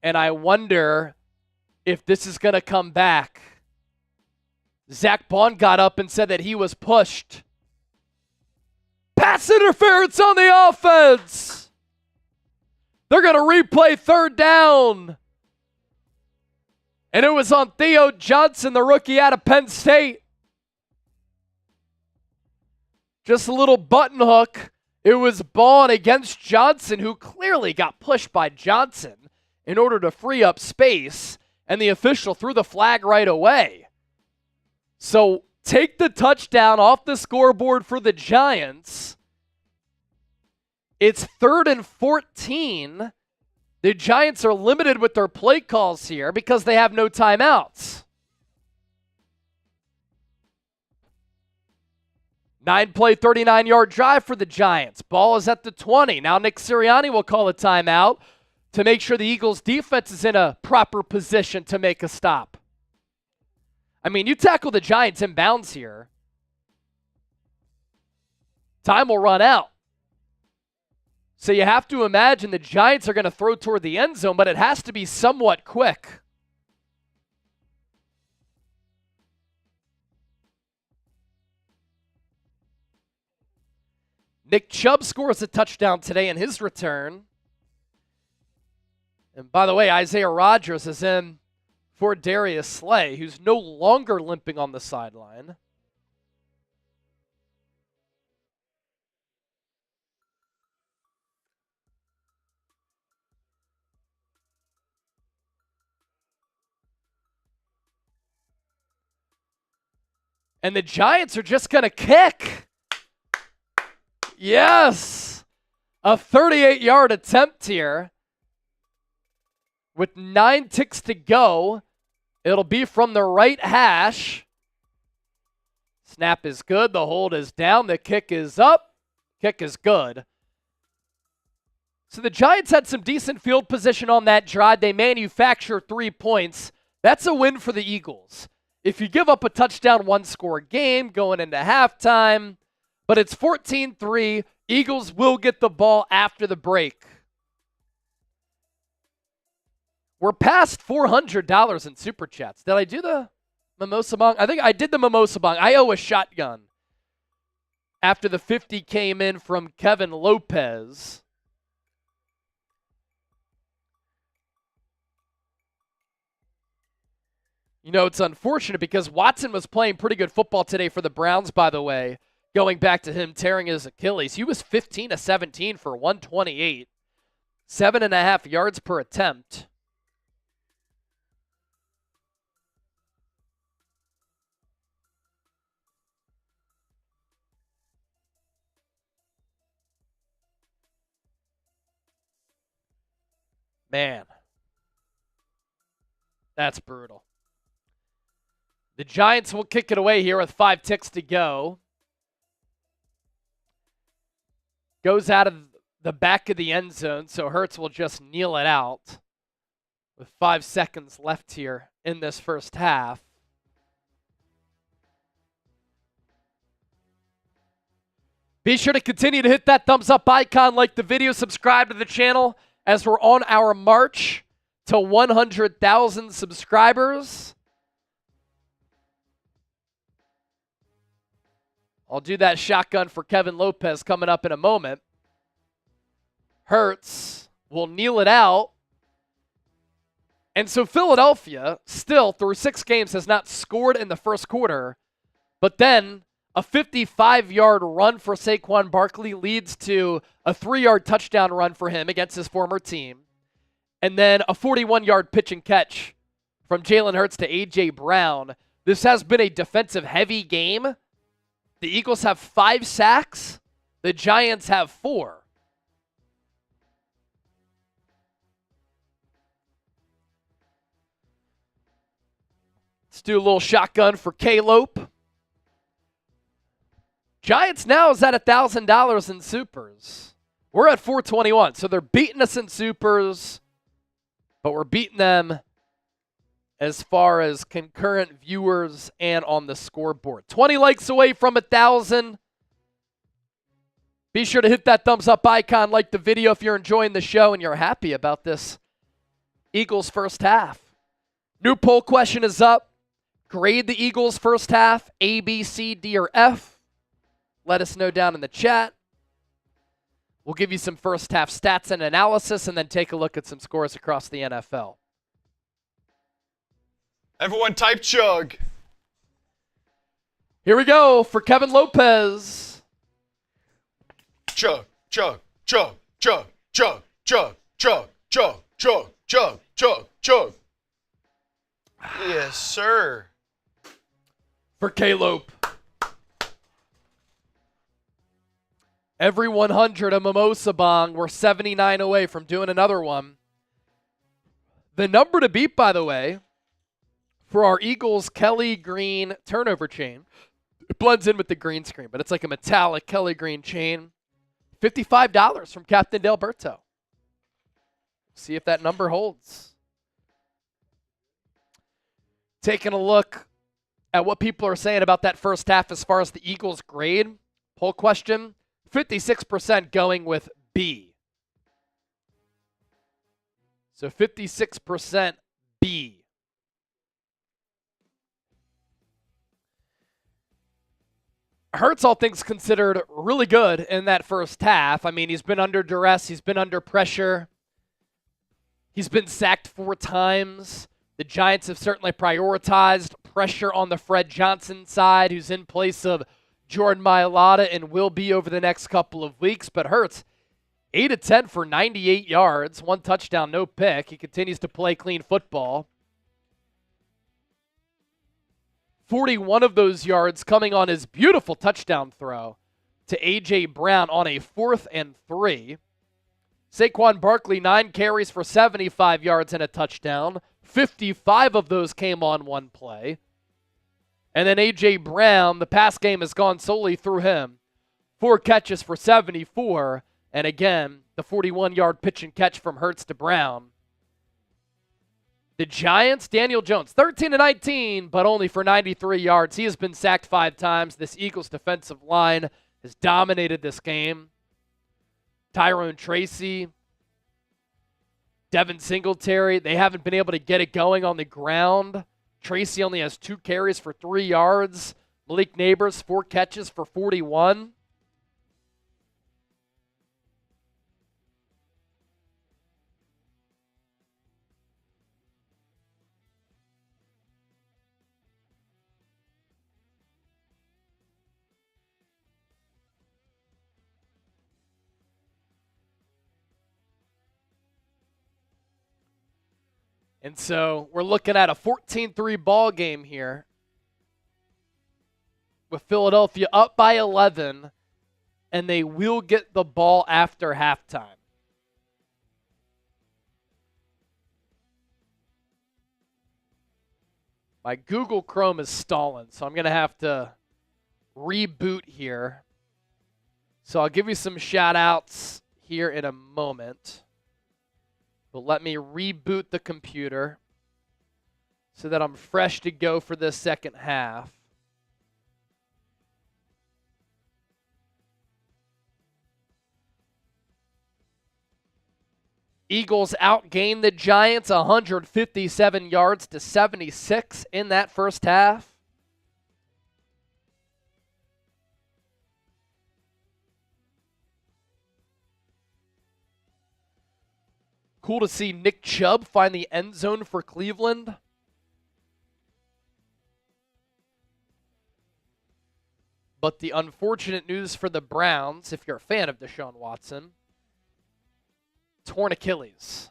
And I wonder if this is going to come back. Zach Bond got up and said that he was pushed. Pass interference on the offense. They're going to replay 3rd down. And it was on Theo Johnson, the rookie out of Penn State. Just a little button hook. It was Bond against Johnson, who clearly got pushed by Johnson in order to free up space, and the official threw the flag right away. So take the touchdown off the scoreboard for the Giants. It's 3rd and 14. The Giants are limited with their play calls here because they have no timeouts. 9-play, 39-yard drive for the Giants. Ball is at the 20. Now Nick Sirianni will call a timeout to make sure the Eagles' defense is in a proper position to make a stop. I mean, you tackle the Giants in bounds here, time will run out. So you have to imagine the Giants are going to throw toward the end zone, but it has to be somewhat quick. Nick Chubb scores a touchdown today in his return. And by the way, Isaiah Rodgers is in for Darius Slay, who's no longer limping on the sideline. And the Giants are just going to kick. Yes! A 38-yard attempt here. With 9 ticks to go, it'll be from the right hash. Snap is good. The hold is down. The kick is up. Kick is good. So the Giants had some decent field position on that drive. They manufactured 3 points. That's a win for the Eagles. If you give up a touchdown, one-score game going into halftime, but it's 14-3, Eagles will get the ball after the break. We're past $400 in Super Chats. Did I do the Mimosa Bong? I think I did the Mimosa Bong. I owe a shotgun after the 50 came in from Kevin Lopez. You know, it's unfortunate because Watson was playing pretty good football today for the Browns, by the way, going back to him tearing his Achilles. He was 15 of 17 for 128, 7.5 yards per attempt. Man, that's brutal. The Giants will kick it away here with 5 ticks to go. Goes out of the back of the end zone, so Hurts will just kneel it out with 5 seconds left here in this first half. Be sure to continue to hit that thumbs up icon, like the video, subscribe to the channel as we're on our march to 100,000 subscribers. I'll do that shotgun for Kevin Lopez coming up in a moment. Hurts will kneel it out. And so Philadelphia, still through 6 games, has not scored in the first quarter. But then a 55-yard run for Saquon Barkley leads to a 3-yard touchdown run for him against his former team. And then a 41-yard pitch and catch from Jalen Hurts to A.J. Brown. This has been a defensive-heavy game. The Eagles have 5 sacks. The Giants have 4. Let's do a little shotgun for K-Lope. Giants now is at $1,000 in supers. We're at 421, so they're beating us in supers, but we're beating them as far as concurrent viewers and on the scoreboard. 20 likes away from 1,000. Be sure to hit that thumbs up icon, like the video if you're enjoying the show and you're happy about this Eagles first half. New poll question is up. Grade the Eagles first half, A, B, C, D, or F. Let us know down in the chat. We'll give you some first half stats and analysis and then take a look at some scores across the NFL. Everyone type chug. Here we go for Kevin Lopez. Chug, chug, chug, chug, chug, chug, chug, chug, chug, chug, chug, chug. Yes, sir. For K-Lope. Every 100 a mimosa bong. We're 79 away from doing another one. The number to beat, by the way, for our Eagles Kelly Green turnover chain. It blends in with the green screen, but it's like a metallic Kelly Green chain. $55 from Captain Delberto. See if that number holds. Taking a look at what people are saying about that first half as far as the Eagles grade. Poll question. 56% going with B. So 56% B. Hurts, all things considered, really good in that first half. I mean, he's been under duress. He's been under pressure. He's been sacked 4 times. The Giants have certainly prioritized pressure on the Fred Johnson side, who's in place of Jordan Mailata and will be over the next couple of weeks. But Hurts, 8 of 10 for 98 yards, 1 touchdown, no pick. He continues to play clean football. 41 of those yards coming on his beautiful touchdown throw to A.J. Brown on a 4th and 3. Saquon Barkley, 9 carries for 75 yards and a touchdown. 55 of those came on 1 play. And then A.J. Brown, the pass game has gone solely through him. 4 catches for 74. And again, the 41-yard pitch and catch from Hurts to Brown. The Giants, Daniel Jones, 13-19, but only for 93 yards. He has been sacked 5 times. This Eagles defensive line has dominated this game. Tyrone Tracy, Devin Singletary, they haven't been able to get it going on the ground. Tracy only has 2 carries for 3 yards. Malik Neighbors, 4 catches for 41. And so we're looking at a 14-3 ball game here with Philadelphia up by 11, and they will get the ball after halftime. My Google Chrome is stalling, so I'm going to have to reboot here. So I'll give you some shout-outs here in a moment. But let me reboot the computer so that I'm fresh to go for this second half. Eagles outgained the Giants 157 yards to 76 in that first half. Cool to see Nick Chubb find the end zone for Cleveland. But the unfortunate news for the Browns, if you're a fan of Deshaun Watson, torn Achilles.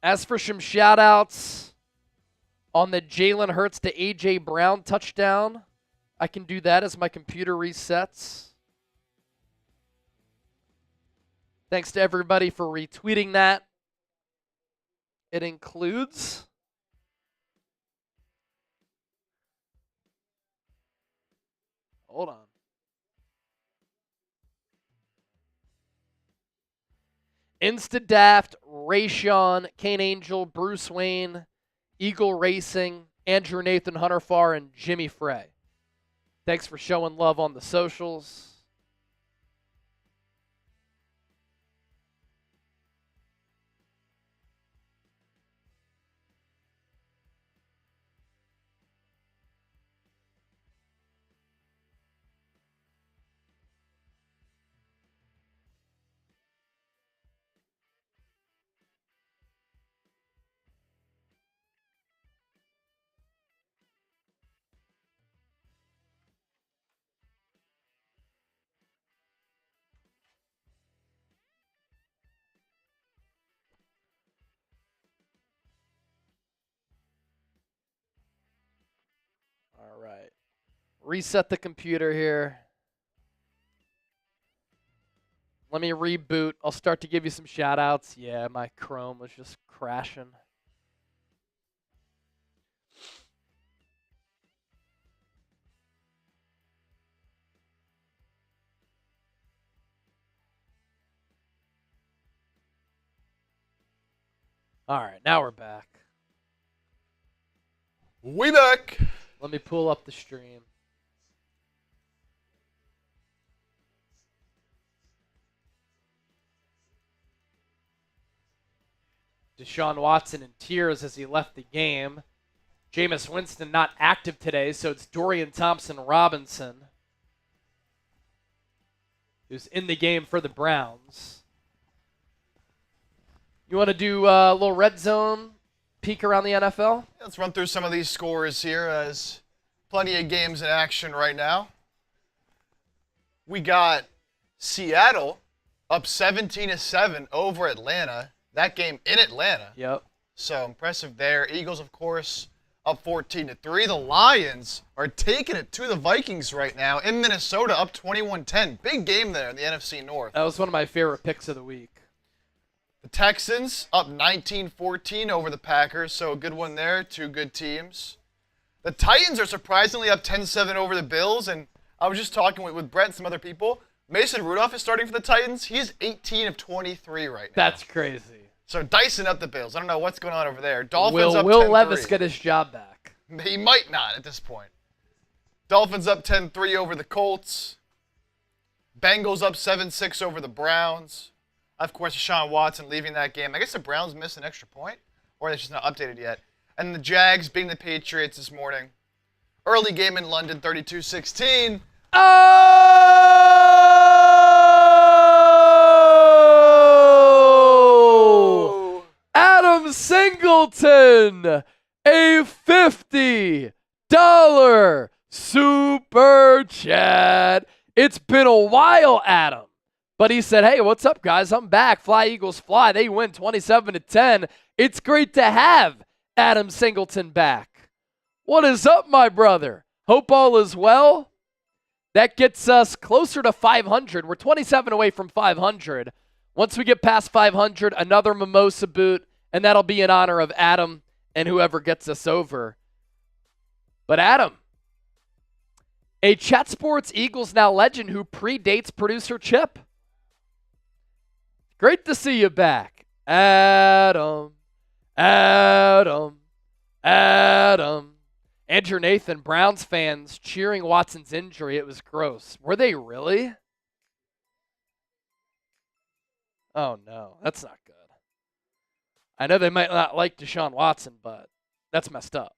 As for some shout-outs on the Jalen Hurts to A.J. Brown touchdown, I can do that as my computer resets. Thanks to everybody for retweeting that. It includes hold on. Instadaft, Rayshawn, Kane Angel, Bruce Wayne, Eagle Racing, Andrew Nathan Hunterfar, and Jimmy Frey. Thanks for showing love on the socials. All right. Reset the computer here. Let me reboot. I'll start to give you some shout outs. Yeah, my Chrome was just crashing. All right, now we're back. We back. Let me pull up the stream. Deshaun Watson in tears as he left the game. Jameis Winston not active today, so it's Dorian Thompson-Robinson who's in the game for the Browns. You want to do a little red zone peek around the NFL? Let's run through some of these scores here, as plenty of games in action right now. We got Seattle up 17-7 over Atlanta. That game in Atlanta. Yep. So impressive there. Eagles, of course, up 14-3. The Lions are taking it to the Vikings right now in Minnesota, up 21-10. Big game there in the NFC North. That was one of my favorite picks of the week. The Texans up 19-14 over the Packers, so a good one there. Two good teams. The Titans are surprisingly up 10-7 over the Bills, and I was just talking with Brett and some other people. Mason Rudolph is starting for the Titans. He's 18 of 23 right now. That's crazy. So dicing up the Bills. I don't know what's going on over there. Dolphins up 10-3. Will Levis get his job back? He might not at this point. Dolphins up 10-3 over the Colts. Bengals up 7-6 over the Browns. Of course, Deshaun Watson leaving that game. I guess the Browns missed an extra point, or it's just not updated yet. And the Jags beating the Patriots this morning. Early game in London, 32-16. Oh! Adam Singleton, a $50 super chat. It's been a while, Adam. But he said, hey, what's up, guys? I'm back. Fly, Eagles, fly. They win 27-10. It's great to have Adam Singleton back. What is up, my brother? Hope all is well. That gets us closer to 500. We're 27 away from 500. Once we get past 500, another mimosa boot, and that'll be in honor of Adam and whoever gets us over. But Adam, a Chat Sports Eagles Now legend who predates producer Chip. Great to see you back. Adam. Andrew Nathan, Browns fans cheering Watson's injury. It was gross. Were they really? Oh, no. That's not good. I know they might not like Deshaun Watson, but that's messed up.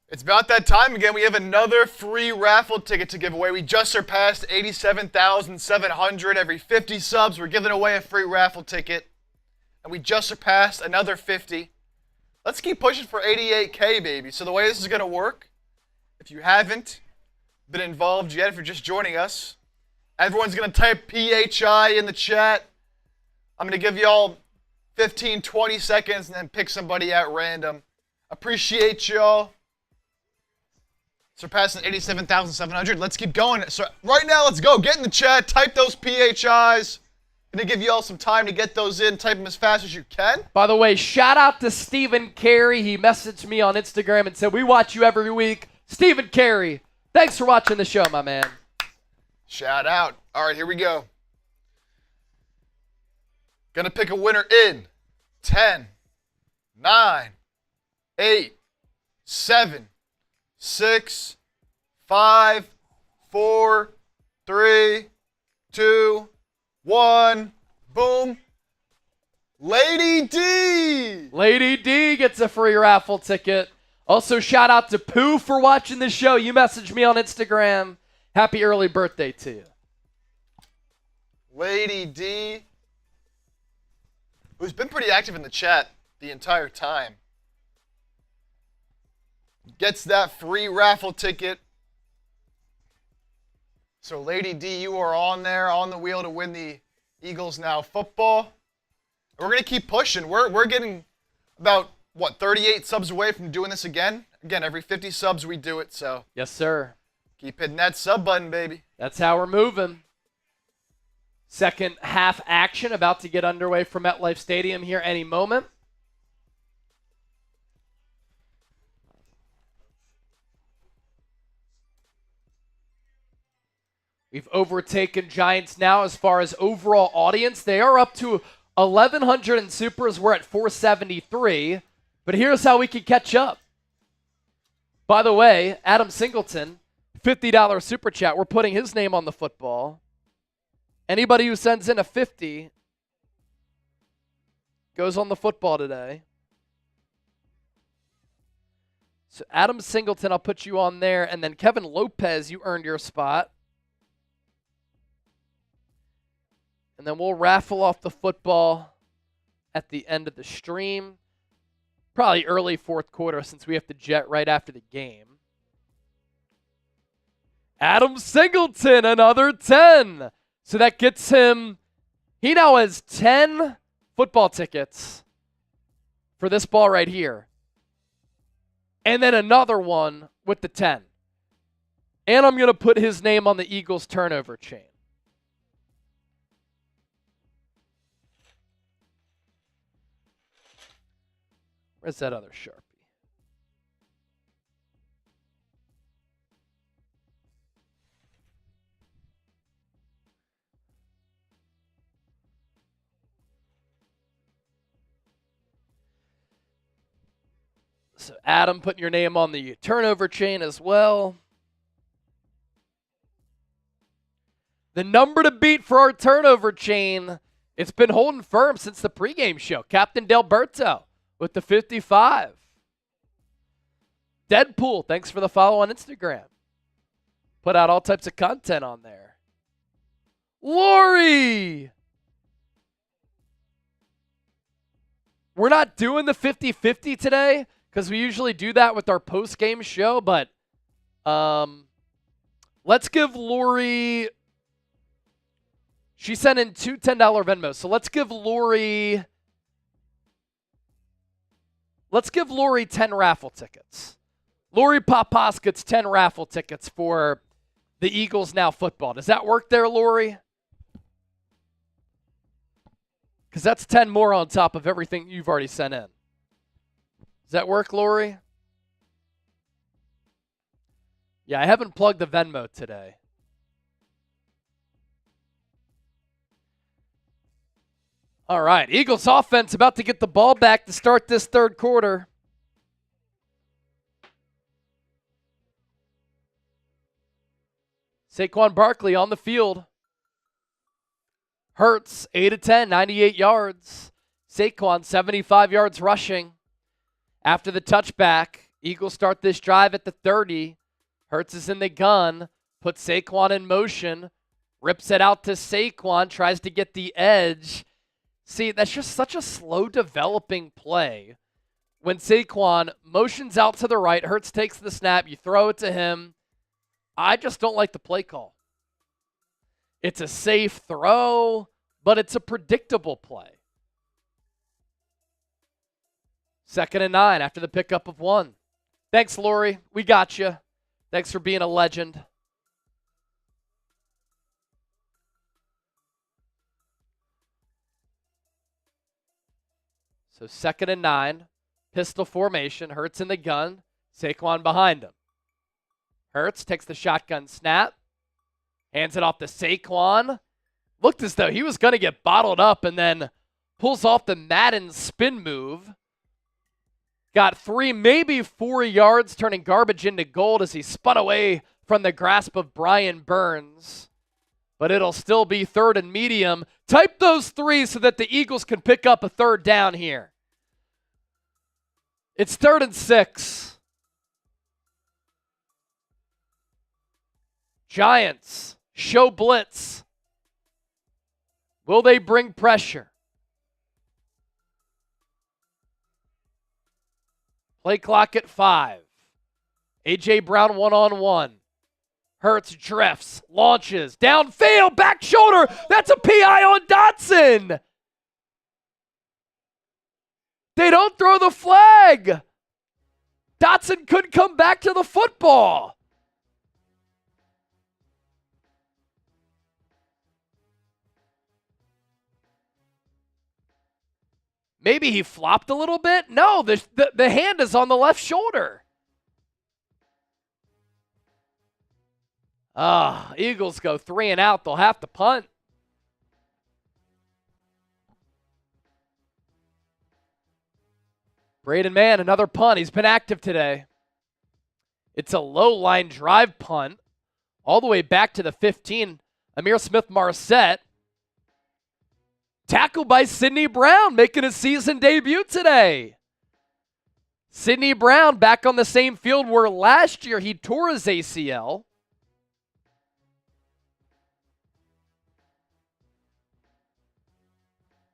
It's about that time again. We have another free raffle ticket to give away. We just surpassed 87,700. Every 50 subs, we're giving away a free raffle ticket. And we just surpassed another 50. Let's keep pushing for 88K, baby. So the way this is going to work, if you haven't been involved yet, if you're just joining us, everyone's going to type PHI in the chat. I'm going to give you all 15, 20 seconds and then pick somebody at random. Appreciate y'all. Surpassing 87,700. Let's keep going. So right now, let's go. Get in the chat. Type those PHIs. Going to give you all some time to get those in. Type them as fast as you can. By the way, shout out to Stephen Carey. He messaged me on Instagram and said, we watch you every week. Stephen Carey, thanks for watching the show, my man. Shout out. All right, here we go. Going to pick a winner in 10, 9, 8, 7, 6, 5, 4, 3, 2, 1. Boom. Lady D. Lady D gets a free raffle ticket. Also, shout out to Pooh for watching the show. You messaged me on Instagram. Happy early birthday to you. Lady D, who's been pretty active in the chat the entire time, gets that free raffle ticket. So Lady D, you are on there, on the wheel to win the Eagles Now football. We're going to keep pushing. We're getting about, 38 subs away from doing this again. Again, every 50 subs we do it, so. Yes, sir. Keep hitting that sub button, baby. That's how we're moving. Second half action about to get underway from MetLife Stadium here any moment. We've overtaken Giants now as far as overall audience. They are up to 1,100 in supers. We're at 473. But here's how we can catch up. By the way, Adam Singleton, $50 super chat. We're putting his name on the football. Anybody who sends in a 50 goes on the football today. So Adam Singleton, I'll put you on there. And then Kevin Lopez, you earned your spot. And then we'll raffle off the football at the end of the stream. Probably early fourth quarter since we have to jet right after the game. Adam Singleton, another 10. So that gets him, he now has 10 football tickets for this ball right here. And then another one with the 10. And I'm going to put his name on the Eagles turnover chain. Where's that other Sharpie? So Adam, putting your name on the turnover chain as well. The number to beat for our turnover chain, it's been holding firm since the pregame show. Captain Delberto with the 55. Deadpool, thanks for the follow on Instagram. Put out all types of content on there. Lori! We're not doing the 50-50 today because we usually do that with our post-game show, but let's give Lori... She sent in two $10 Venmos, so let's give Lori 10 raffle tickets. Lori Papas gets 10 raffle tickets for the Eagles Now football. Does that work there, Lori? Because that's 10 more on top of everything you've already sent in. Does that work, Lori? Yeah, I haven't plugged the Venmo today. All right, Eagles offense about to get the ball back to start this third quarter. Saquon Barkley on the field. Hurts, 8 of 10, 98 yards. Saquon, 75 yards rushing. After the touchback, Eagles start this drive at the 30. Hurts is in the gun, puts Saquon in motion, rips it out to Saquon, tries to get the edge. See, that's just such a slow developing play. When Saquon motions out to the right, Hurts takes the snap, you throw it to him. I just don't like the play call. It's a safe throw, but it's a predictable play. 2nd and 9 after the pickup of 1. Thanks, Lori. We got you. Thanks for being a legend. So 2nd and 9, pistol formation. Hurts in the gun, Saquon behind him. Hurts takes the shotgun snap, hands it off to Saquon. Looked as though he was going to get bottled up and then pulls off the Madden spin move. Got 3, maybe 4 yards, turning garbage into gold as he spun away from the grasp of Brian Burns. But it'll still be 3rd and medium. Type those 3 so that the Eagles can pick up a 3rd down here. It's 3rd and 6. Giants show blitz. Will they bring pressure? Play clock at 5. A.J. Brown one-on-one. Hurts drifts, launches, downfield, back shoulder. That's a PI on Dotson. They don't throw the flag. Dotson couldn't come back to the football. Maybe he flopped a little bit. No, the hand is on the left shoulder. Eagles go 3 and out. They'll have to punt. Braden Mann, another punt. He's been active today. It's a low line drive punt all the way back to the 15. Amir Smith-Marset. Tackled by Sidney Brown, making a season debut today. Sidney Brown back on the same field where last year he tore his ACL.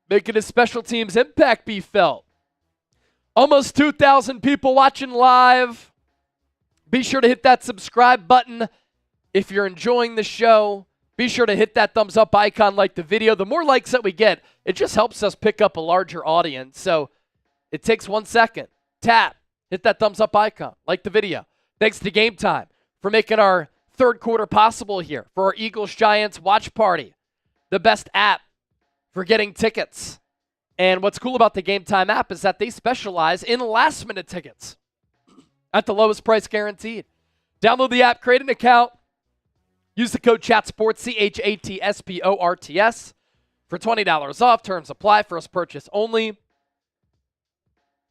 Making his special teams impact be felt. Almost 2,000 people watching live. Be sure to hit that subscribe button if you're enjoying the show. Be sure to hit that thumbs up icon, like the video. The more likes that we get, it just helps us pick up a larger audience. So it takes 1 second. Tap, hit that thumbs up icon, like the video. Thanks to Game Time for making our 3rd quarter possible here for our Eagles-Giants watch party. The best app for getting tickets. And what's cool about the Game Time app is that they specialize in last-minute tickets at the lowest price guaranteed. Download the app, create an account. Use the code CHATSPORTS, CHATSPORTS, for $20 off. Terms apply. First purchase only.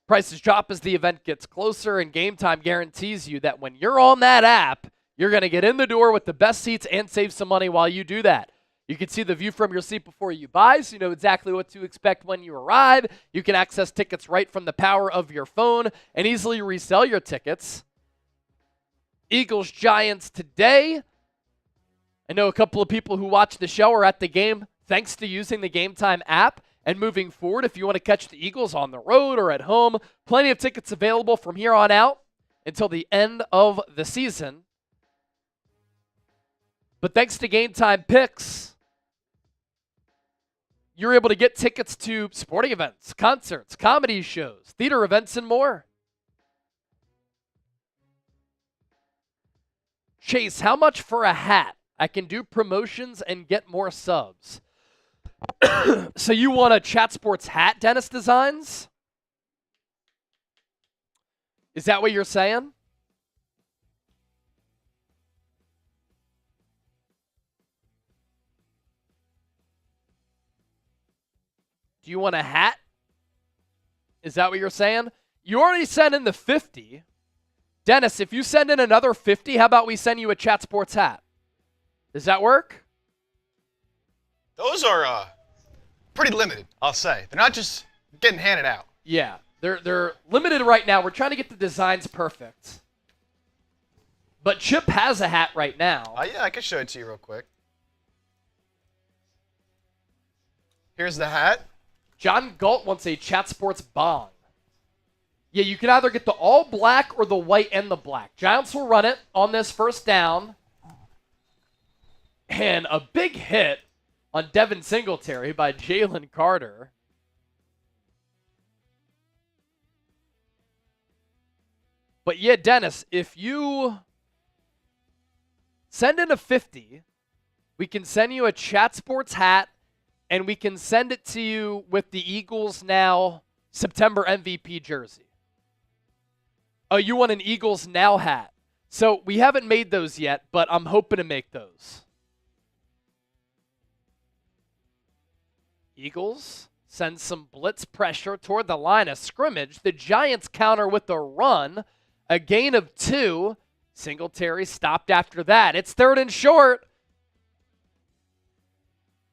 Prices drop as the event gets closer, and Game Time guarantees you that when you're on that app, you're going to get in the door with the best seats and save some money while you do that. You can see the view from your seat before you buy, so you know exactly what to expect when you arrive. You can access tickets right from the power of your phone and easily resell your tickets. Eagles-Giants today. I know a couple of people who watch the show are at the game thanks to using the Game Time app. And moving forward, if you want to catch the Eagles on the road or at home, plenty of tickets available from here on out until the end of the season. But thanks to Game Time Picks, you're able to get tickets to sporting events, concerts, comedy shows, theater events, and more. Chase, how much for a hat? I can do promotions and get more subs. So you want a Chat Sports hat, Dennis Designs? Is that what you're saying? Do you want a hat? Is that what you're saying? You already sent in the 50. Dennis, if you send in another 50, how about we send you a Chat Sports hat? Does that work? Those are pretty limited, I'll say. They're not just getting handed out. Yeah, they're limited right now. We're trying to get the designs perfect. But Chip has a hat right now. Yeah, I can show it to you real quick. Here's the hat. John Galt wants a Chat Sports bong. Yeah, you can either get the all black or the white and the black. Giants will run it on this first down. And a big hit on Devin Singletary by Jalen Carter. But yeah, Dennis, if you send in a 50, we can send you a Chat Sports hat, and we can send it to you with the Eagles Now September MVP jersey. Oh, you want an Eagles Now hat. So we haven't made those yet, but I'm hoping to make those. Eagles send some blitz pressure toward the line of scrimmage. The Giants counter with a run. A gain of 2. Singletary stopped after that. It's 3rd and short.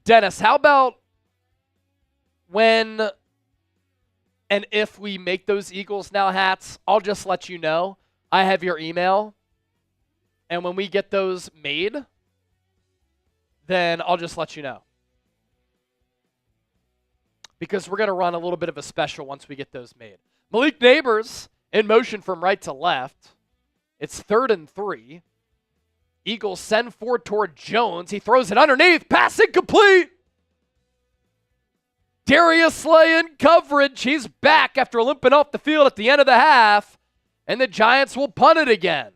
Dennis, how about when and if we make those Eagles Now hats, I'll just let you know. I have your email. And when we get those made, then I'll just let you know. Because we're going to run a little bit of a special once we get those made. Malik Neighbors in motion from right to left. It's 3rd and 3. Eagles send forward toward Jones. He throws it underneath. Pass incomplete. Darius Slay in coverage. He's back after limping off the field at the end of the half. And the Giants will punt it again.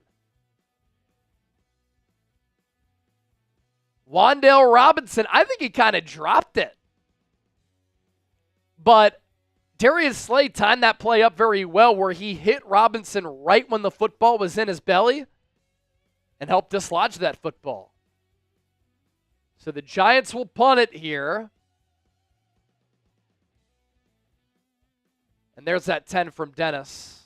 Wan'Dale Robinson, I think he kind of dropped it. But Darius Slay timed that play up very well where he hit Robinson right when the football was in his belly and helped dislodge that football. So the Giants will punt it here. And there's that 10 from Dennis.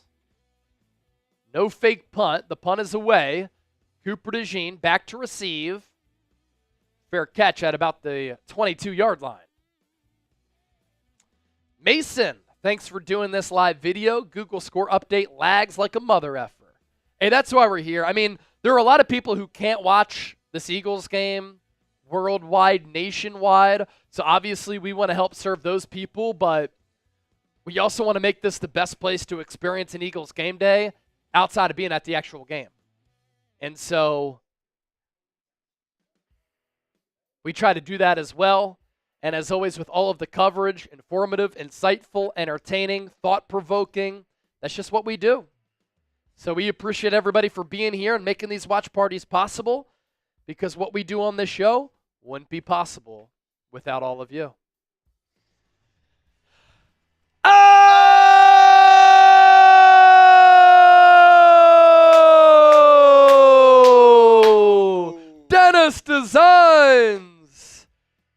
No fake punt. The punt is away. Cooper DeJean back to receive. Fair catch at about the 22-yard line. Mason, thanks for doing this live video. Google score update lags like a mother effer. Hey, that's why we're here. I mean, there are a lot of people who can't watch this Eagles game worldwide, nationwide. So obviously we want to help serve those people, but we also want to make this the best place to experience an Eagles game day outside of being at the actual game. And so we try to do that as well. And as always, with all of the coverage, informative, insightful, entertaining, thought-provoking, that's just what we do. So we appreciate everybody for being here and making these watch parties possible, because what we do on this show wouldn't be possible without all of you. Oh! Dennis Designs!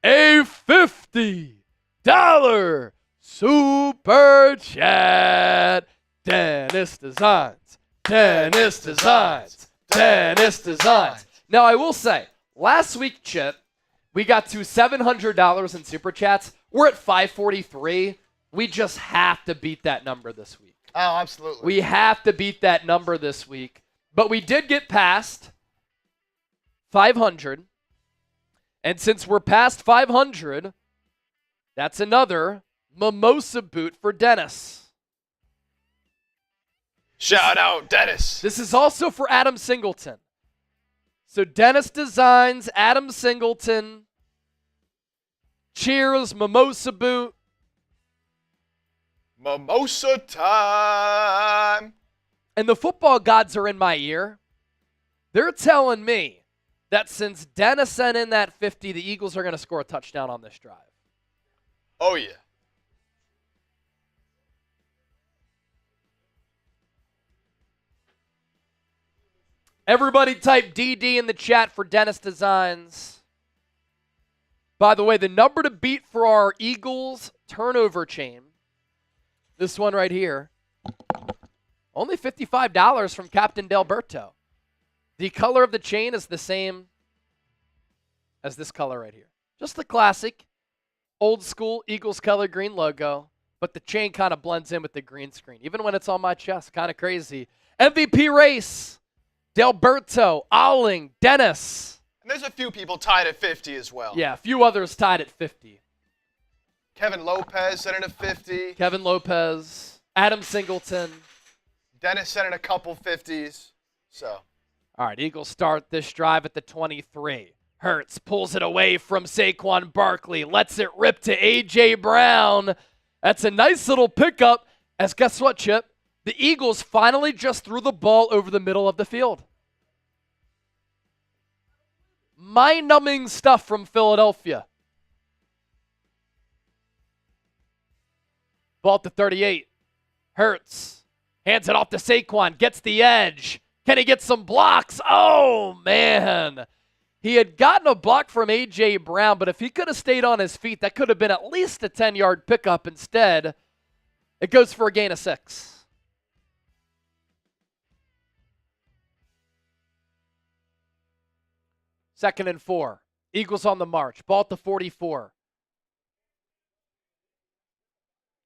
A $50 super chat. Dennis Designs. Dennis Designs. Dennis Designs. Now, I will say, last week, Chip, we got to $700 in super chats. We're at 543. We just have to beat that number this week. Oh, absolutely. We have to beat that number this week. But we did get past 500. And since we're past 500, that's another mimosa boot for Dennis. Shout out, Dennis. This is also for Adam Singleton. So Dennis Designs, Adam Singleton. Cheers, mimosa boot. Mimosa time. And the football gods are in my ear. They're telling me that since Dennis sent in that 50, the Eagles are going to score a touchdown on this drive. Oh, yeah. Everybody type DD in the chat for Dennis Designs. By the way, the number to beat for our Eagles turnover chain, this one right here, only $55 from Captain Delberto. The color of the chain is the same as this color right here. Just the classic, old school Eagles color green logo, but the chain kind of blends in with the green screen, even when it's on my chest. Kind of crazy. MVP race, Delberto, Alling, Dennis. And there's a few people tied at 50 as well. Yeah, a few others tied at 50. Kevin Lopez set it at 50. Kevin Lopez, Adam Singleton. Dennis set it a couple 50s. So. All right, Eagles start this drive at the 23. Hurts pulls it away from Saquon Barkley, lets it rip to A.J. Brown. That's a nice little pickup, as guess what, Chip? The Eagles finally just threw the ball over the middle of the field. Mind-numbing stuff from Philadelphia. Ball at the 38. Hurts hands it off to Saquon, gets the edge. Can he get some blocks? Oh, man. He had gotten a block from A.J. Brown, but if he could have stayed on his feet, that could have been at least a 10-yard pickup. Instead, it goes for a gain of 6. Second and 4. Eagles on the march. Ball at the 44.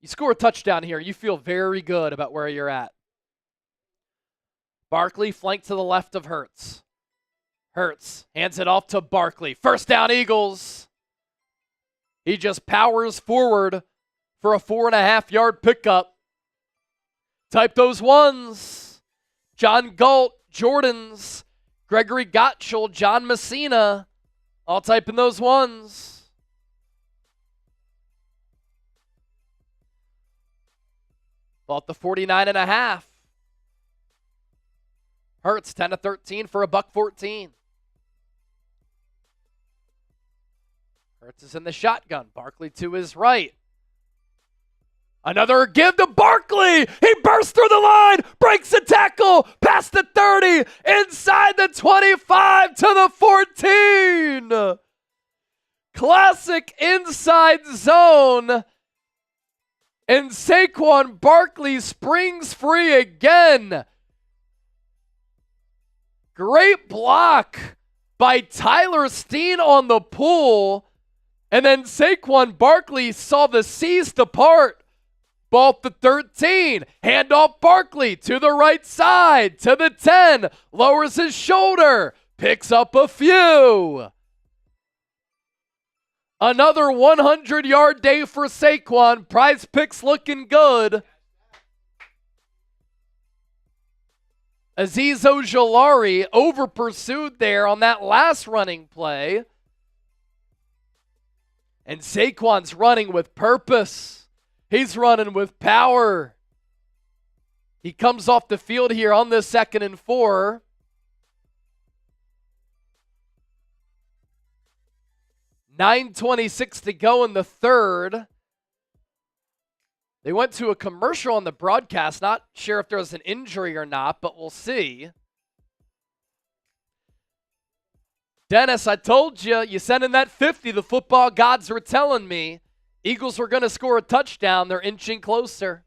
You score a touchdown here, you feel very good about where you're at. Barkley flanked to the left of Hurts. Hurts hands it off to Barkley. First down, Eagles. He just powers forward for a 4.5-yard pickup. Type those ones. John Galt, Jordans, Gregory Gottschall, John Messina, all typing those ones. Ball at the 49.5. Hurts 10-13 for a $114. Hurts is in the shotgun. Barkley to his right. Another give to Barkley. He bursts through the line, breaks a tackle, past the 30, inside the 25 to the 14. Classic inside zone. And Saquon Barkley springs free again. Great block by Tyler Steen on the pull. And then Saquon Barkley saw the seas depart. Ball at the 13. Handoff Barkley to the right side, to the 10. Lowers his shoulder. Picks up a few. Another 100-yard day for Saquon. Prize Picks looking good. Azeez Ojulari over-pursued there on that last running play. And Saquon's running with purpose. He's running with power. He comes off the field here on this 2nd and 4. $9:26 to go in the third. They went to a commercial on the broadcast. Not sure if there was an injury or not, but we'll see. Dennis, I told you, you sent in that 50. The football gods were telling me Eagles were going to score a touchdown. They're inching closer.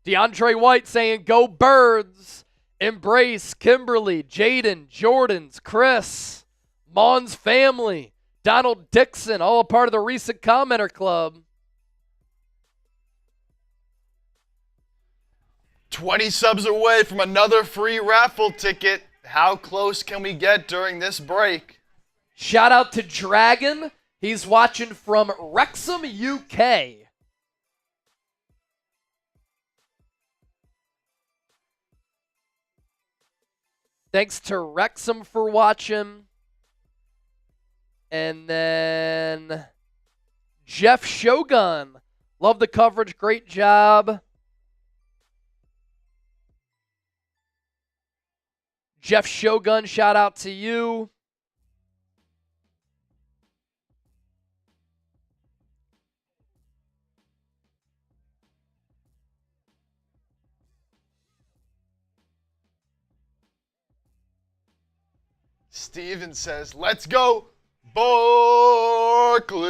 DeAndre White saying, go Birds. Embrace, Kimberly, Jaden, Jordans, Chris, Mon's family, Donald Dixon, all a part of the recent commenter club. 20 subs away from another free raffle ticket. How close can we get during this break? Shout out to Dragon. He's watching from Wrexham, UK. Thanks to Wrexham for watching. And then Jeff Shogun. Love the coverage. Great job. Jeff Shogun, shout out to you. Steven says, let's go, Barkley.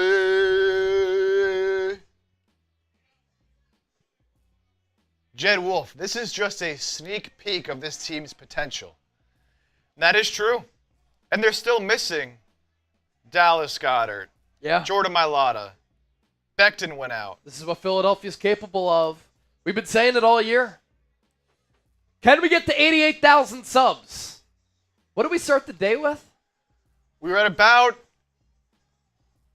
Jed Wolf, this is just a sneak peek of this team's potential. That is true. And they're still missing Dallas Goedert. Yeah. Jordan Mailata. Becton went out. This is what Philadelphia's capable of. We've been saying it all year. Can we get to 88,000 subs? What did we start the day with? We were at about,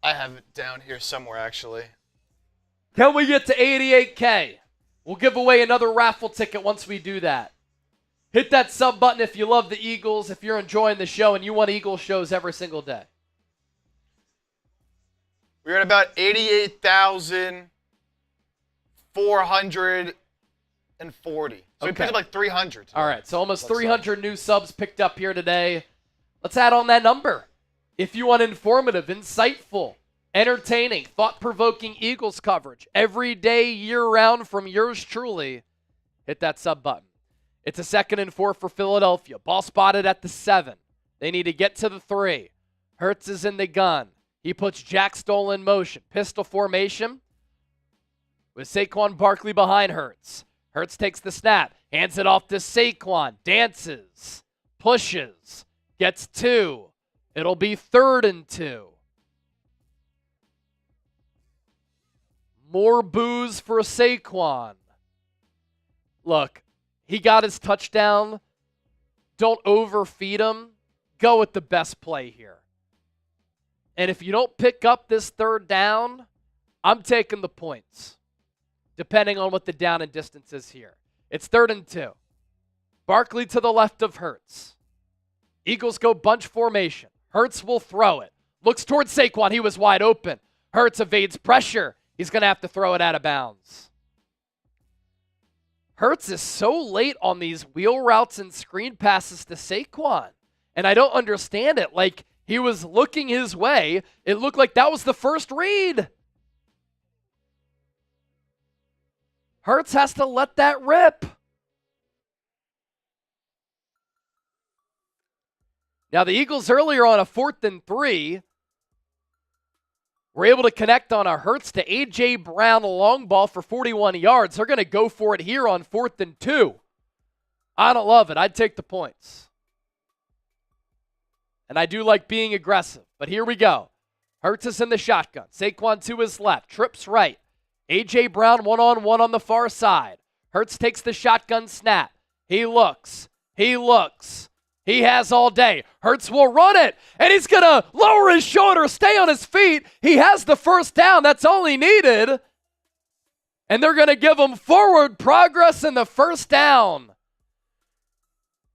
I have it down here somewhere actually. Can we get to 88K? We'll give away another raffle ticket once we do that. Hit that sub button if you love the Eagles, if you're enjoying the show and you want Eagles shows every single day. We were at about 88,440. So we picked up like 300. All right, so almost 300 new subs picked up here today. Let's add on that number. If you want informative, insightful, entertaining, thought-provoking Eagles coverage every day, year-round from yours truly, hit that sub button. It's a 2nd and 4 for Philadelphia. Ball spotted at the 7. They need to get to the 3. Hurts is in the gun. He puts Jack Stoll in motion. Pistol formation with Saquon Barkley behind Hurts. Hurts takes the snap, hands it off to Saquon, dances, pushes, gets 2. It'll be 3rd and 2. More boos for Saquon. Look, he got his touchdown. Don't overfeed him. Go with the best play here. And if you don't pick up this 3rd down, I'm taking the points, depending on what the down and distance is here. It's 3rd and 2. Barkley to the left of Hurts. Eagles go bunch formation. Hurts will throw it. Looks towards Saquon. He was wide open. Hurts evades pressure. He's going to have to throw it out of bounds. Hurts is so late on these wheel routes and screen passes to Saquon. And I don't understand it. Like, he was looking his way. It looked like that was the first read. Hurts has to let that rip. Now, the Eagles earlier on a 4th and 3 were able to connect on a Hurts to A.J. Brown, a long ball for 41 yards. They're going to go for it here on 4th and 2. I don't love it. I'd take the points. And I do like being aggressive. But here we go. Hurts is in the shotgun. Saquon to his left. Trips right. A.J. Brown one-on-one on the far side. Hurts takes the shotgun snap. He looks. He looks. He has all day. Hurts will run it. And he's going to lower his shoulder, stay on his feet. He has the 1st down. That's all he needed. And they're going to give him forward progress in the 1st down.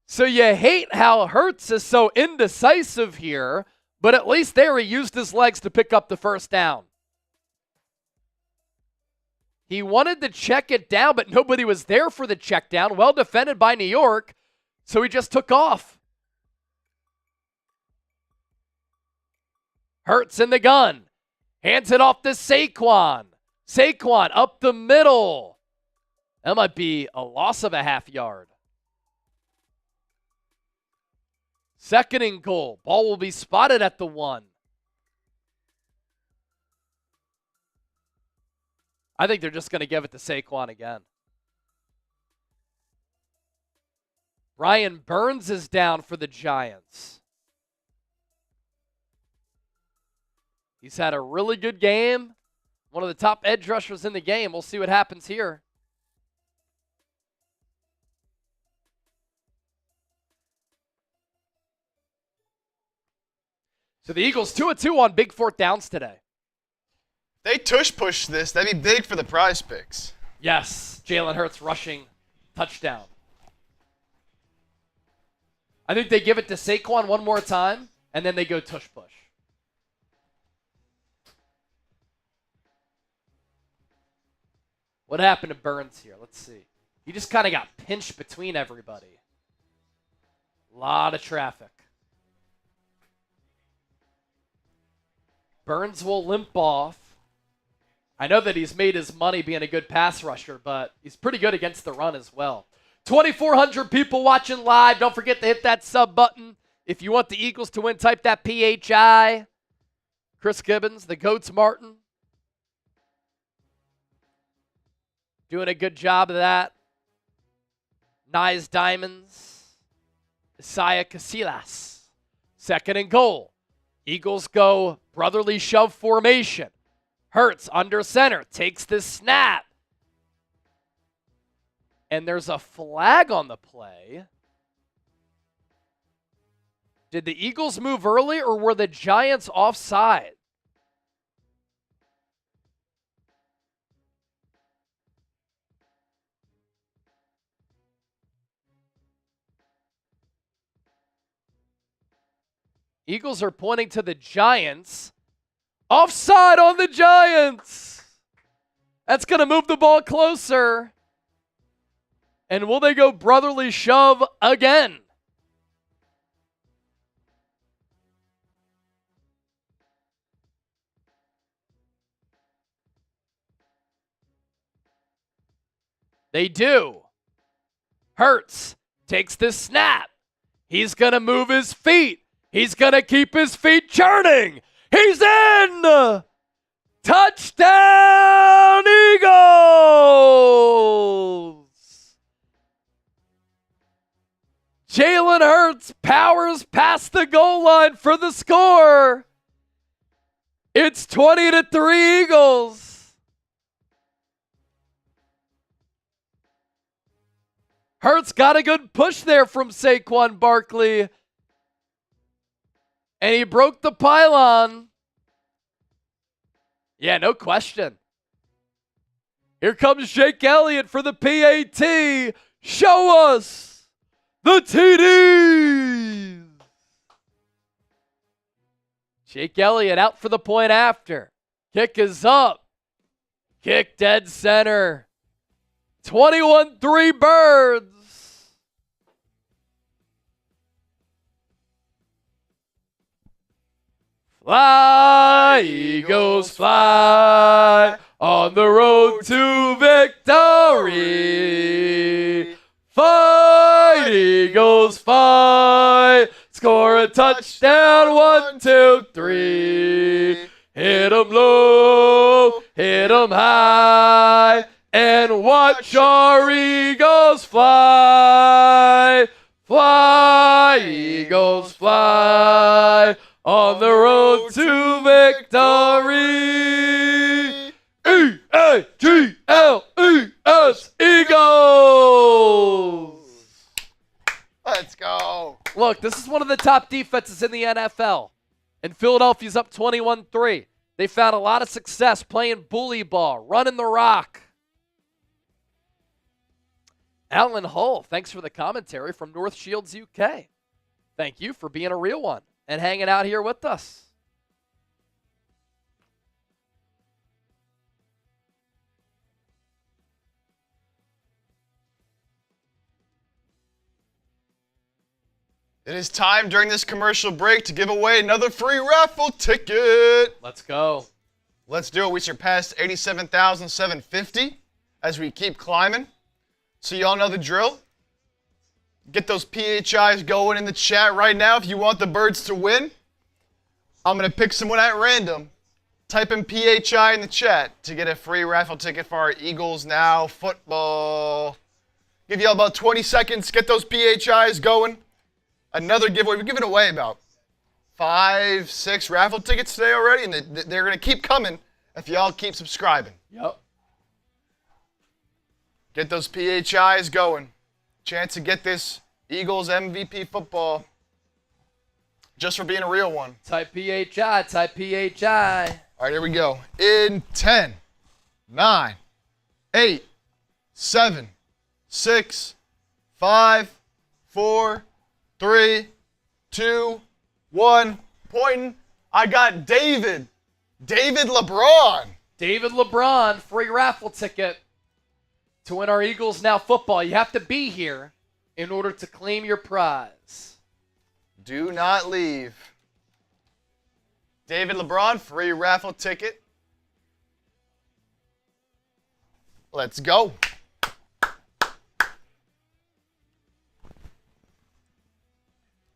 So you hate how Hurts is so indecisive here, but at least there he used his legs to pick up the 1st down. He wanted to check it down, but nobody was there for the check down. Well defended by New York, so he just took off. Hurts in the gun. Hands it off to Saquon. Saquon up the middle. That might be a loss of a half yard. 2nd and goal. Ball will be spotted at the 1. I think they're just going to give it to Saquon again. Brian Burns is down for the Giants. He's had a really good game. One of the top edge rushers in the game. We'll see what happens here. So the Eagles 2-2 on big 4th downs today. They tush-push this. That'd be big for the prize picks. Yes, Jalen Hurts rushing touchdown. I think they give it to Saquon one more time, and then they go tush-push. What happened to Burns here? Let's see. He just kind of got pinched between everybody. A lot of traffic. Burns will limp off. I know that he's made his money being a good pass rusher, but he's pretty good against the run as well. 2,400 people watching live. Don't forget to hit that sub button. If you want the Eagles to win, type that PHI. Chris Gibbons, the Goats Martin. Doing a good job of that. Nice Diamonds. Isaiah Casillas. 2nd and goal. Eagles go brotherly shove formation. Hurts under center, takes the snap. And there's a flag on the play. Did the Eagles move early or were the Giants offside? Eagles are pointing to the Giants. Offside on the Giants. That's going to move the ball closer. And will they go brotherly shove again? They do. Hurts takes the snap. He's going to move his feet. He's going to keep his feet churning. He's in! Touchdown, Eagles! Jalen Hurts powers past the goal line for the score. It's 20-3 Eagles. Hurts got a good push there from Saquon Barkley. And he broke the pylon. Yeah, no question. Here comes Jake Elliott for the PAT. Show us the TDs. Jake Elliott out for the point after. Kick is up. Kick dead center. 21-3 Birds. Fly, Eagles, fly on the road to victory. Fight, Eagles, fight. Score a touchdown, 1, 2, 3. Hit 'em low, hit 'em high, and watch our Eagles fly. Fly, Eagles, fly. On the road to victory. E-A-G-L-E-S, Eagles. Let's go. Look, this is one of the top defenses in the NFL. And Philadelphia's up 21-3. They found a lot of success playing bully ball, running the rock. Alan Hull, thanks for the commentary from North Shields, UK. Thank you for being a real one and hanging out here with us. It is time during this commercial break to give away another free raffle ticket. Let's go. Let's do it. We surpassed 87,750 as we keep climbing. So y'all know the drill. Get those PHIs going in the chat right now if you want the Birds to win. I'm going to pick someone at random. Type in PHI in the chat to get a free raffle ticket for our Eagles Now football. Give y'all about 20 seconds. Get those PHIs going. Another giveaway. We're giving away about 5, 6 raffle tickets today already, and they're going to keep coming if y'all keep subscribing. Yep. Get those PHIs going. Chance to get this Eagles MVP football just for being a real one. Type PHI, type PHI. All right, here we go. In 10, 9, 8, 7, 6, 5, 4, 3, 2, 1. Pointing. I got David. David LeBron. David LeBron, free raffle ticket to win our Eagles Now football. You have to be here in order to claim your prize. Do not leave. David LeBron, free raffle ticket. Let's go.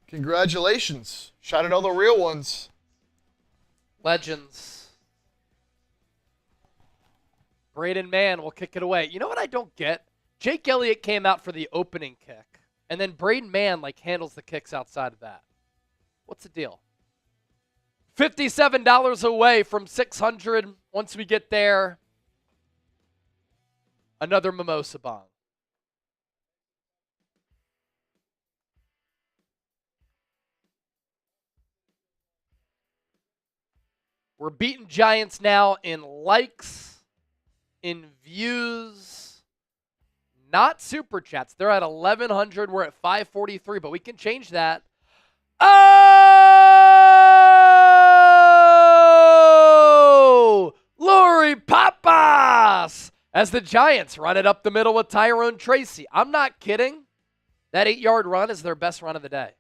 Congratulations. Shout out all the real ones. Legends. Braden Mann will kick it away. You know what I don't get? Jake Elliott came out for the opening kick, and then Braden Mann handles the kicks outside of that. What's the deal? $57 away from 600. Once we get there, another mimosa bong. We're beating Giants now in likes, in views, not super chats. They're at 1,100. We're at 543, but we can change that. Oh! Lori Papas! As the Giants run it up the middle with Tyrone Tracy. I'm not kidding. That 8-yard run is their best run of the day.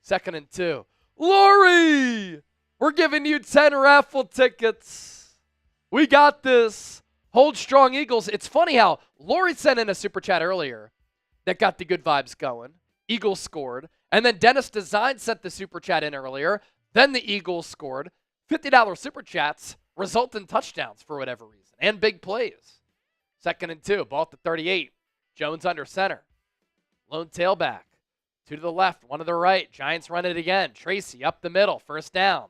2nd and 2. Lori! We're giving you 10 raffle tickets. We got this. Hold strong, Eagles. It's funny how Lori sent in a super chat earlier that got the good vibes going. Eagles scored. And then Dennis Design sent the super chat in earlier. Then the Eagles scored. $50 super chats result in touchdowns for whatever reason and big plays. 2nd and 2. Ball at the 38. Jones under center. Lone tailback. 2 to the left, 1 to the right. Giants run it again. Tracy up the middle. 1st down.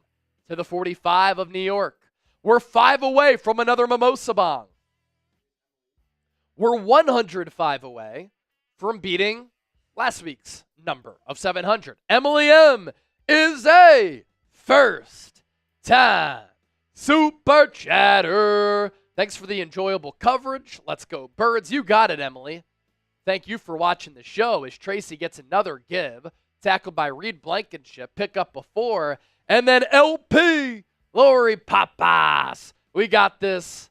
To the 45 of New York. We're 5 away from another mimosa bong. We're 105 away from beating last week's number of 700. Emily M is a first-time super chatter. Thanks for the enjoyable coverage. Let's go, Birds. You got it, Emily. Thank you for watching the show as Tracy gets another give. Tackled by Reed Blankenship. Pick up a 4. And then LP, Lori Papas. We got this.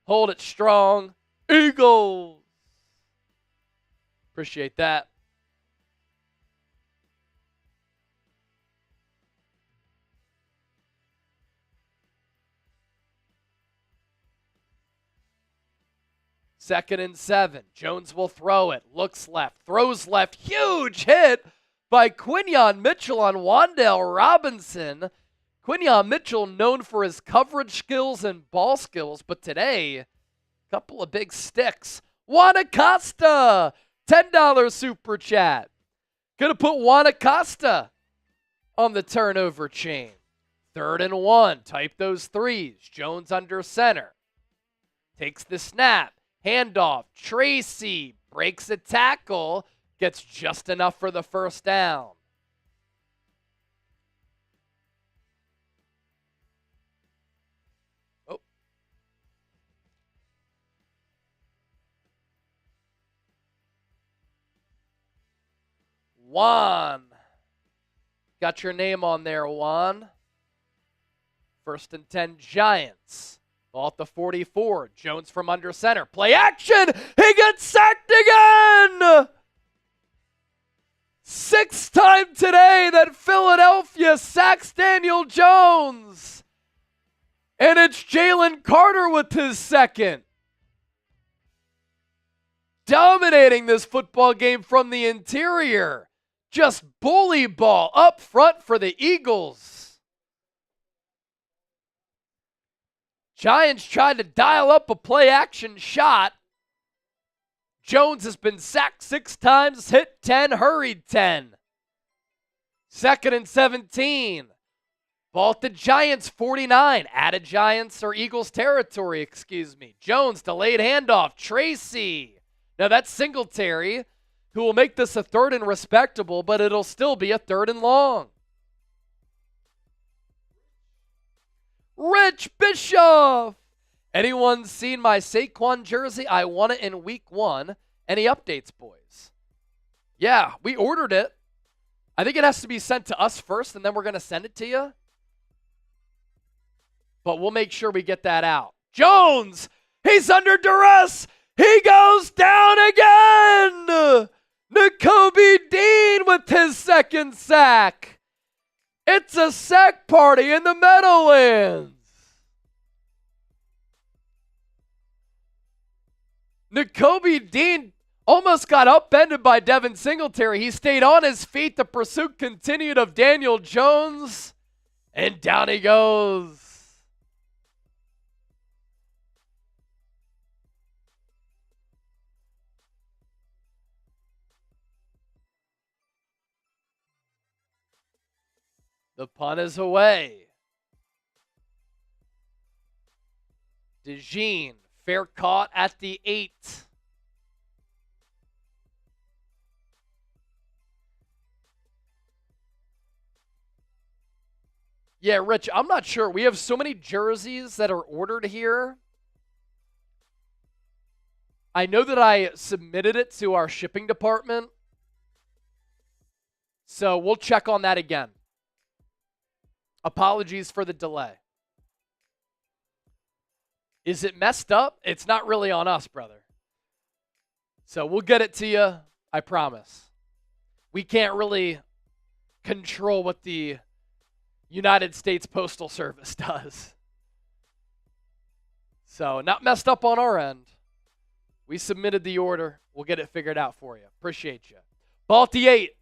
Hold it strong. Eagles. Appreciate that. Second and 7. Jones will throw it. Looks left. Throws left. Huge hit by Quinyon Mitchell on Wan'Dale Robinson. Quinyon Mitchell known for his coverage skills and ball skills, but today, a couple of big sticks. Juan Acosta, $10 super chat. Gonna put Juan Acosta on the turnover chain. 3rd and 1. Type those threes. Jones under center. Takes the snap. Handoff. Tracy breaks a tackle. Gets just enough for the 1st down. Oh. Juan. Got your name on there, Juan. 1st and 10 Giants. Ball at the 44. Jones from under center. Play action. He gets sacked again. 6th time today that Philadelphia sacks Daniel Jones. And it's Jalen Carter with his 2nd. Dominating this football game from the interior. Just bully ball up front for the Eagles. Giants tried to dial up a play action shot. Jones has been sacked 6 times, hit 10, hurried 10. 2nd and 17. Ball at the Giants 49. Added Giants or Eagles territory, excuse me. Jones, delayed handoff. Tracy. Now that's Singletary, who will make this a 3rd and respectable, but it'll still be a 3rd and long. Rich Bischoff. Anyone seen my Saquon jersey? I won it in week 1. Any updates, boys? Yeah, we ordered it. I think it has to be sent to us first, and then we're going to send it to you. But we'll make sure we get that out. Jones, he's under duress. He goes down again. Nakobe Dean with his 2nd sack. It's a sack party in the Meadowlands. Nakobe Dean almost got upended by Devin Singletary. He stayed on his feet. The pursuit continued of Daniel Jones. And down he goes. The punt is away. DeJean, fair caught at the 8. Yeah, Rich, I'm not sure. We have so many jerseys that are ordered here. I know that I submitted it to our shipping department, so we'll check on that again. Apologies for the delay. Is it messed up? It's not really on us, brother. So we'll get it to you, I promise. We can't really control what the United States Postal Service does. So not messed up on our end. We submitted the order. We'll get it figured out for you. Appreciate you. Ball at the 8.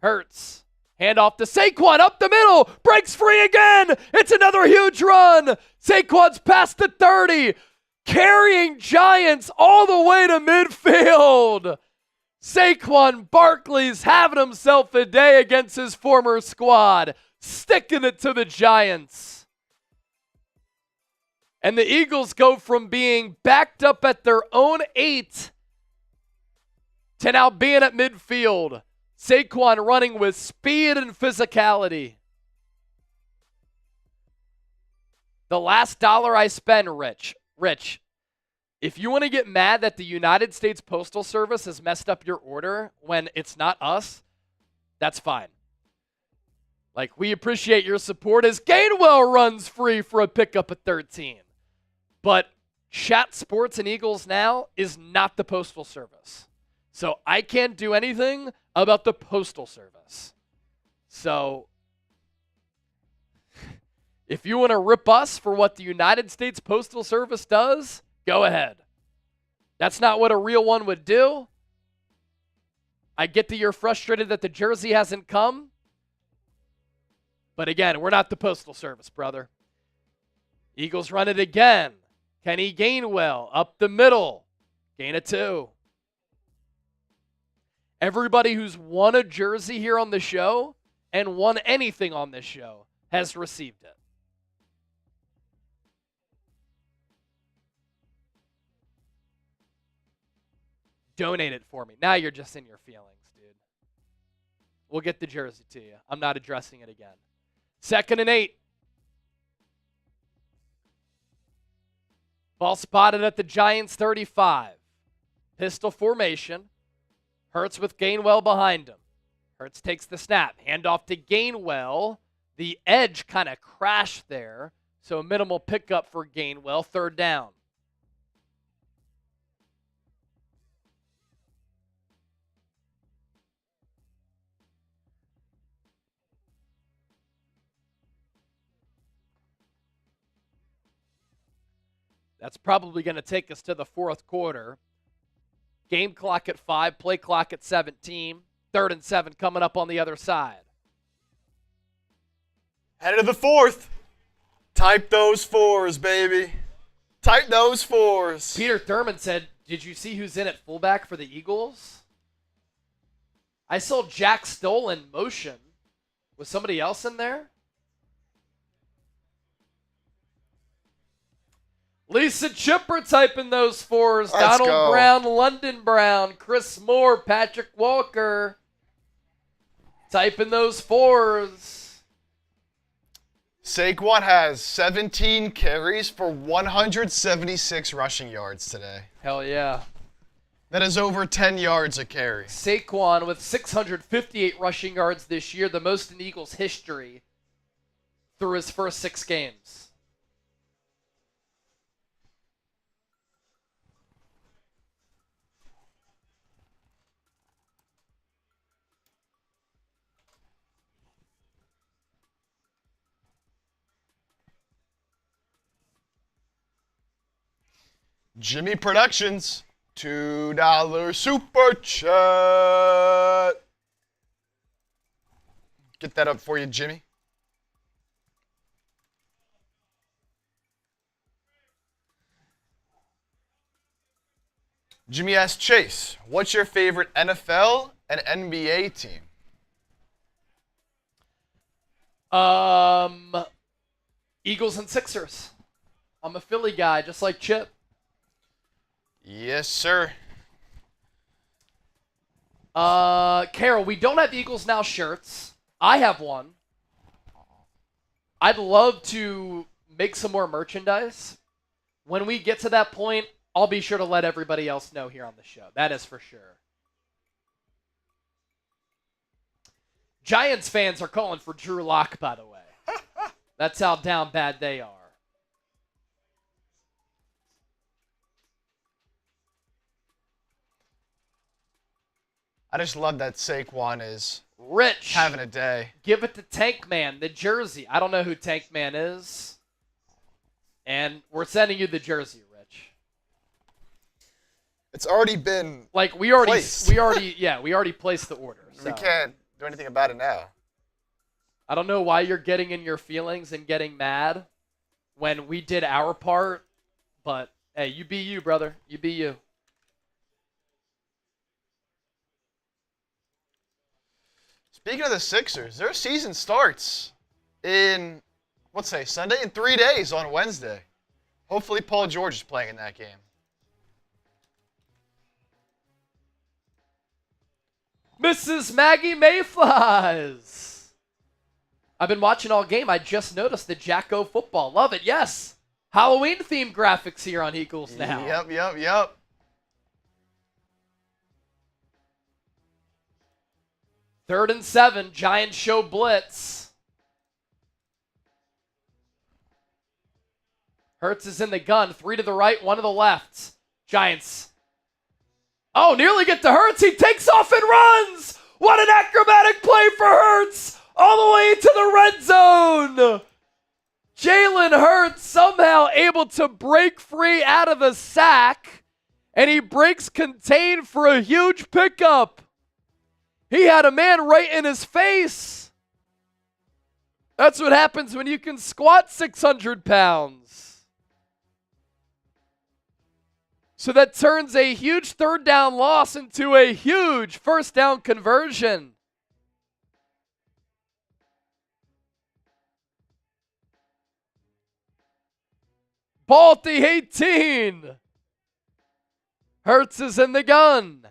Hurts. Hand off to Saquon up the middle. Breaks free again. It's another huge run. Saquon's past the 30. Carrying Giants all the way to midfield. Saquon Barkley's having himself a day against his former squad. Sticking it to the Giants. And the Eagles go from being backed up at their own 8 to now being at midfield. Saquon running with speed and physicality. The last dollar I spend, Rich, if you want to get mad that the United States Postal Service has messed up your order when it's not us, that's fine. Like, we appreciate your support as Gainwell runs free for a pickup at 13. But Chat Sports and Eagles Now is not the Postal Service. So I can't do anything about the Postal Service. So if you want to rip us for what the United States Postal Service does, go ahead. That's not what a real one would do. I get that you're frustrated that the jersey hasn't come. But again, we're not the Postal Service, brother. Eagles run it again. Kenny Gainwell up the middle. Gain of 2. Everybody who's won a jersey here on the show and won anything on this show has received it. Donate it for me. Now you're just in your feelings, dude. We'll get the jersey to you. I'm not addressing it again. 2nd and 8. Ball spotted at the Giants 35. Pistol formation. Hurts with Gainwell behind him. Hurts takes the snap. Handoff to Gainwell. The edge kind of crashed there. So a minimal pickup for Gainwell. 3rd down. That's probably going to take us to the 4th quarter. Game clock at 5, play clock at 17. 3rd and 7 coming up on the other side. Headed to the 4th. Type those 4s, baby. Type those 4s. Peter Thurman said, did you see who's in at fullback for the Eagles? I saw Jack Stoll in motion. Was somebody else in there? Lisa Chipper typing those 4s. Let's Donald go. Brown, London Brown, Chris Moore, Patrick Walker. Typing those 4s. Saquon has 17 carries for 176 rushing yards today. Hell yeah. That is over 10 yards a carry. Saquon with 658 rushing yards this year, the most in Eagles history through his first 6 games. Jimmy Productions, $2 super chat. Get that up for you, Jimmy. Jimmy asks Chase, what's your favorite NFL and NBA team? Eagles and Sixers. I'm a Philly guy, just like Chip. Yes, sir. Carol, we don't have Eagles Now shirts. I have one. I'd love to make some more merchandise. When we get to that point, I'll be sure to let everybody else know here on the show. That is for sure. Giants fans are calling for Drew Lock, by the way. That's how down bad they are. I just love that Saquon is Rich. having a day. Give it to Tank Man, the jersey. I don't know who Tank Man is. And we're sending you the jersey, Rich. It's already been we already placed. we already placed the order. So. We can't do anything about it now. I don't know why you're getting in your feelings and getting mad when we did our part, but hey, you be you, brother. You be you. Speaking of the Sixers, their season starts in, Sunday? In 3 days on Wednesday. Hopefully Paul George is playing in that game. Mrs. Maggie Mayflies. I've been watching all game. I just noticed the Jacko football. Love it, yes. Halloween-themed graphics here on Eagles Now. Yep. 3rd and 7, Giants show blitz. Hurts is in the gun. 3 to the right, 1 to the left. Giants. Oh, nearly get to Hurts. He takes off and runs. What an acrobatic play for Hurts. All the way into the red zone. Jalen Hurts somehow able to break free out of the sack. And he breaks contain for a huge pickup. He had a man right in his face. That's what happens when you can squat 600 pounds. So that turns a huge 3rd down loss into a huge 1st down conversion. Ball at the 18. Hurts is in the gun.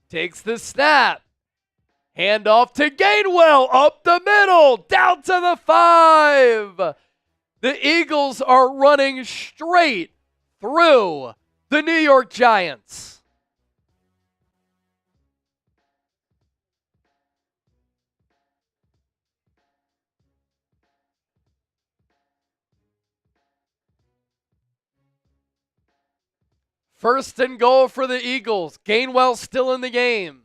Takes the snap. Hand off to Gainwell, up the middle, down to the 5. The Eagles are running straight through the New York Giants. First and goal for the Eagles. Gainwell still in the game.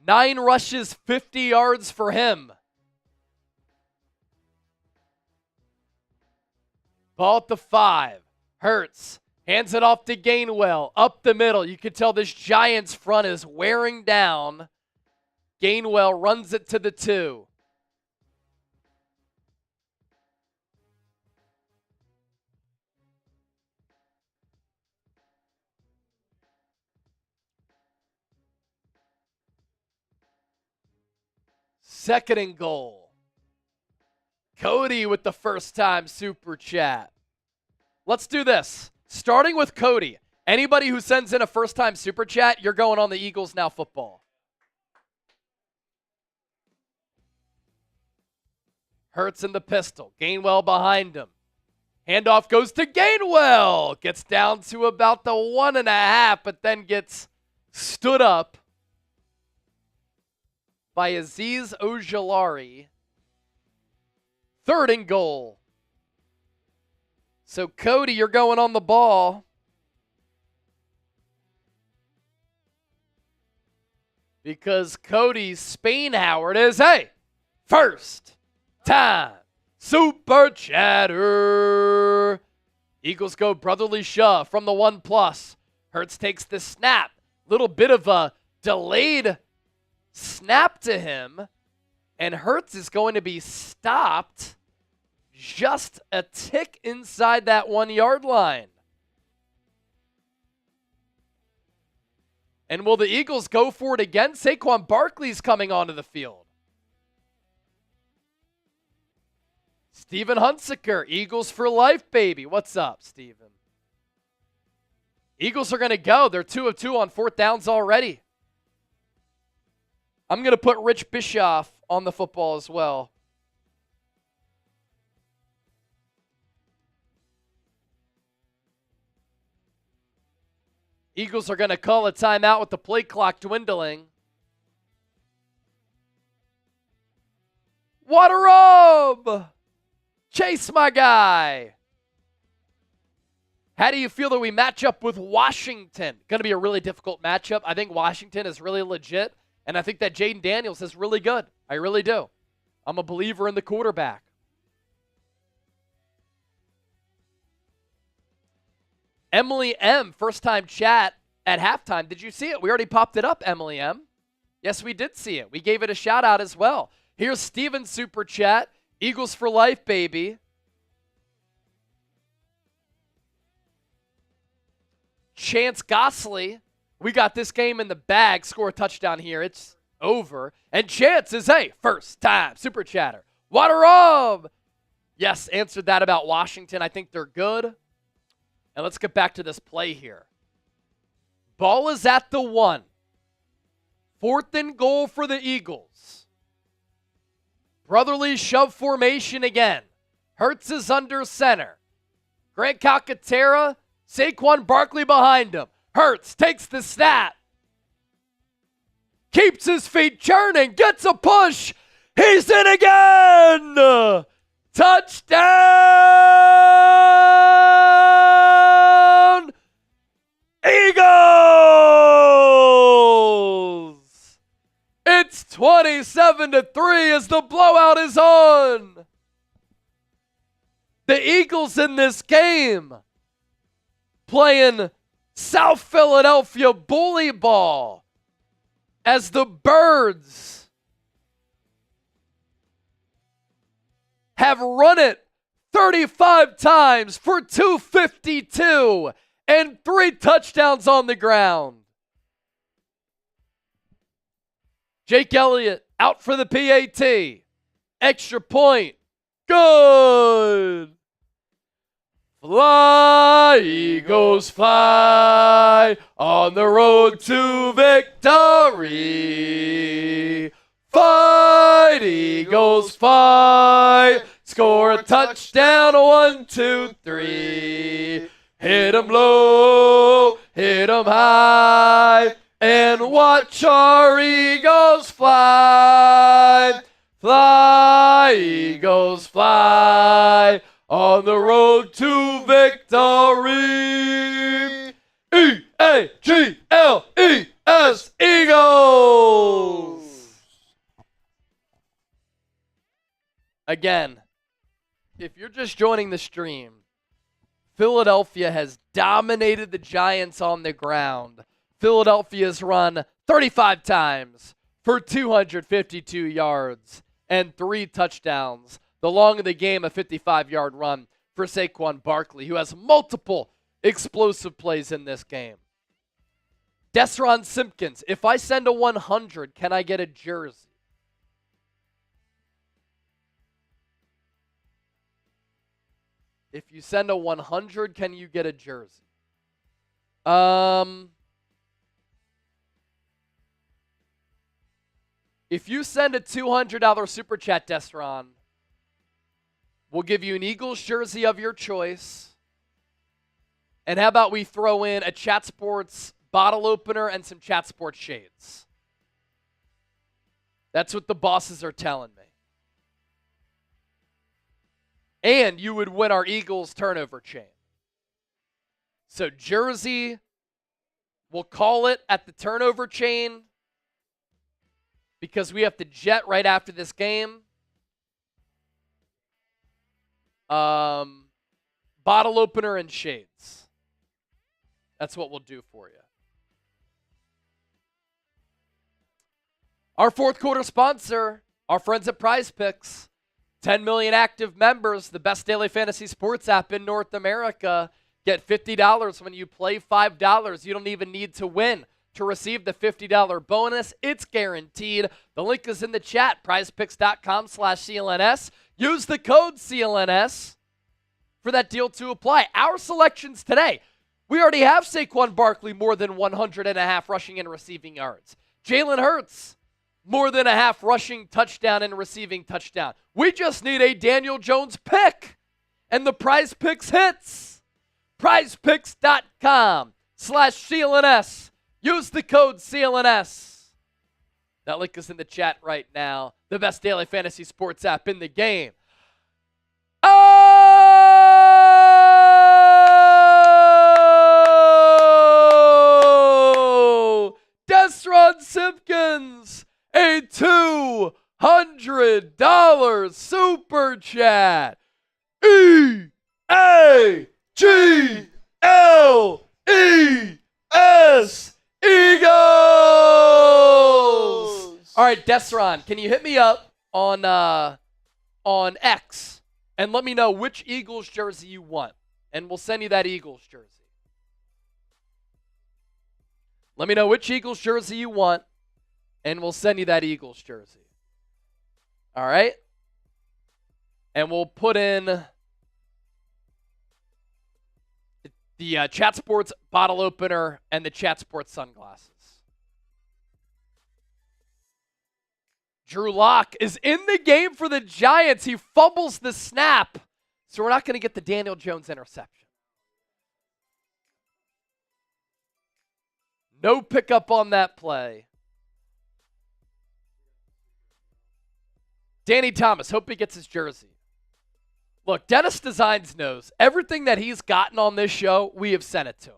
9 rushes, 50 yards for him. Ball at the 5. Hurts. Hands it off to Gainwell. Up the middle. You can tell this Giants front is wearing down. Gainwell runs it to the 2. Second and goal. Cody with the first-time super chat. Let's do this. Starting with Cody. Anybody who sends in a first-time super chat, you're going on the Eagles Now football. Hurts in the pistol. Gainwell behind him. Handoff goes to Gainwell. Gets down to about the 1.5, but then gets stood up by Azeez Ojulari. 3rd and goal. So, Cody, you're going on the ball. Because Cody Spainhoward is, first time super chatter. Eagles go brotherly shove from the 1+. Hurts takes the snap. Little bit of a delayed snap to him. And Hurts is going to be stopped just a tick inside that 1-yard line. And will the Eagles go for it again? Saquon Barkley's coming onto the field. Steven Hunsaker, Eagles for life, baby. What's up, Steven? Eagles are going to go. They're 2 of 2 on 4th downs already. I'm going to put Rich Bischoff on the football as well. Eagles are going to call a timeout with the play clock dwindling. What a rub! Chase, my guy. How do you feel that we match up with Washington? Going to be a really difficult matchup. I think Washington is really legit, and I think that Jaden Daniels is really good. I really do. I'm a believer in the quarterback. Emily M., first-time chat at halftime. Did you see it? We already popped it up, Emily M. Yes, we did see it. We gave it a shout-out as well. Here's Steven's super chat. Eagles for life, baby. Chance Gosley. We got this game in the bag. Score a touchdown here. It's over. And Chance is a first-time super chatter. What a rub! Yes, answered that about Washington. I think they're good. And let's get back to this play here. Ball is at the 1. 4th and goal for the Eagles. Brotherly shove formation again. Hurts is under center. Grant Calcaterra, Saquon Barkley behind him. Hurts takes the snap. Keeps his feet churning. Gets a push. He's in again. Touchdown! Eagles! It's 27-3 as the blowout is on. The Eagles in this game playing South Philadelphia bully ball as the Birds have run it 35 times for 252 and 3 touchdowns on the ground. Jake Elliott out for the PAT. Extra point. Good. Fly, Eagles, fly on the road to victory. Fight, Eagles, fight. Score a touchdown, 1, 2, 3. Hit 'em low, hit 'em high, and watch our Eagles fly. Fly, Eagles, fly on the road to victory. E-A-G-L-E-S, Eagles. Again, if you're just joining the stream, Philadelphia has dominated the Giants on the ground. Philadelphia's run 35 times for 252 yards and 3 touchdowns. The long of the game, a 55-yard run for Saquon Barkley, who has multiple explosive plays in this game. Desron Simpkins, if I send a 100, can I get a jersey? If you send a 100, can you get a jersey? If you send a $200 super chat, Desron, we'll give you an Eagles jersey of your choice. And how about we throw in a Chat Sports bottle opener and some Chat Sports shades? That's what the bosses are telling me. And you would win our Eagles turnover chain. So jersey, we'll call it at the turnover chain because we have to jet right after this game. Bottle opener and shades. That's what we'll do for you. Our fourth quarter sponsor, our friends at Prize Picks. 10 million active members, the best daily fantasy sports app in North America. Get $50 when you play $5. You don't even need to win. to receive the $50 bonus. It's guaranteed. The link is in the chat, prizepicks.com/CLNS. Use the code CLNS for that deal to apply. Our selections today. We already have Saquon Barkley more than 100.5 rushing and receiving yards. Jalen Hurts, more than a half rushing touchdown and receiving touchdown. We just need a Daniel Jones pick. And the Prize Picks hits. prizepicks.com/CLNS. Use the code CLNS. That link is in the chat right now. The best daily fantasy sports app in the game. Oh! Desron Simpkins, a $200 super chat. EAGLES Eagles. All right, Desron, can you hit me up on X and let me know which Eagles jersey you want, and we'll send you that Eagles jersey. Let me know which Eagles jersey you want, and we'll send you that Eagles jersey. All right? And we'll put in the Chat Sports bottle opener and the Chat Sports sunglasses. Drew Lock is in the game for the Giants. He fumbles the snap, so we're not going to get the Daniel Jones interception. No pickup on that play. Danny Thomas, hope he gets his jersey. Look, Dennis Designs knows everything that he's gotten on this show, we have sent it to him.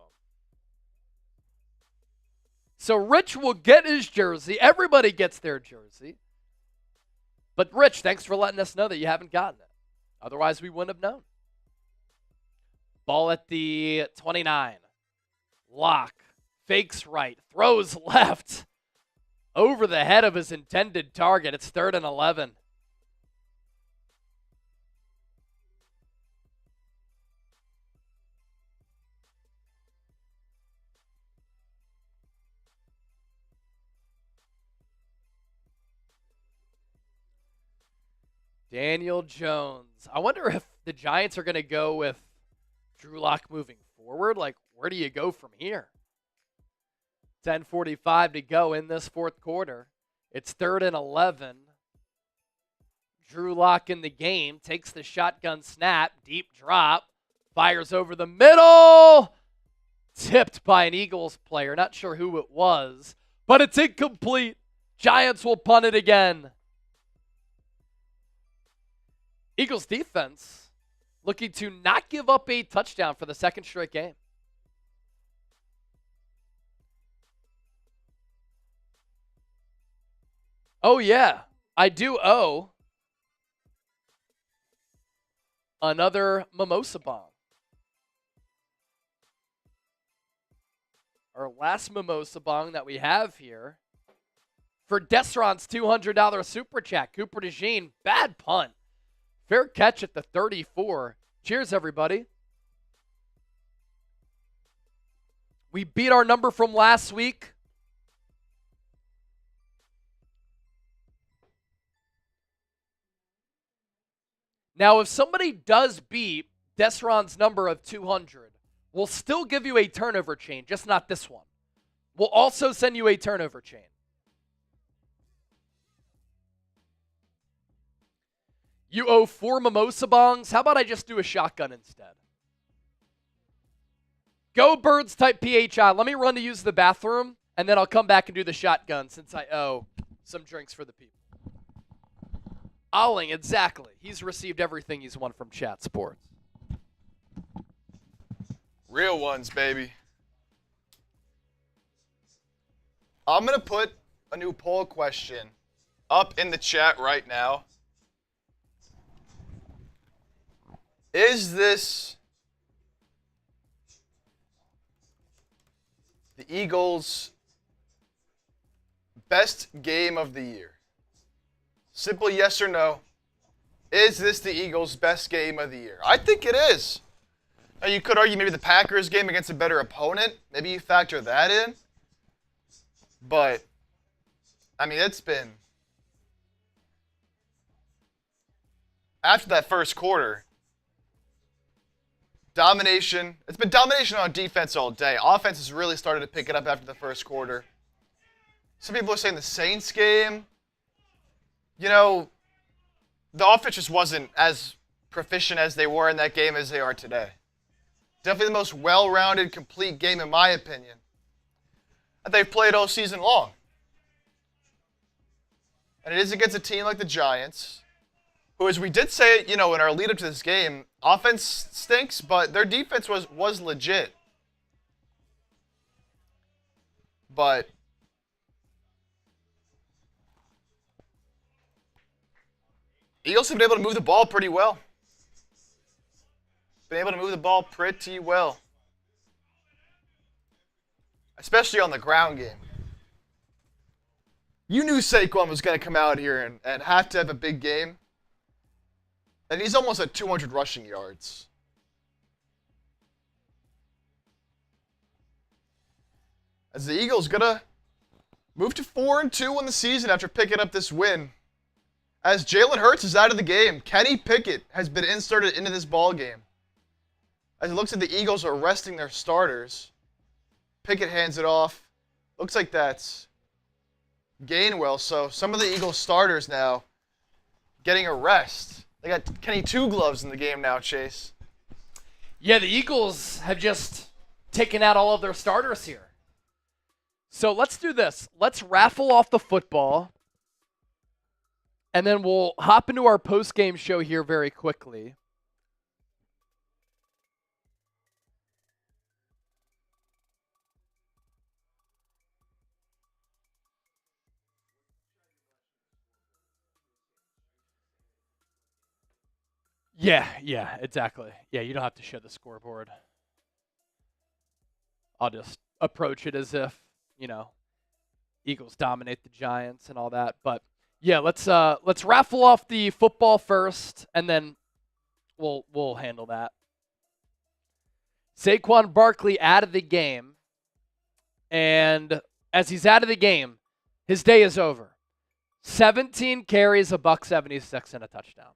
So Rich will get his jersey. Everybody gets their jersey. But Rich, thanks for letting us know that you haven't gotten it. Otherwise, we wouldn't have known. Ball at the 29. Lock. Fakes right. Throws left. Over the head of his intended target. It's 3rd and 11. Daniel Jones. I wonder if the Giants are going to go with Drew Lock moving forward. Like, where do you go from here? 10:45 to go in this fourth quarter. It's 3rd and 11. Drew Lock in the game. Takes the shotgun snap. Deep drop. Fires over the middle. Tipped by an Eagles player. Not sure who it was. But it's incomplete. Giants will punt it again. Eagles defense looking to not give up a touchdown for the second straight game. Oh, yeah. I do owe another mimosa bomb. Our last mimosa bong that we have here for Desron's $200 super chat. Cooper DeJean, bad punt. Fair catch at the 34. Cheers, everybody. We beat our number from last week. Now, if somebody does beat Desron's number of 200, we'll still give you a turnover chain, just not this one. We'll also send you a turnover chain. You owe 4 mimosa bongs. How about I just do a shotgun instead? Go Birds type PHI. Let me run to use the bathroom, and then I'll come back and do the shotgun since I owe some drinks for the people. Owling, exactly. He's received everything he's won from Chat Sports. Real ones, baby. I'm going to put a new poll question up in the chat right now. Is this the Eagles' best game of the year? Simple yes or no. Is this the Eagles' best game of the year? I think it is. Now, you could argue maybe the Packers game against a better opponent. Maybe you factor that in. But, I mean, it's been, after that first quarter, domination. It's been domination on defense all day. Offense has really started to pick it up after the first quarter. Some people are saying the Saints game, you know, the offense just wasn't as proficient as they were in that game as they are today. Definitely the most well-rounded, complete game, in my opinion, that they've played all season long. And it is against a team like the Giants, who, as we did say, in our lead-up to this game, offense stinks, but their defense was legit. But Eagles have been able to move the ball pretty well. Especially on the ground game. You knew Saquon was going to come out here and have to have a big game. And he's almost at 200 rushing yards. As the Eagles going to move to 4-2 in the season after picking up this win. As Jalen Hurts is out of the game, Kenny Pickett has been inserted into this ball game. As it looks like the Eagles are resting their starters. Pickett hands it off. Looks like that's Gainwell. So some of the Eagles starters now getting a rest. They got Kenny Two Gloves in the game now, Chase. Yeah, the Eagles have just taken out all of their starters here. So let's do this. Let's raffle off the football. And then we'll hop into our post-game show here very quickly. Yeah, exactly. Yeah, you don't have to show the scoreboard. I'll just approach it as if, Eagles dominate the Giants and all that. But yeah, let's raffle off the football first, and then we'll handle that. Saquon Barkley out of the game, and as he's out of the game, his day is over. 17 carries, $176, and a touchdown.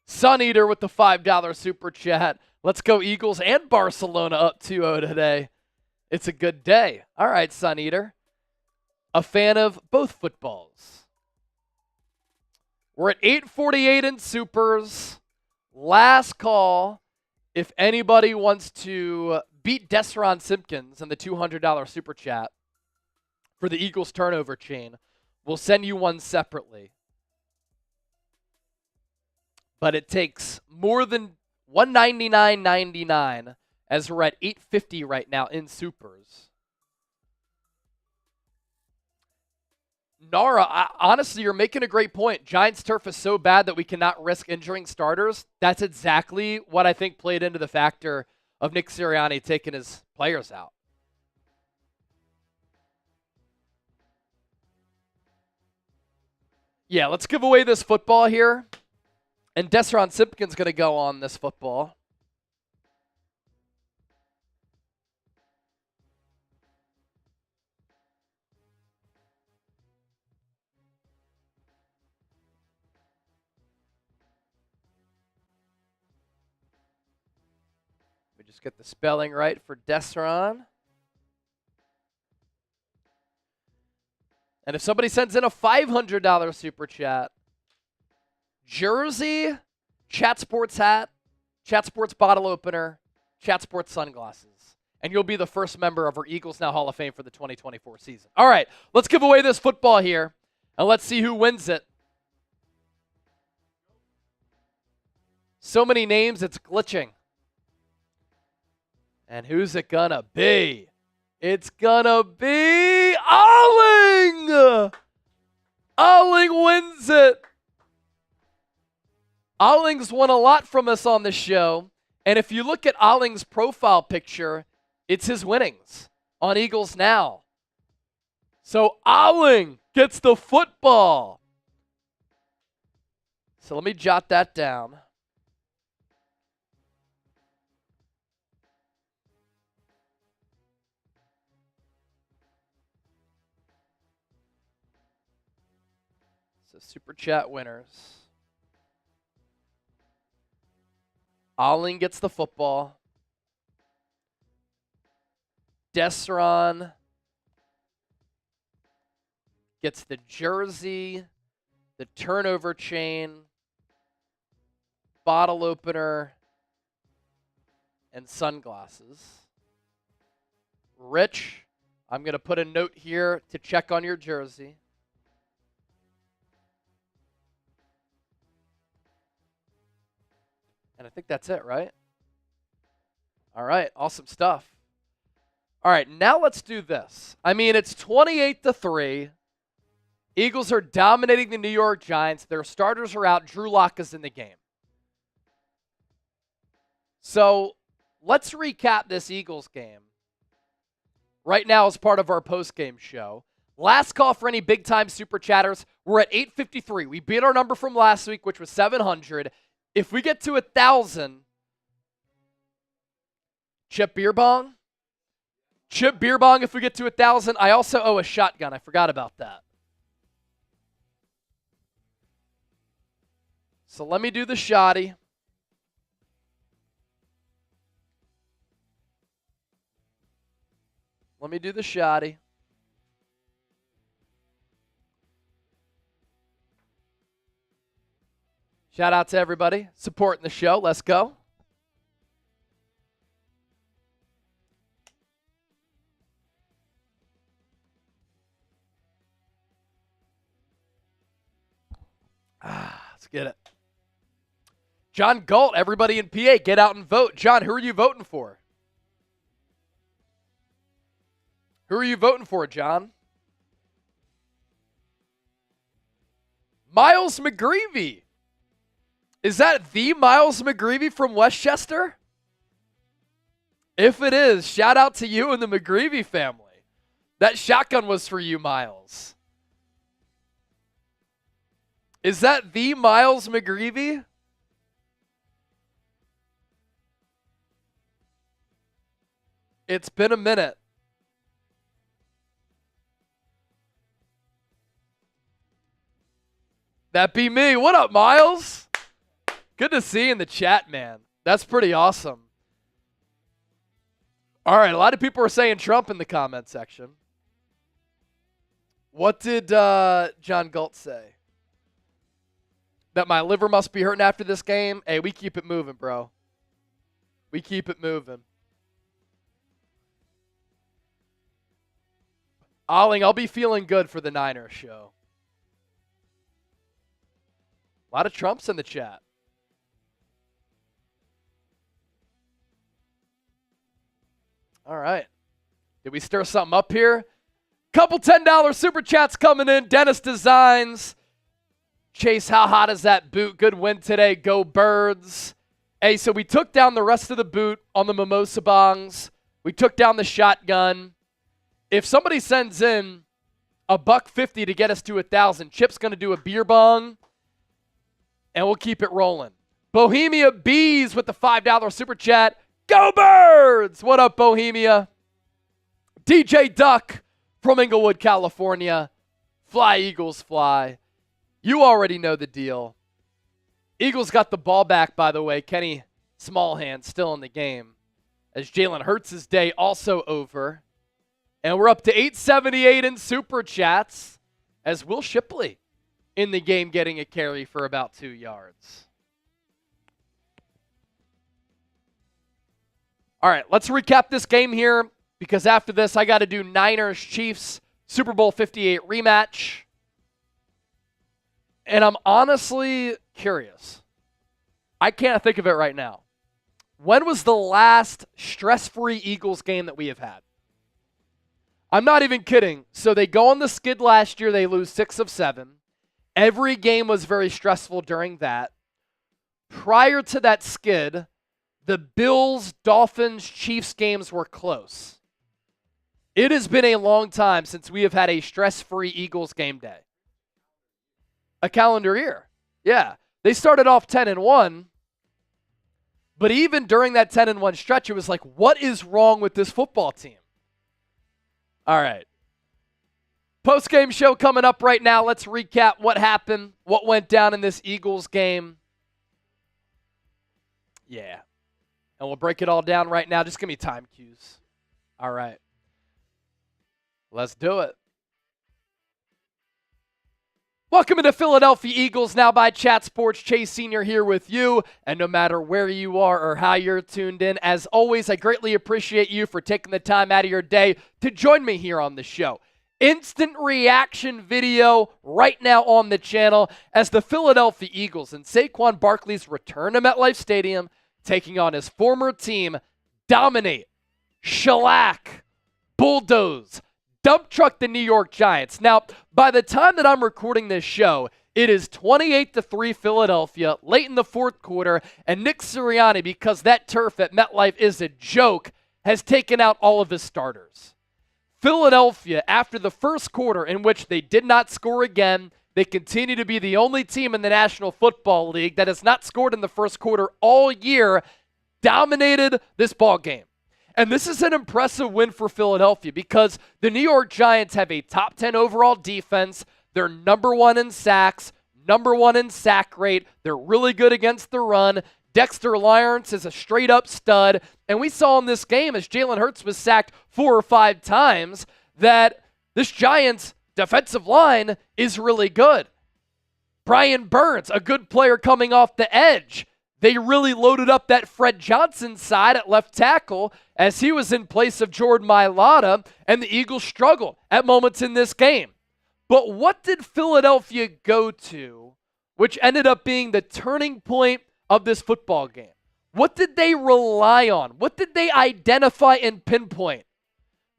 Sun Eater with the $5 super chat. Let's go Eagles and Barcelona up 2-0 today. It's a good day. All right, Sun Eater. A fan of both footballs. We're at 8:48 in supers. Last call. If anybody wants to beat Desron Simpkins in the $200 super chat for the Eagles turnover chain, we'll send you one separately. But it takes more than $199.99 as we're at 850 right now in supers. Nara, honestly, you're making a great point. Giants turf is so bad that we cannot risk injuring starters. That's exactly what I think played into the factor of Nick Sirianni taking his players out. Yeah, let's give away this football here. And Desron Simpkins going to go on this football. We just get the spelling right for Desron. And if somebody sends in a $500 super chat, jersey, Chat Sports hat, Chat Sports bottle opener, Chat Sports sunglasses. And you'll be the first member of our Eagles Now Hall of Fame for the 2024 season. All right, let's give away this football here, and let's see who wins it. So many names, it's glitching. And who's it gonna be? It's gonna be Alling! Alling wins it. Alling's won a lot from us on this show. And if you look at Alling's profile picture, it's his winnings on Eagles Now. So Alling gets the football. So let me jot that down. So Super Chat winners. Alling gets the football. Desron gets the jersey, the turnover chain, bottle opener, and sunglasses. Rich, I'm going to put a note here to check on your jersey. And I think that's it, right? All right, awesome stuff. All right, now let's do this. I mean, it's 28-3. Eagles are dominating the New York Giants. Their starters are out. Drew Lock is in the game. So let's recap this Eagles game right now as part of our post-game show. Last call for any big-time super chatters. We're at 853. We beat our number from last week, which was 700. If we get to 1,000, Chip Beer Bong? Chip Beer Bong if we get to 1,000. I also owe a shotgun. I forgot about that. So let me do the shoddy. Let me do the shoddy. Shout out to everybody supporting the show. Let's go. Let's get it. John Galt, everybody in PA, get out and vote. John, who are you voting for? Who are you voting for, John? Miles McGreevy. Is that the Miles McGreevy from Westchester? If it is, shout out to you and the McGreevy family. That shotgun was for you, Miles. Is that the Miles McGreevy? It's been a minute. That be me. What up, Miles? Good to see you in the chat, man. That's pretty awesome. All right, a lot of people are saying Trump in the comment section. What did John Galt say? That my liver must be hurting after this game? Hey, we keep it moving, bro. We keep it moving. Alling, I'll be feeling good for the Niners show. A lot of Trumps in the chat. All right. Did we stir something up here? Couple $10 super chats coming in. Dennis Designs. Chase, how hot is that boot? Good win today. Go Birds. Hey, so we took down the rest of the boot on the mimosa bongs. We took down the shotgun. If somebody sends in $150 to get us to 1,000, Chip's going to do a beer bong, and we'll keep it rolling. Bohemia Bees with the $5 super chat. Go Birds! What up, Bohemia? DJ Duck from Inglewood, California. Fly, Eagles, fly. You already know the deal. Eagles got the ball back, by the way. Kenny Smallhand still in the game, as Jalen Hurts' day also over. And we're up to 878 in super chats, as Will Shipley in the game getting a carry for about 2 yards. All right, let's recap this game here, because after this, I got to do Niners-Chiefs Super Bowl 58 rematch. And I'm honestly curious. I can't think of it right now. When was the last stress-free Eagles game that we have had? I'm not even kidding. So they go on the skid last year. They lose 6 of 7. Every game was very stressful during that. Prior to that skid, the Bills, Dolphins, Chiefs games were close. It has been a long time since we have had a stress-free Eagles game day. A calendar year. Yeah. They started off 10-1, but even during that 10-1 stretch, it was like, what is wrong with this football team? All right. Post-game show coming up right now. Let's recap what happened, what went down in this Eagles game. Yeah. And we'll break it all down right now. Just give me time cues. All right. Let's do it. Welcome to Philadelphia Eagles Now by Chat Sports. Chase Sr. here with you. And no matter where you are or how you're tuned in, as always, I greatly appreciate you for taking the time out of your day to join me here on the show. Instant reaction video right now on the channel as the Philadelphia Eagles and Saquon Barkley's return to MetLife Stadium, taking on his former team, dominate, shellac, bulldoze, dump truck the New York Giants. Now, by the time that I'm recording this show, it is 28-3 Philadelphia, late in the fourth quarter, and Nick Sirianni, because that turf at MetLife is a joke, has taken out all of his starters. Philadelphia, after the first quarter in which they did not score again, they continue to be the only team in the National Football League that has not scored in the first quarter all year, dominated this ball game. And this is an impressive win for Philadelphia because the New York Giants have a top 10 overall defense. They're number one in sacks, number one in sack rate. They're really good against the run. Dexter Lawrence is a straight-up stud. And we saw in this game, as Jalen Hurts was sacked 4 or 5 times, that this Giants defensive line is really good. Brian Burns, a good player coming off the edge. They really loaded up that Fred Johnson side at left tackle as he was in place of Jordan Mailata, and the Eagles struggled at moments in this game. But what did Philadelphia go to, which ended up being the turning point of this football game? What did they rely on? What did they identify and pinpoint?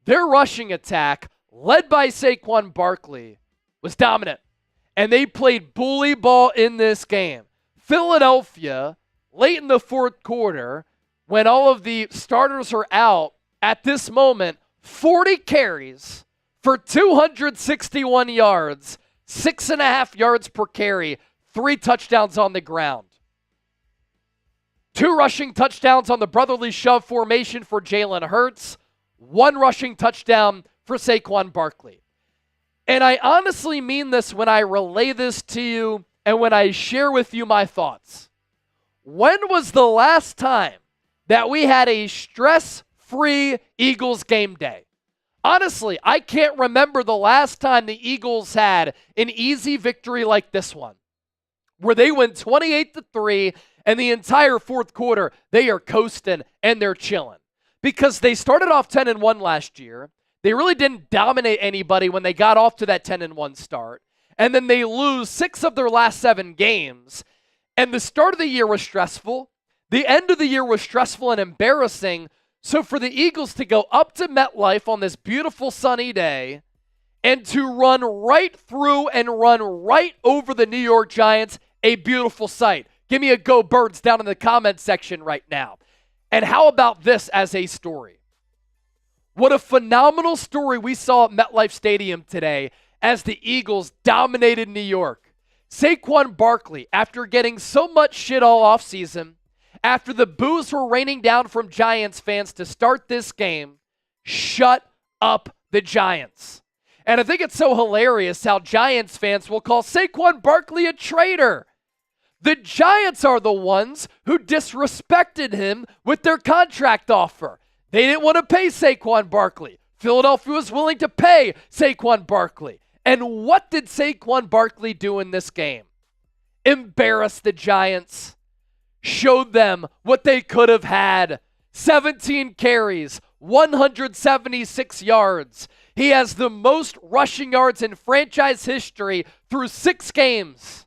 Their rushing attack, led by Saquon Barkley, was dominant. And they played bully ball in this game. Philadelphia, late in the fourth quarter, when all of the starters are out, at this moment, 40 carries for 261 yards, 6.5 yards per carry, 3 touchdowns on the ground. 2 rushing touchdowns on the brotherly shove formation for Jalen Hurts, 1 rushing touchdown for Saquon Barkley. And I honestly mean this when I relay this to you and when I share with you my thoughts. When was the last time that we had a stress-free Eagles game day? Honestly, I can't remember the last time the Eagles had an easy victory like this one, where they win 28-3, and the entire fourth quarter, they are coasting and they're chilling. Because they started off 10-1 last year. They really didn't dominate anybody when they got off to that 10-1 start. And then they lose 6 of their last 7 games. And the start of the year was stressful. The end of the year was stressful and embarrassing. So for the Eagles to go up to MetLife on this beautiful sunny day and to run right through and run right over the New York Giants, a beautiful sight. Give me a go Birds down in the comment section right now. And how about this as a story? What a phenomenal story we saw at MetLife Stadium today as the Eagles dominated New York. Saquon Barkley, after getting so much shit all offseason, after the boos were raining down from Giants fans to start this game, shut up the Giants. And I think it's so hilarious how Giants fans will call Saquon Barkley a traitor. The Giants are the ones who disrespected him with their contract offer. They didn't want to pay Saquon Barkley. Philadelphia was willing to pay Saquon Barkley. And what did Saquon Barkley do in this game? Embarrass the Giants. Showed them what they could have had. 17 carries, 176 yards. He has the most rushing yards in franchise history through 6 games.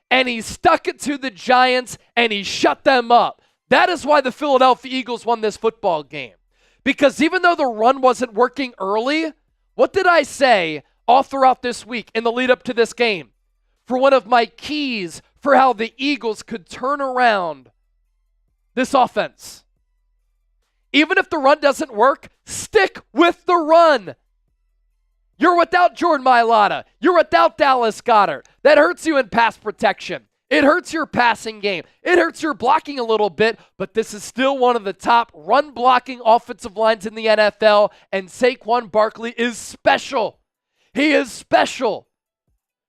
And he stuck it to the Giants, and he shut them up. That is why the Philadelphia Eagles won this football game. Because even though the run wasn't working early, what did I say all throughout this week in the lead up to this game? For one of my keys for how the Eagles could turn around this offense. Even if the run doesn't work, stick with the run. You're without Jordan Mailata. You're without Dallas Goedert. That hurts you in pass protection. It hurts your passing game. It hurts your blocking a little bit, but this is still one of the top run-blocking offensive lines in the NFL, and Saquon Barkley is special. He is special.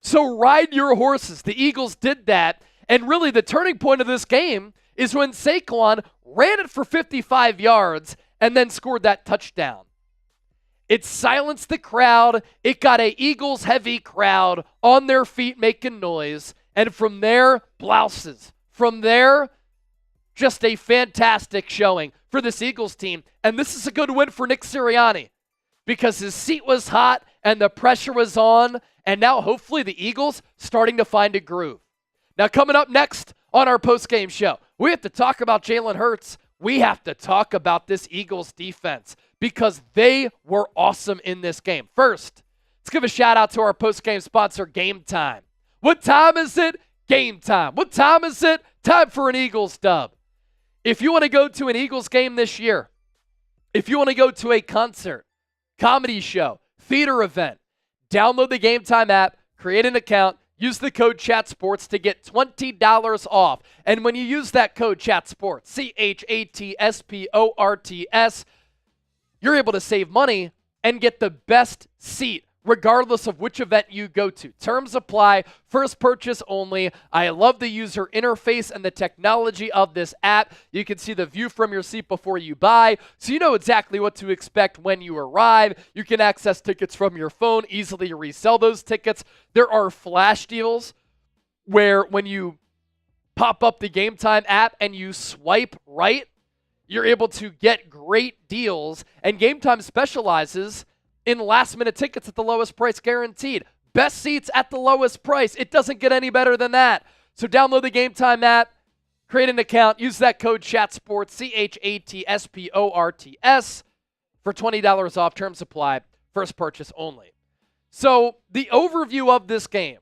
So ride your horses. The Eagles did that. And really the turning point of this game is when Saquon ran it for 55 yards and then scored that touchdown. It silenced the crowd. It got a Eagles-heavy crowd on their feet making noise. And from there, blouses. From there, just a fantastic showing for this Eagles team. And this is a good win for Nick Sirianni because his seat was hot and the pressure was on. And now hopefully the Eagles starting to find a groove. Now coming up next on our postgame show, we have to talk about Jalen Hurts. We have to talk about this Eagles defense because they were awesome in this game. First, let's give a shout out to our postgame sponsor, Game Time. What time is it? Game time. What time is it? Time for an Eagles dub. If you want to go to an Eagles game this year, if you want to go to a concert, comedy show, theater event, download the Game Time app, create an account, use the code CHATSPORTS to get $20 off. And when you use that code CHATSPORTS, CHATSPORTS, you're able to save money and get the best seat regardless of which event you go to. Terms apply, first purchase only. I love the user interface and the technology of this app. You can see the view from your seat before you buy, so you know exactly what to expect when you arrive. You can access tickets from your phone, easily resell those tickets. There are flash deals where when you pop up the Game Time app and you swipe right, you're able to get great deals. And Game Time specializes in last-minute tickets at the lowest price guaranteed. Best seats at the lowest price. It doesn't get any better than that. So download the Game Time app, create an account, use that code CHATSPORTS, CHATSPORTS, for $20 off. Terms apply. First purchase only. So the overview of this game,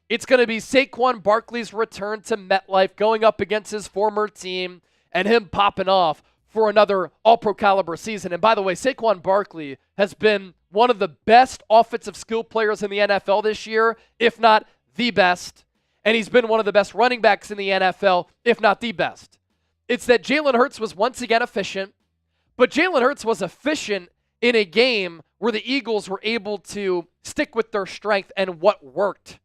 it's going to be Saquon Barkley's return to MetLife, going up against his former team, and him popping off for another all-pro caliber season. And by the way, Saquon Barkley has been one of the best offensive skill players in the NFL this year, if not the best. And he's been one of the best running backs in the NFL, if not the best. It's that Jalen Hurts was once again efficient, but Jalen Hurts was efficient in a game where the Eagles were able to stick with their strength and what worked.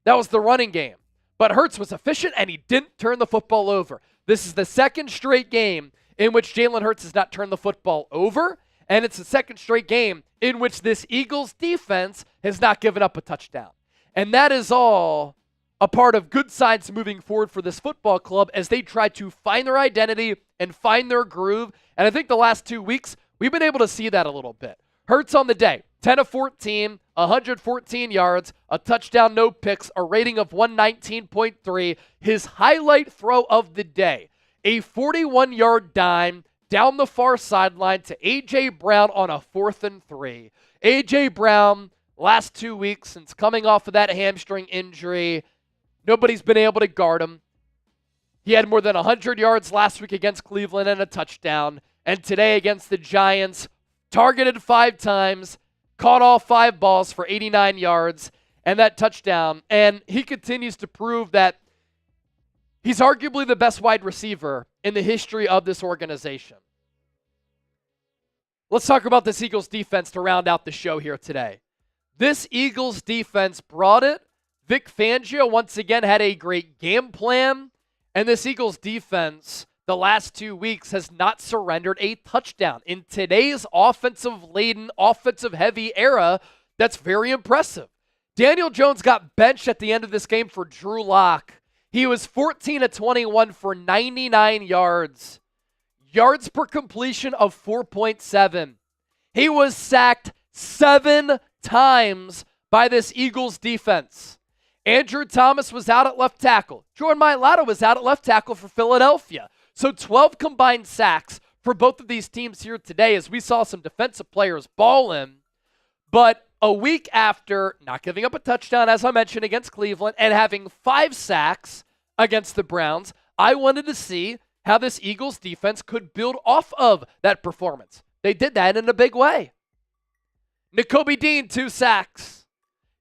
That was the running game. But Hurts was efficient and he didn't turn the football over. This is the second straight game in which Jalen Hurts has not turned the football over, and it's the second straight game in which this Eagles defense has not given up a touchdown. And that is all a part of good signs moving forward for this football club as they try to find their identity and find their groove. And I think the last 2 weeks, we've been able to see that a little bit. Hurts on the day, 10 of 14, 114 yards, a touchdown, no picks, a rating of 119.3. His highlight throw of the day, a 41-yard dime down the far sideline to A.J. Brown on a 4th and 3. A.J. Brown, last 2 weeks since coming off of that hamstring injury, nobody's been able to guard him. He had more than 100 yards last week against Cleveland and a touchdown. And today against the Giants, targeted 5 times, caught all 5 balls for 89 yards and that touchdown. And he continues to prove that he's arguably the best wide receiver in the history of this organization. Let's talk about this Eagles defense to round out the show here today. This Eagles defense brought it. Vic Fangio once again had a great game plan. And this Eagles defense, the last 2 weeks, has not surrendered a touchdown. In today's offensive-laden, offensive-heavy era, that's very impressive. Daniel Jones got benched at the end of this game for Drew Lock. He was 14 of 21 for 99 yards. Yards per completion of 4.7. He was sacked 7 times by this Eagles defense. Andrew Thomas was out at left tackle. Jordan Mailata was out at left tackle for Philadelphia. So 12 combined sacks for both of these teams here today as we saw some defensive players ball in. But a week after not giving up a touchdown, as I mentioned, against Cleveland and having 5 sacks against the Browns, I wanted to see how this Eagles defense could build off of that performance. They did that in a big way. Nakobe Dean, 2 sacks.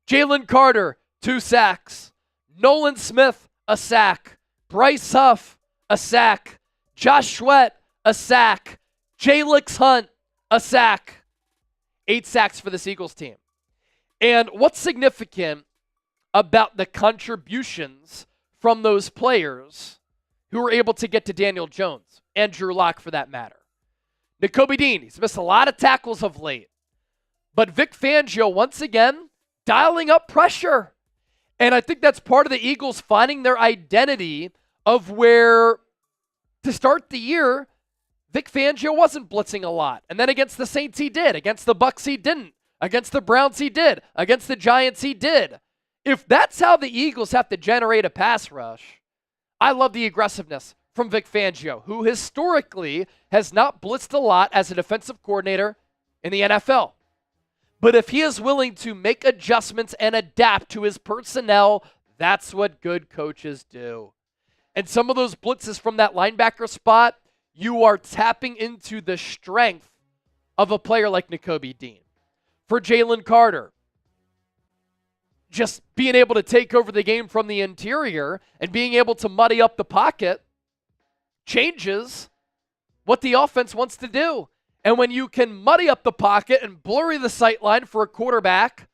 Jalen Carter, 2 sacks. Nolan Smith, a sack. Bryce Huff, a sack. Josh Sweat, a sack. Jalix Hunt, a sack. 8 sacks for this Eagles team. And what's significant about the contributions from those players who were able to get to Daniel Jones and Drew Lock for that matter? Nakobe Dean, he's missed a lot of tackles of late. But Vic Fangio, once again, dialing up pressure. And I think that's part of the Eagles finding their identity of where, to start the year, Vic Fangio wasn't blitzing a lot. And then against the Saints, he did. Against the Bucs, he didn't. Against the Browns, he did. Against the Giants, he did. If that's how the Eagles have to generate a pass rush, I love the aggressiveness from Vic Fangio, who historically has not blitzed a lot as a defensive coordinator in the NFL. But if he is willing to make adjustments and adapt to his personnel, that's what good coaches do. And some of those blitzes from that linebacker spot, you are tapping into the strength of a player like Nakobe Dean. For Jalen Carter, just being able to take over the game from the interior and being able to muddy up the pocket changes what the offense wants to do. And when you can muddy up the pocket and blurry the sight line for a quarterback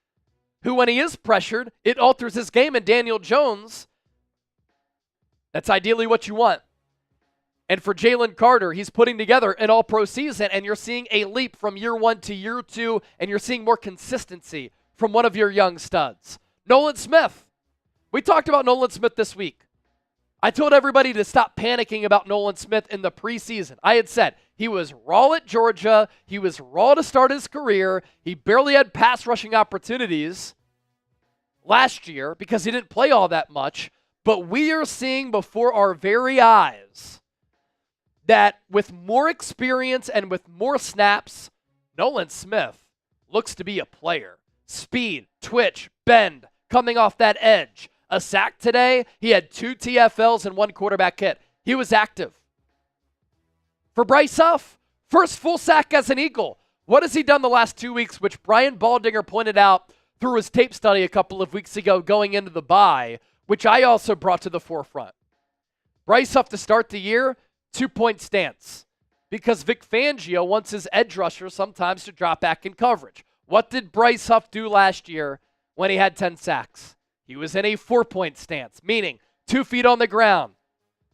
who, when he is pressured, it alters his game, and Daniel Jones, that's ideally what you want. And for Jalen Carter, he's putting together an all-pro season, and you're seeing a leap from year one to year two, and you're seeing more consistency from one of your young studs. Nolan Smith. We talked about Nolan Smith this week. I told everybody to stop panicking about Nolan Smith in the preseason. I had said he was raw at Georgia. He was raw to start his career. He barely had pass rushing opportunities last year because he didn't play all that much. But we are seeing before our very eyes that with more experience and with more snaps, Nolan Smith looks to be a player. Speed, twitch, bend, coming off that edge. A sack today, he had 2 TFLs and 1 quarterback hit. He was active. For Bryce Huff, first full sack as an Eagle. What has he done the last 2 weeks, which Brian Baldinger pointed out through his tape study a couple of weeks ago going into the bye, which I also brought to the forefront. Bryce Huff to start the year, 2-point stance, because Vic Fangio wants his edge rusher sometimes to drop back in coverage. What did Bryce Huff do last year when he had 10 sacks? He was in a 4-point stance, meaning 2 feet on the ground,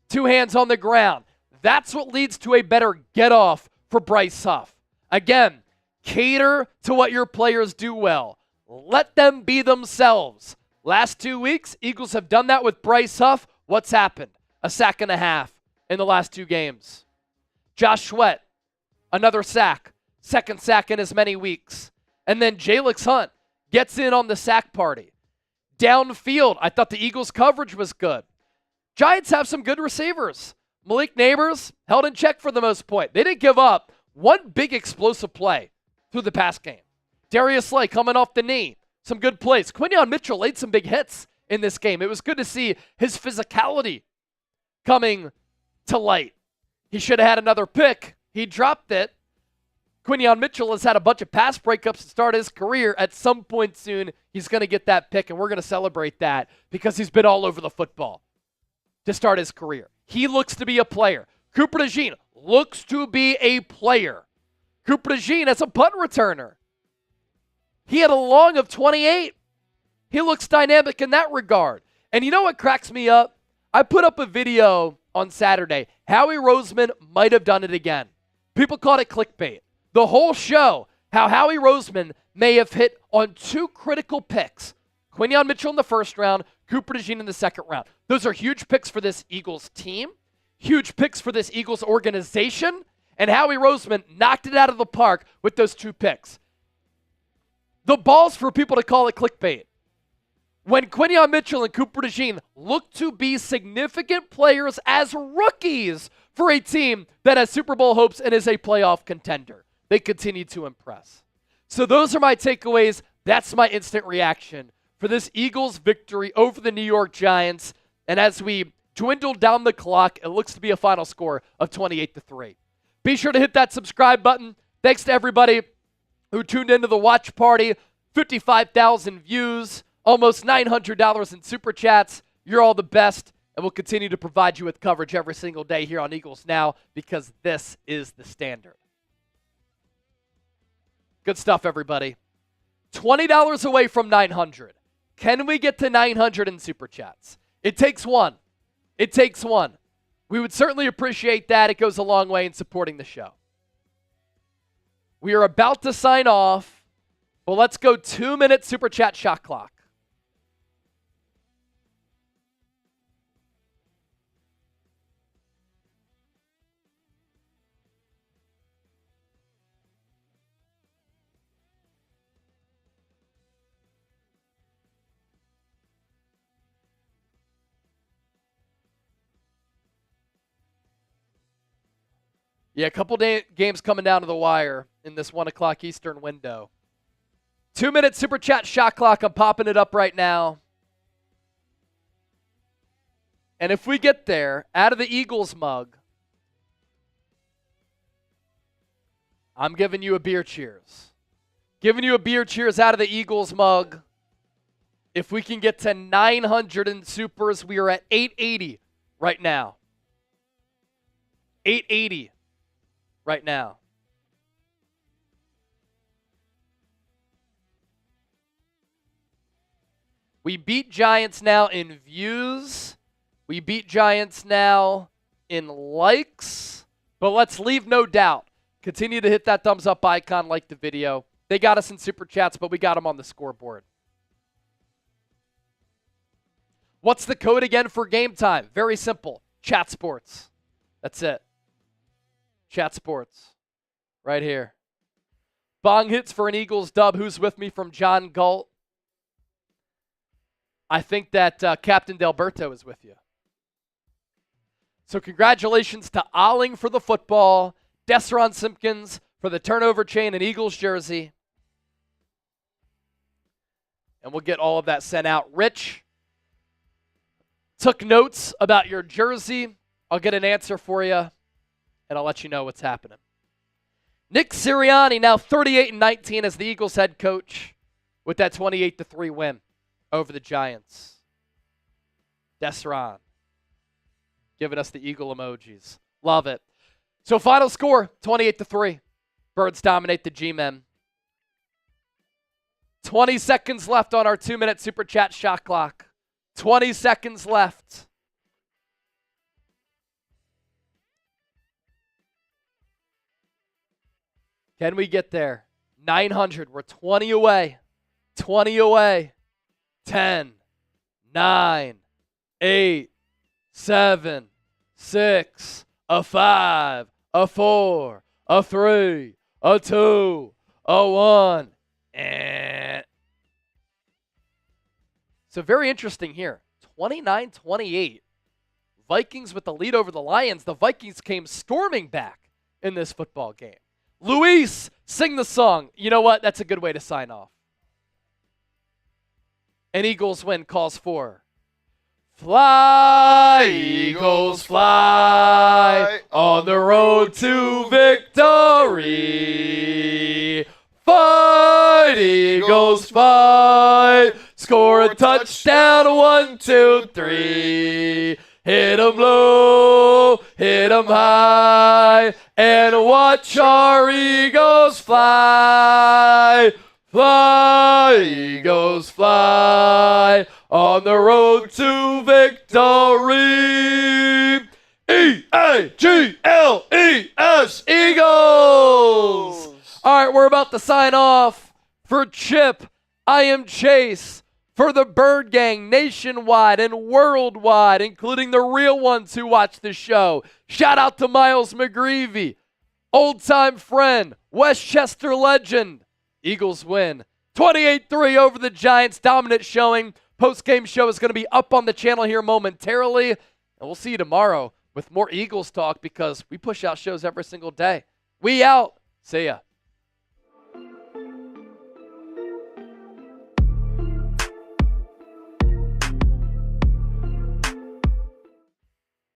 2 hands on the ground. That's what leads to a better get-off for Bryce Huff. Again, cater to what your players do well. Let them be themselves. Last 2 weeks, Eagles have done that with Bryce Huff. What's happened? A sack and a half in the last 2 games. Josh Sweat, another sack. Second sack in as many weeks. And then Jalix Hunt gets in on the sack party. Downfield, I thought the Eagles' coverage was good. Giants have some good receivers. Malik Neighbors held in check for the most part. They didn't give up one big explosive play through the pass game. Darius Slay coming off the knee. Some good plays. Quinyon Mitchell laid some big hits in this game. It was good to see his physicality coming to light. He should have had another pick. He dropped it. Quinyon Mitchell has had a bunch of pass breakups to start his career. At some point soon, he's going to get that pick, and we're going to celebrate that because he's been all over the football to start his career. He looks to be a player. Cooper DeJean looks to be a player. Cooper DeJean as a punt returner. He had a long of 28. He looks dynamic in that regard. And you know what cracks me up? I put up a video on Saturday. Howie Roseman might have done it again. People called it clickbait. The whole show, how Howie Roseman may have hit on 2 critical picks. Quinyon Mitchell in the first round, Cooper DeJean in the second round. Those are huge picks for this Eagles team, huge picks for this Eagles organization, and Howie Roseman knocked it out of the park with those 2 picks. The ball's for people to call it clickbait. When Quinyon Mitchell and Cooper DeJean look to be significant players as rookies for a team that has Super Bowl hopes and is a playoff contender, they continue to impress. So those are my takeaways. That's my instant reaction for this Eagles victory over the New York Giants. And as we dwindle down the clock, it looks to be a final score of 28-3. Be sure to hit that subscribe button. Thanks to everybody who tuned into the watch party. 55,000 views, almost $900 in super chats. You're all the best, and we'll continue to provide you with coverage every single day here on Eagles Now because this is the standard. Good stuff, everybody. $20 away from 900. Can we get to 900 in Super Chats? It takes one. It takes one. We would certainly appreciate that. It goes a long way in supporting the show. We are about to sign off, but let's go 2-minute Super Chat shot clock. Yeah, a couple games coming down to the wire in this 1 o'clock Eastern window. 2-minute Super Chat shot clock. I'm popping it up right now. And if we get there, out of the Eagles mug, I'm giving you a beer cheers. Giving you a beer cheers out of the Eagles mug. If we can get to 900 in Supers, we are at 880 right now. 880 right now. We beat Giants now in views. We beat Giants now in likes. But let's leave no doubt. Continue to hit that thumbs up icon, like the video. They got us in Super Chats, but we got them on the scoreboard. What's the code again for game time? Very simple. Chat Sports. That's it. Chat Sports. Right here. Bong hits for an Eagles dub. Who's with me from John Galt? I think that Captain Delberto is with you. So congratulations to Olling for the football, Desron Simpkins for the turnover chain and Eagles jersey. And we'll get all of that sent out. Rich took notes about your jersey. I'll get an answer for you, and I'll let you know what's happening. Nick Sirianni now 38-19 as the Eagles head coach with that 28-3 win over the Giants. Desron giving us the eagle emojis. Love it. So final score, 28-3. Birds dominate the G-Men. 20 seconds left on our 2-minute Super Chat shot clock. 20 seconds left. Can we get there? 900. We're 20 away. 20 away. 10, 9, 8, 7, 6, a 5, a 4, a 3, a 2, a 1. And so very interesting here. 29-28. Vikings with the lead over the Lions. The Vikings came storming back in this football game. Luis, sing the song. You know what? That's a good way to sign off. An Eagles win calls for. Fly, Eagles, fly on the road to victory. Fight, Eagles, fight. Score a touchdown, 1, 2, 3. Hit 'em low, hit 'em high, and watch our Eagles fly. Fly, Eagles, fly on the road to victory. E-A-G-L-E-S, Eagles. All right, we're about to sign off. For Chip, I am Chase. For the Bird Gang nationwide and worldwide, including the real ones who watch the show. Shout out to Miles McGreevy, old-time friend, Westchester legend. Eagles win 28-3 over the Giants. Dominant showing. Post-game show is going to be up on the channel here momentarily. And we'll see you tomorrow with more Eagles talk because we push out shows every single day. We out. See ya.